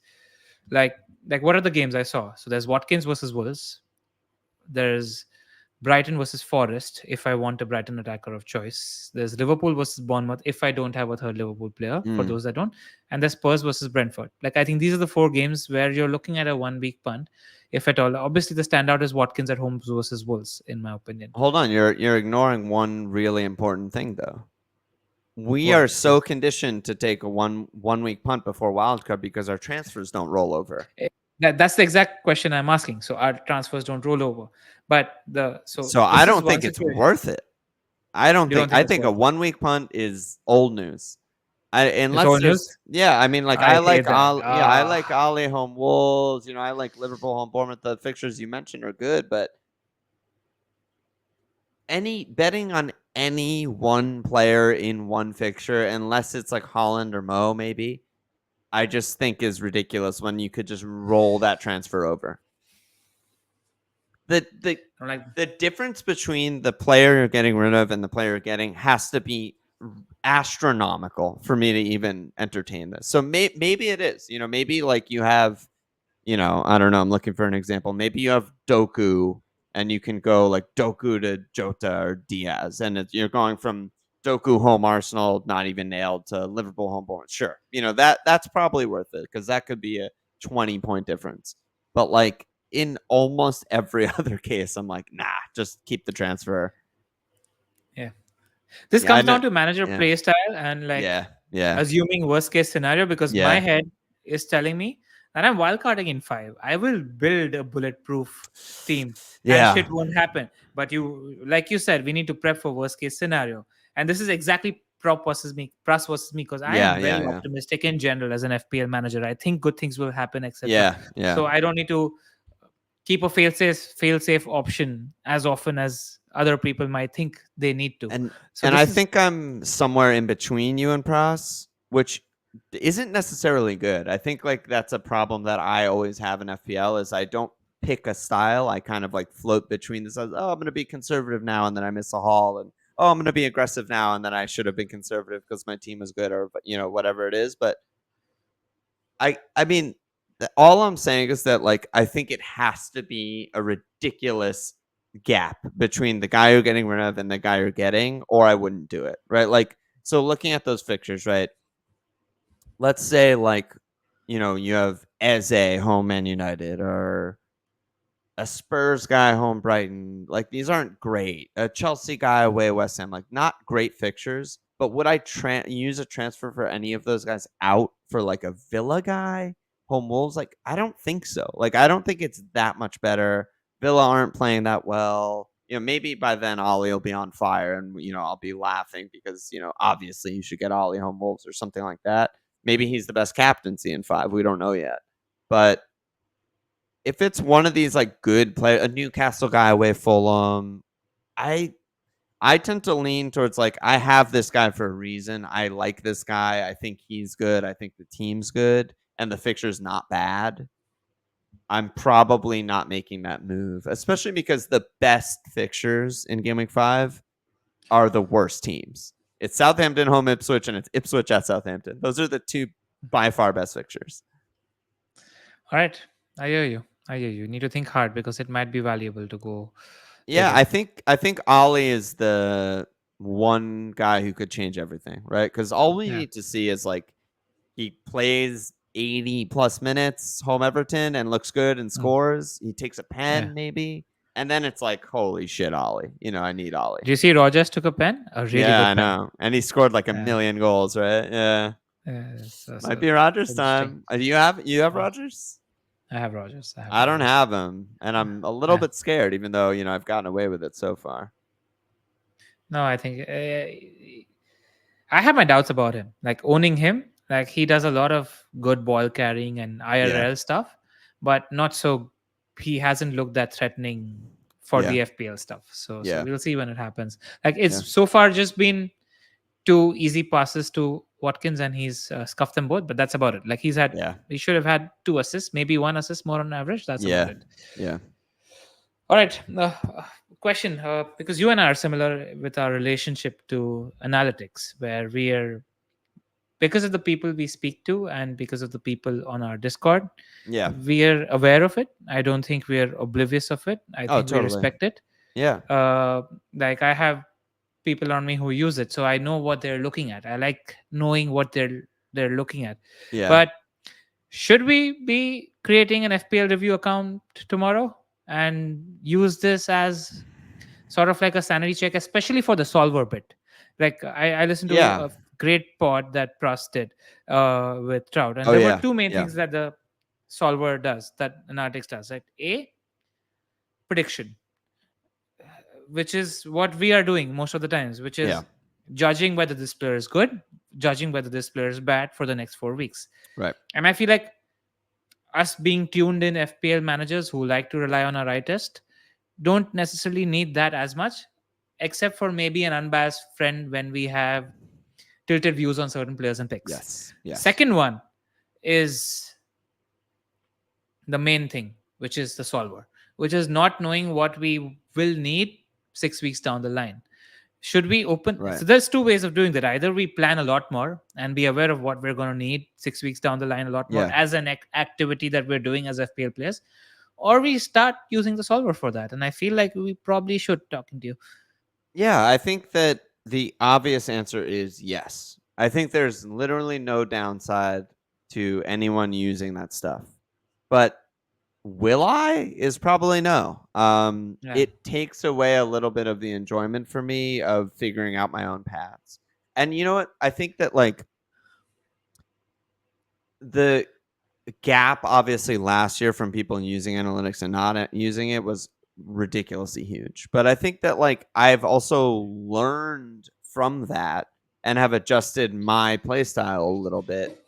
S2: Like, what are the games I saw? So there's Watkins versus Wolves. There's Brighton versus Forest if I want a Brighton attacker of choice. There's Liverpool versus Bournemouth if I don't have a third Liverpool player, for
S1: Mm.
S2: those that don't. And there's Spurs versus Brentford. Like, I think these are the 4 games where you're looking at a 1 week punt, if at all. Obviously, the standout is Watkins at home versus Wolves, in my opinion.
S1: Hold on, you're ignoring one really important thing though. We are
S2: What?
S1: so conditioned to take a one week punt before wildcard because our transfers don't roll over.
S2: That's the exact question I'm asking. So our transfers don't roll over. But
S1: So I
S2: this is
S1: don't
S2: one
S1: think it's
S2: situation.
S1: worth it. I don't
S2: You don't
S1: think.
S2: think
S1: I
S2: it's
S1: think a
S2: worth it?
S1: 1 week punt is old news.
S2: It's
S1: Unless
S2: all
S1: there's,
S2: news.
S1: yeah. I mean, like
S2: I
S1: I
S2: hate
S1: like
S2: that.
S1: I like Ali home Wolves. I like Liverpool home Bournemouth. The fixtures you mentioned are good, but any betting on any one player in one fixture, unless it's like Holland or Mo, maybe, I just think is ridiculous when you could just roll that transfer over. The
S2: I'm like,
S1: the difference between the player you're getting rid of and the player you're getting has to be astronomical for me to even entertain this. So maybe it is. Maybe like you have, I don't know. I'm looking for an example. Maybe you have Doku, and you can go like Doku to Jota or Diaz, and you're going from Doku home Arsenal, not even nailed, to Liverpool home Bournemouth. Sure, that's probably worth it because that could be a 20-point difference. But like in almost every other case, I'm like, nah, just keep the transfer.
S2: yeah. This
S1: Yeah, I
S2: comes
S1: know.
S2: down to manager
S1: Yeah,
S2: play style and, like,
S1: yeah, yeah,
S2: assuming worst case scenario, because my
S1: yeah,
S2: head is telling me that I'm wildcarding in 5. I will build a bulletproof team and
S1: yeah,
S2: shit won't happen. But like you said, we need to prep for worst case scenario. And this is exactly Pras versus me, because I
S1: yeah,
S2: am
S1: yeah,
S2: very
S1: yeah,
S2: optimistic in general as an FPL manager. I think good things will happen, etc.
S1: yeah, yeah.
S2: So I don't need to keep a fail safe option as often as other people might think they need to.
S1: and
S2: So
S1: and I
S2: this is
S1: think I'm somewhere in between you and Pras, which isn't necessarily good. I think like that's a problem that I always have in FPL is I don't pick a style. I kind of like float between the sides. Oh, I'm going to be conservative now, and then I miss a haul, and oh, I'm going to be aggressive now, and then I should have been conservative because my team is good, or whatever it is. But I mean, all I'm saying is that like I think it has to be a ridiculous gap between the guy you're getting rid of and the guy you're getting, or I wouldn't do it, right? Like, so looking at those fixtures, right? Let's say like, you have Eze home Man United, or a Spurs guy home Brighton. Like, these aren't great. A Chelsea guy away West Ham. Like, not great fixtures. But would I use a transfer for any of those guys out for like a Villa guy home Wolves? Like, I don't think so. Like, I don't think it's that much better. Villa aren't playing that well. Maybe by then Ollie will be on fire, and I'll be laughing because obviously you should get Ollie home Wolves or something like that. Maybe he's the best captaincy in 5. We don't know yet, but if it's one of these like good play, a Newcastle guy away Fulham, I I tend to lean towards like I have this guy for a reason. I like this guy. I think he's good. I think the team's good, and the fixture's not bad. I'm probably not making that move, especially because the best fixtures in Game Week 5 are the worst teams. It's Southampton home Ipswich, and it's Ipswich at Southampton. Those are the two by far best fixtures.
S2: all right. I hear you. I hear you. You need to think hard because it might be valuable to go take
S1: Yeah,
S2: it.
S1: I think Ollie is the one guy who could change everything, right? Because all we
S2: Yeah.
S1: need to see is like he plays 80 plus minutes home Everton and looks good and
S2: Mm.
S1: scores. He takes a
S2: Yeah.
S1: pen maybe, And then it's like, holy shit, Ollie. I need Ollie.
S2: Do you see Rogers took a pen? A really
S1: Yeah, I
S2: good pen.
S1: know. And he scored like a
S2: Yeah.
S1: million goals, right? Yeah. Might
S2: So
S1: be Rogers
S2: interesting.
S1: time. You have Rogers?
S2: I have Rogers. I have
S1: I don't
S2: Rogers.
S1: have him, and I'm a little
S2: Yeah.
S1: bit scared, even though I've gotten away with it so far.
S2: No, I think I have my doubts about him. Like owning him, like he does a lot of good ball carrying and
S1: Yeah,
S2: IRL stuff, but not so. He hasn't looked that threatening for
S1: yeah,
S2: the FPL stuff. So
S1: yeah,
S2: we'll see when it happens. Like it's
S1: yeah,
S2: so far just been two easy passes to Watkins, and he's scuffed them both. But that's about it. Like
S1: yeah,
S2: he should have had 2 assists, maybe 1 assist more on average. That's about
S1: yeah,
S2: it.
S1: yeah,
S2: All right. Question, because you and I are similar with our relationship to analytics, where we are, because of the people we speak to and because of the people on our Discord,
S1: yeah.
S2: we are aware of it. I don't think we are oblivious of it. I
S1: Oh,
S2: think we
S1: totally.
S2: respect it.
S1: Yeah,
S2: Like I have people on me who use it, so I know what they're looking at. I like knowing what they're looking at.
S1: yeah,
S2: But should we be creating an FPL review account tomorrow and use this as sort of like a sanity check, especially for the solver bit? Like I listened to
S1: yeah.
S2: a great pod that Prost did with Trout, and
S1: Oh,
S2: there were
S1: yeah,
S2: two main
S1: yeah,
S2: things that the solver does, that analytics does. Right? A, prediction, which is what we are doing most of the times, which
S1: yeah.
S2: is judging whether this player is good, judging whether this player is bad for the next 4 weeks.
S1: Right.
S2: And I feel like us being tuned in FPL managers who like to rely on our eye test don't necessarily need that as much, except for maybe an unbiased friend when we have tilted views on certain players and picks.
S1: Yes. Yes.
S2: Second one is the main thing, which is the solver, which is not knowing what we will need 6 weeks down the line. Should we open?
S1: Right.
S2: So there's two ways of doing that. Either we plan a lot more and be aware of what we're going to need 6 weeks down the line a lot more
S1: Yeah.
S2: as an activity that we're doing as FPL players, or we start using the solver for that. And I feel like we probably should, talking to you.
S1: Yeah, I think that the obvious answer is yes. I think there's literally no downside to anyone using that stuff. But will I is probably no.
S2: Yeah.
S1: It takes away a little bit of the enjoyment for me of figuring out my own paths. And you know what? I think that like the gap obviously last year from people using analytics and not using it was ridiculously huge. But I think that like I've also learned from that and have adjusted my playstyle a little bit,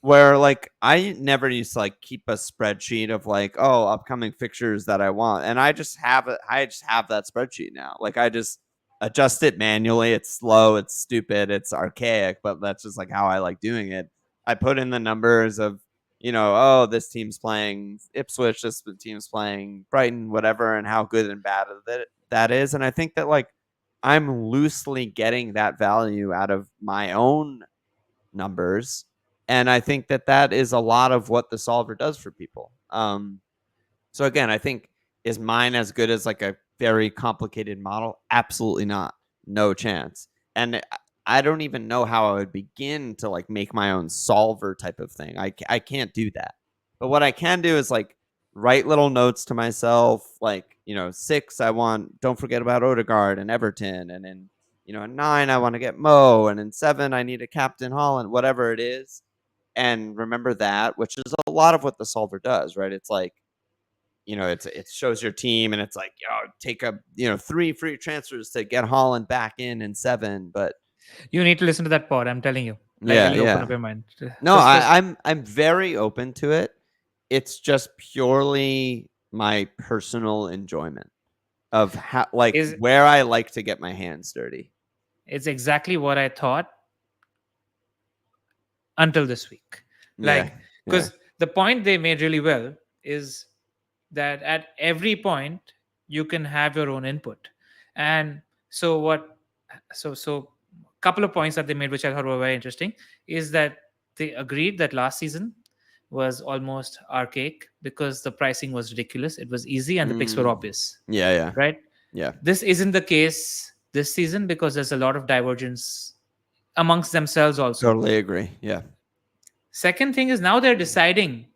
S1: where like I never used to like keep a spreadsheet of like, oh, upcoming fixtures that I want, and I just have it. I just have that spreadsheet now. Like I just adjust it manually. It's slow, it's stupid, it's archaic, but that's just like how I like doing it. I put in the numbers of, oh, this team's playing Ipswich, this team's playing Brighton, whatever, and how good and bad that is. And I think that like I'm loosely getting that value out of my own numbers. And I think that that is a lot of what the solver does for people. So again, I think, is mine as good as like a very complicated model? Absolutely not. No chance. And I don't even know how I would begin to like make my own solver type of thing. I can't do that. But what I can do is like write little notes to myself, like, 6, don't forget about Odegaard and Everton. And in, in 9, I want to get Mo. And in 7, I need a Captain Holland, whatever it is. And remember that, which is a lot of what the solver does, right? It's like, it shows your team and it's like, take 3 free transfers to get Holland back in 7. But
S2: You need to listen to that pod. I'm telling you. Like,
S1: yeah,
S2: it'll open
S1: yeah.
S2: up your mind.
S1: No, I'm very open to it. It's just purely my personal enjoyment of how, like, where I like to get my hands dirty.
S2: It's exactly what I thought until this week. Like, because the point they made really well is that at every point you can have your own input. And so couple of points that they made, which I thought were very interesting, is that they agreed that last season was almost archaic because the pricing was ridiculous. It was easy and the picks were obvious.
S1: Yeah.
S2: Right?
S1: Yeah.
S2: This isn't the case this season because there's a lot of divergence amongst themselves also.
S1: Totally agree. Yeah.
S2: Second thing is now they're deciding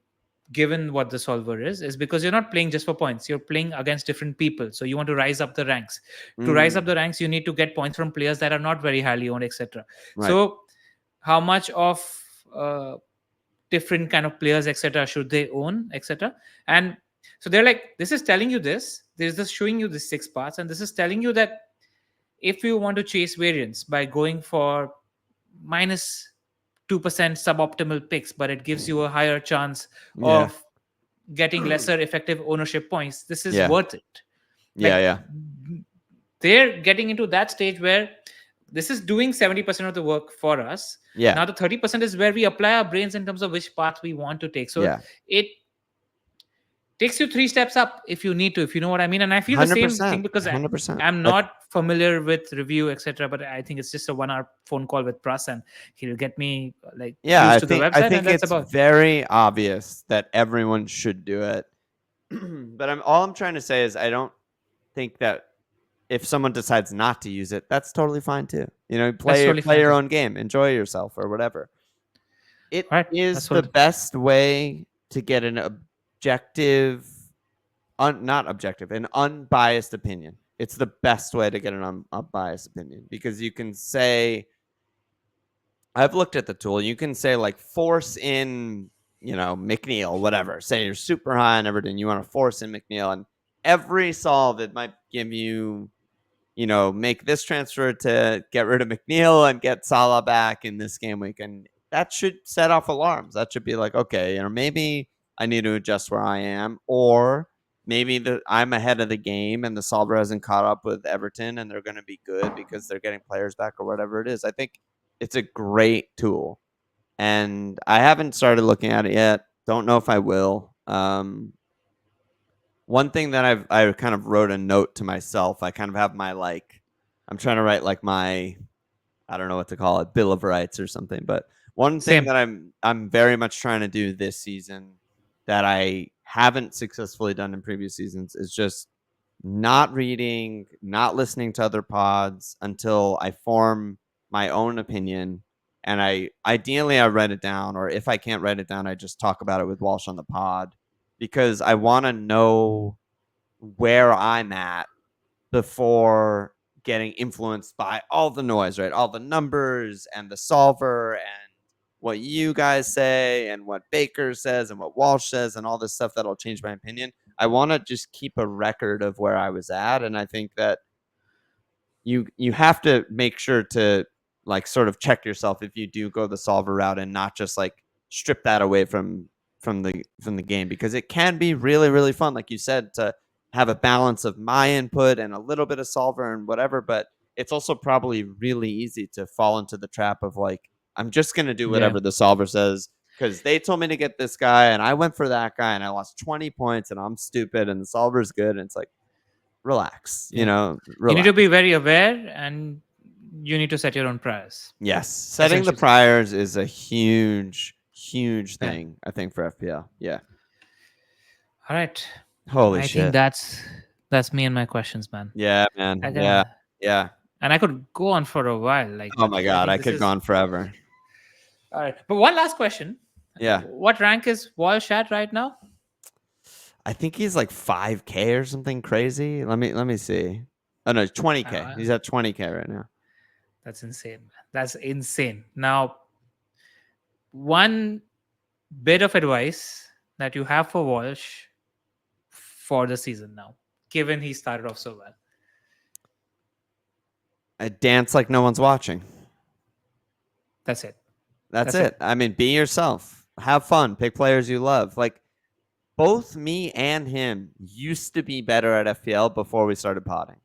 S2: given what the solver is because you're not playing just for points. You're playing against different people. So you want to rise up the ranks. To rise up the ranks, you need to get points from players that are not very highly owned, etc.
S1: Right.
S2: So how much of different kind of players, etc., should they own, etc. And so they're like, this is telling you this. This is just showing you the 6 parts, and this is telling you that if you want to chase variance by going for minus 2% suboptimal picks, but it gives you a higher chance
S1: Yeah.
S2: of getting lesser effective ownership points, this is
S1: Yeah.
S2: worth it.
S1: Yeah. Yeah.
S2: They're getting into that stage where this is doing 70% of the work for us.
S1: Yeah.
S2: Now the 30% is where we apply our brains in terms of which path we want to take. So
S1: Yeah.
S2: it takes you 3 steps up if you need to, if you know what I mean. And I feel the same
S1: 100%.
S2: thing because
S1: 100%.
S2: I'm not familiar with review, etc. But I think it's just a 1-hour phone call with Pras, and he'll get me like
S1: Yeah,
S2: used to the website.
S1: I think
S2: and that's
S1: it's
S2: about
S1: very obvious that everyone should do it. But all I'm trying to say is I don't think that if someone decides not to use it, that's totally fine too. You know, play your own game, enjoy yourself or whatever. It is the best way to get an objective, not objective, an unbiased opinion. It's the best way to get an unbiased opinion because you can say, I've looked at the tool. You can say like force in, you know, McNeil, whatever. Say you're super high on Everton. You want to force in McNeil, and every solve it might give you, you know, make this transfer to get rid of McNeil and get Salah back in this game week. And that should set off alarms. That should be like, okay, you know, maybe I need to adjust where I am, or maybe I'm ahead of the game and the solver hasn't caught up with Everton and they're going to be good because they're getting players back or whatever it is. I think it's a great tool. And I haven't started looking at it yet. Don't know if I will. One thing that I kind of wrote a note to myself. I kind of have my I'm trying to write like my, I don't know what to call it, Bill of Rights or something. But one thing that I'm very much trying to do this season that I haven't successfully done in previous seasons is just not reading, not listening to other pods until I form my own opinion. And ideally I write it down, or if I can't write it down, I just talk about it with Walsh on the pod because I want to know where I'm at before getting influenced by all the noise, right? All the numbers and the solver and what you guys say and what Baker says and what Walsh says and all this stuff that'll change my opinion. I want to just keep a record of where I was at. And I think that you have to make sure to like sort of check yourself if you do go the solver route and not just like strip that away from the game, because it can be really, really fun, like you said, to have a balance of my input and a little bit of solver and whatever. But it's also probably really easy to fall into the trap of like, I'm just going to do whatever the solver says because they told me to get this guy and I went for that guy and I lost 20 points and I'm stupid and the solver's good. And it's like, relax, you know, relax.
S2: You need to be very aware and you need to set your own priors.
S1: Yes. Setting the priors is a huge thing, I think, for FPL. Yeah.
S2: All right.
S1: Holy
S2: shit.
S1: I
S2: think that's me and my questions, man.
S1: Yeah, man. Yeah.
S2: And I could go on for a while. Like,
S1: oh my God, I could go on forever.
S2: All right. But one last question.
S1: Yeah.
S2: What rank is Walsh at right now?
S1: I think he's like 5K or something crazy. Let me see. Oh no, 20K. He's at 20K right now.
S2: That's insane. That's insane. Now, one bit of advice that you have for Walsh for the season now, given he started off so well.
S1: I dance like no one's watching.
S2: That's it.
S1: That's it. I mean, be yourself. Have fun. Pick players you love. Like, both me and him used to be better at FPL before we started potting.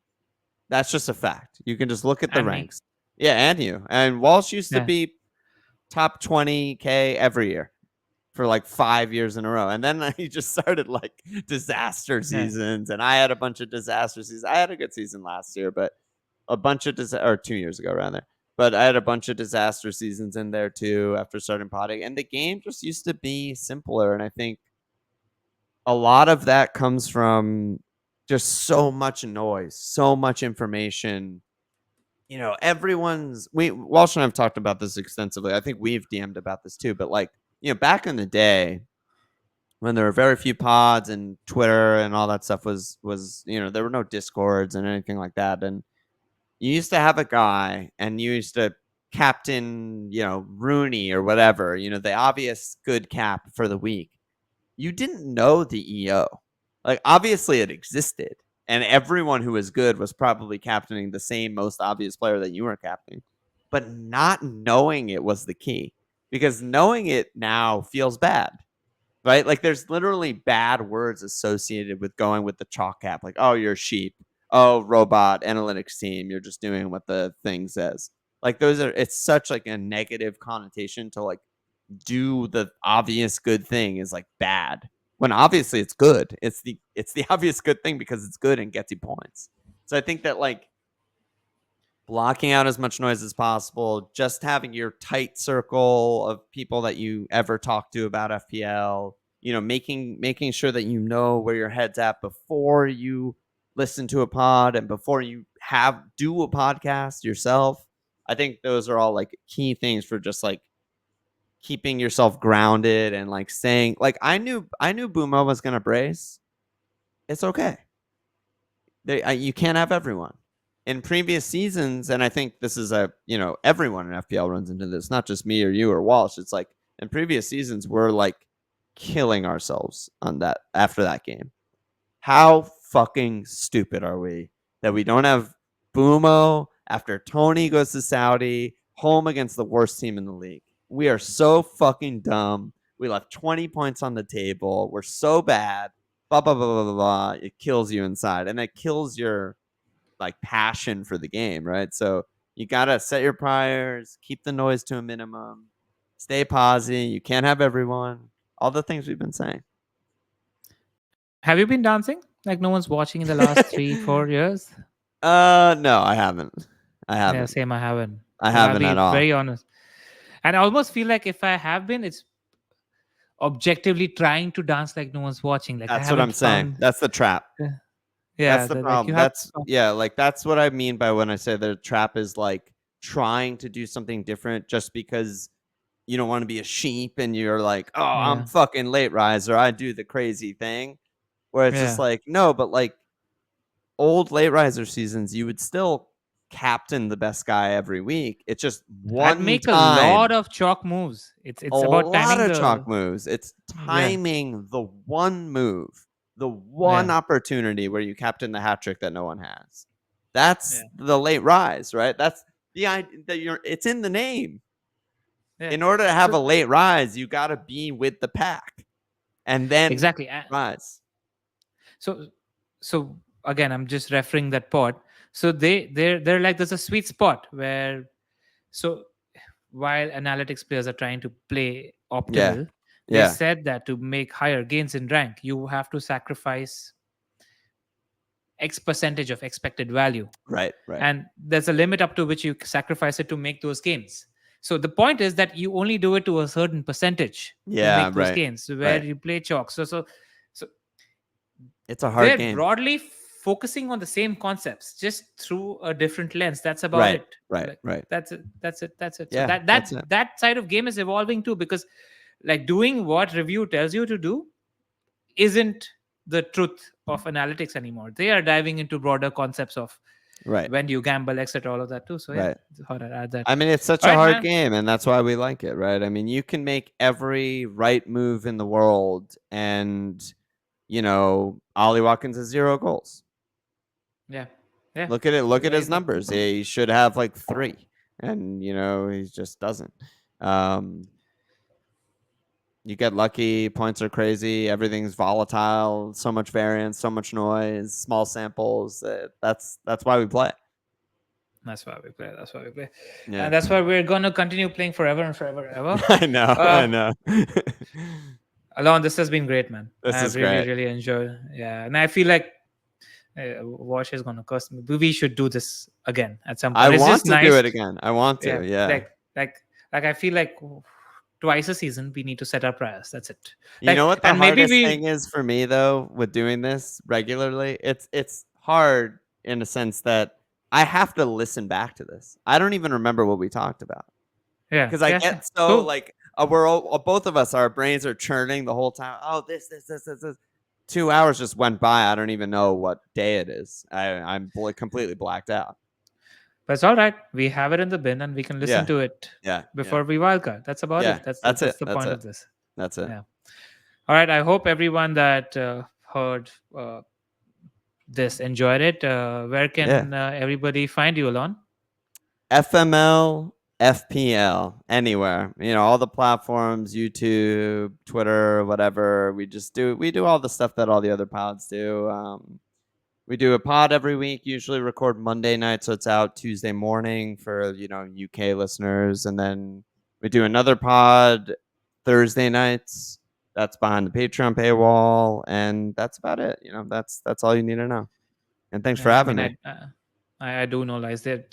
S1: That's just a fact. You can just look at the ranks. Me. Yeah, and you. And Walsh used to be top 20K every year for like 5 years in a row. And then he just started like disaster seasons. And I had a bunch of disaster seasons. I had a good season last year, but a bunch of or 2 years ago rather. But I had a bunch of disaster seasons in there too after starting potting. And the game just used to be simpler. And I think a lot of that comes from just so much noise, so much information. You know, Walsh and I have talked about this extensively. I think we've DM'd about this too. But like, you know, back in the day, when there were very few pods and Twitter and all that stuff was there were no Discords and anything like that. And you used to have a guy and you used to captain, Rooney or whatever, the obvious good cap for the week. You didn't know the EO. Like, obviously it existed. And everyone who was good was probably captaining the same most obvious player that you were captaining. But not knowing it was the key. Because knowing it now feels bad. Right? Like, there's literally bad words associated with going with the chalk cap. Like, oh, you're a sheep. Oh, robot, analytics team. You're just doing what the thing says. Like, it's such like a negative connotation to like do the obvious good thing is like bad when obviously it's good. It's the obvious good thing because it's good and gets you points. So I think that like blocking out as much noise as possible, just having your tight circle of people that you ever talk to about FPL, making sure that you know where your head's at before you listen to a pod and before you do a podcast yourself. I think those are all like key things for just like keeping yourself grounded and like saying like I knew Bumo was gonna brace. It's okay. You can't have everyone. In previous seasons, and I think this is everyone in FPL runs into this, not just me or you or Walsh. It's like in previous seasons, we're like killing ourselves on that after that game. How fucking stupid are we that we don't have Bumo after Tony goes to Saudi, home against the worst team in the league? We are so fucking dumb. We left 20 points on the table. We're so bad. Blah, blah, blah, blah, blah, blah. It kills you inside. And it kills your like passion for the game, right? So you got to set your priors, keep the noise to a minimum, stay posy. You can't have everyone. All the things we've been saying.
S2: Have you been dancing like no one's watching in the last 3-4 years?
S1: No, I haven't.
S2: Yeah, same. I haven't.
S1: I
S2: I'll
S1: haven't
S2: be
S1: at all.
S2: very honest. And I almost feel like if I have been, it's objectively trying to dance like no one's watching. Like
S1: that's what I'm saying. That's the trap.
S2: Yeah,
S1: that's the problem. That's what I mean by when I say the trap is like trying to do something different just because you don't want to be a sheep and you're like, oh, I'm fucking late riser. I do the crazy thing. Where it's just like, no, but like old late riser seasons, you would still captain the best guy every week. It's just one
S2: I'd make
S1: time.
S2: a lot of chalk moves. It's about timing the
S1: chalk moves. It's timing the one move, the one opportunity where you captain the hat trick that no one has. That's the late rise, right? That's the idea that it's in the name. Yeah. In order to have a late rise, you got to be with the pack, and then rise.
S2: So again, I'm just referring that pod. So they're like there's a sweet spot where while analytics players are trying to play optimal, they said that to make higher gains in rank, you have to sacrifice X percentage of expected value.
S1: Right.
S2: And there's a limit up to which you sacrifice it to make those gains. So the point is that you only do it to a certain percentage to make those gains. Where you play chalk. So
S1: it's a hard game.
S2: They're broadly focusing on the same concepts, just through a different lens. That's about it.
S1: Right.
S2: That's it.
S1: Yeah,
S2: so that side of game is evolving too, because like doing what review tells you to do isn't the truth of analytics anymore. They are diving into broader concepts of when you gamble, etc., all of that too. So how to add that.
S1: I mean, it's such a hard game, and that's why we like it, right? I mean, you can make every right move in the world, and Ollie Watkins has 0 goals.
S2: Yeah.
S1: Look at it. Look at his numbers. He should have like 3, and he just doesn't. You get lucky. Points are crazy. Everything's volatile. So much variance. So much noise. Small samples. That's why we play.
S2: That's why we play. Yeah. And that's why we're gonna continue playing forever and forever ever.
S1: I know.
S2: Alon, this has been great, man.
S1: I've
S2: really enjoyed. Yeah, and I feel like Wash is gonna curse me. We should do this again at some point.
S1: I want to do it again. I want to. Yeah.
S2: Like I feel like twice a season we need to set our priors. That's it.
S1: You know what the hardest thing is for me though with doing this regularly? It's hard in a sense that I have to listen back to this. I don't even remember what we talked about.
S2: Yeah.
S1: Because I get so like both of us, our brains are churning the whole time. Oh, this. 2 hours just went by. I don't even know what day it is. I'm completely blacked out.
S2: But it's all right. We have it in the bin, and we can listen
S1: Yeah.
S2: to it
S1: Yeah.
S2: before we wildcard. That's about
S1: Yeah.
S2: it. That's
S1: That's it.
S2: the
S1: That's
S2: point
S1: it.
S2: of this.
S1: That's it.
S2: Yeah. All right. I hope everyone that heard this enjoyed it. Where
S1: Yeah.
S2: can everybody find you, Alon?
S1: FML, FPL, anywhere. All the platforms, YouTube, Twitter, whatever. We do all the stuff that all the other pods do. We do a pod every week, usually record Monday night, so it's out Tuesday morning for, UK listeners. And then we do another pod Thursday nights. That's behind the Patreon paywall. And that's about it. That's all you need to know. And thanks for
S2: Yeah, I
S1: having
S2: mean,
S1: me.
S2: I do know lies. They're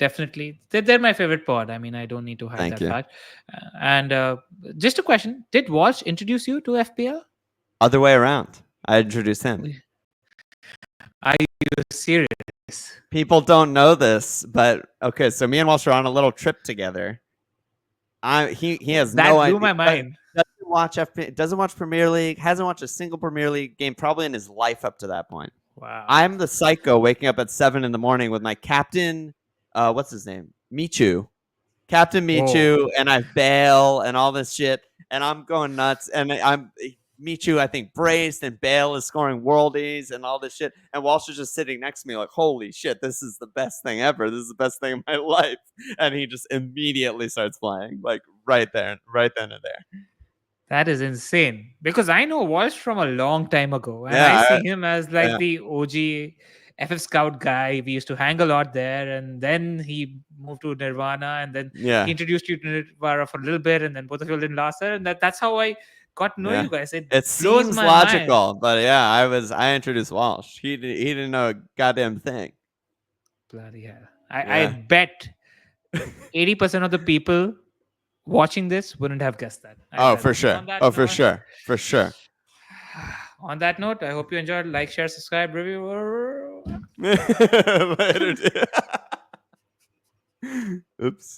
S2: my favorite pod. I mean, I don't need to hide
S1: Thank
S2: that
S1: you.
S2: fact. And just a question: did Walsh introduce you to FPL?
S1: Other way around. I introduced him.
S2: Are you serious?
S1: People don't know this, but okay. So me and Walsh are on a little trip together. He has
S2: That
S1: no
S2: blew
S1: idea.
S2: my mind.
S1: Doesn't watch Premier League. Hasn't watched a single Premier League game probably in his life up to that point.
S2: Wow.
S1: I'm the psycho waking up at 7 a.m. with my captain. What's his name? Michu. Captain Michu, and I Bale and all this shit, and I'm going nuts. And I'm Michu, I think, braced, and Bale is scoring worldies and all this shit. And Walsh is just sitting next to me like, holy shit, this is the best thing ever. This is the best thing in my life. And he just immediately starts playing, like right then and there.
S2: That is insane. Because I know Walsh from a long time ago, and
S1: Yeah,
S2: I see him as like the OG FF Scout guy. We used to hang a lot there, and then he moved to Nirvana, and then he introduced you to Nirvana for a little bit, and then both of you didn't last there, and that's how I got to know you guys. It blows
S1: seems
S2: my
S1: logical,
S2: mind.
S1: but yeah, I introduced Walsh. He didn't know a goddamn thing.
S2: Bloody hell! I bet 80% of the people watching this wouldn't have guessed that.
S1: For sure. For sure.
S2: On that note, I hope you enjoyed. Like, share, subscribe, review.
S1: Later. Oops.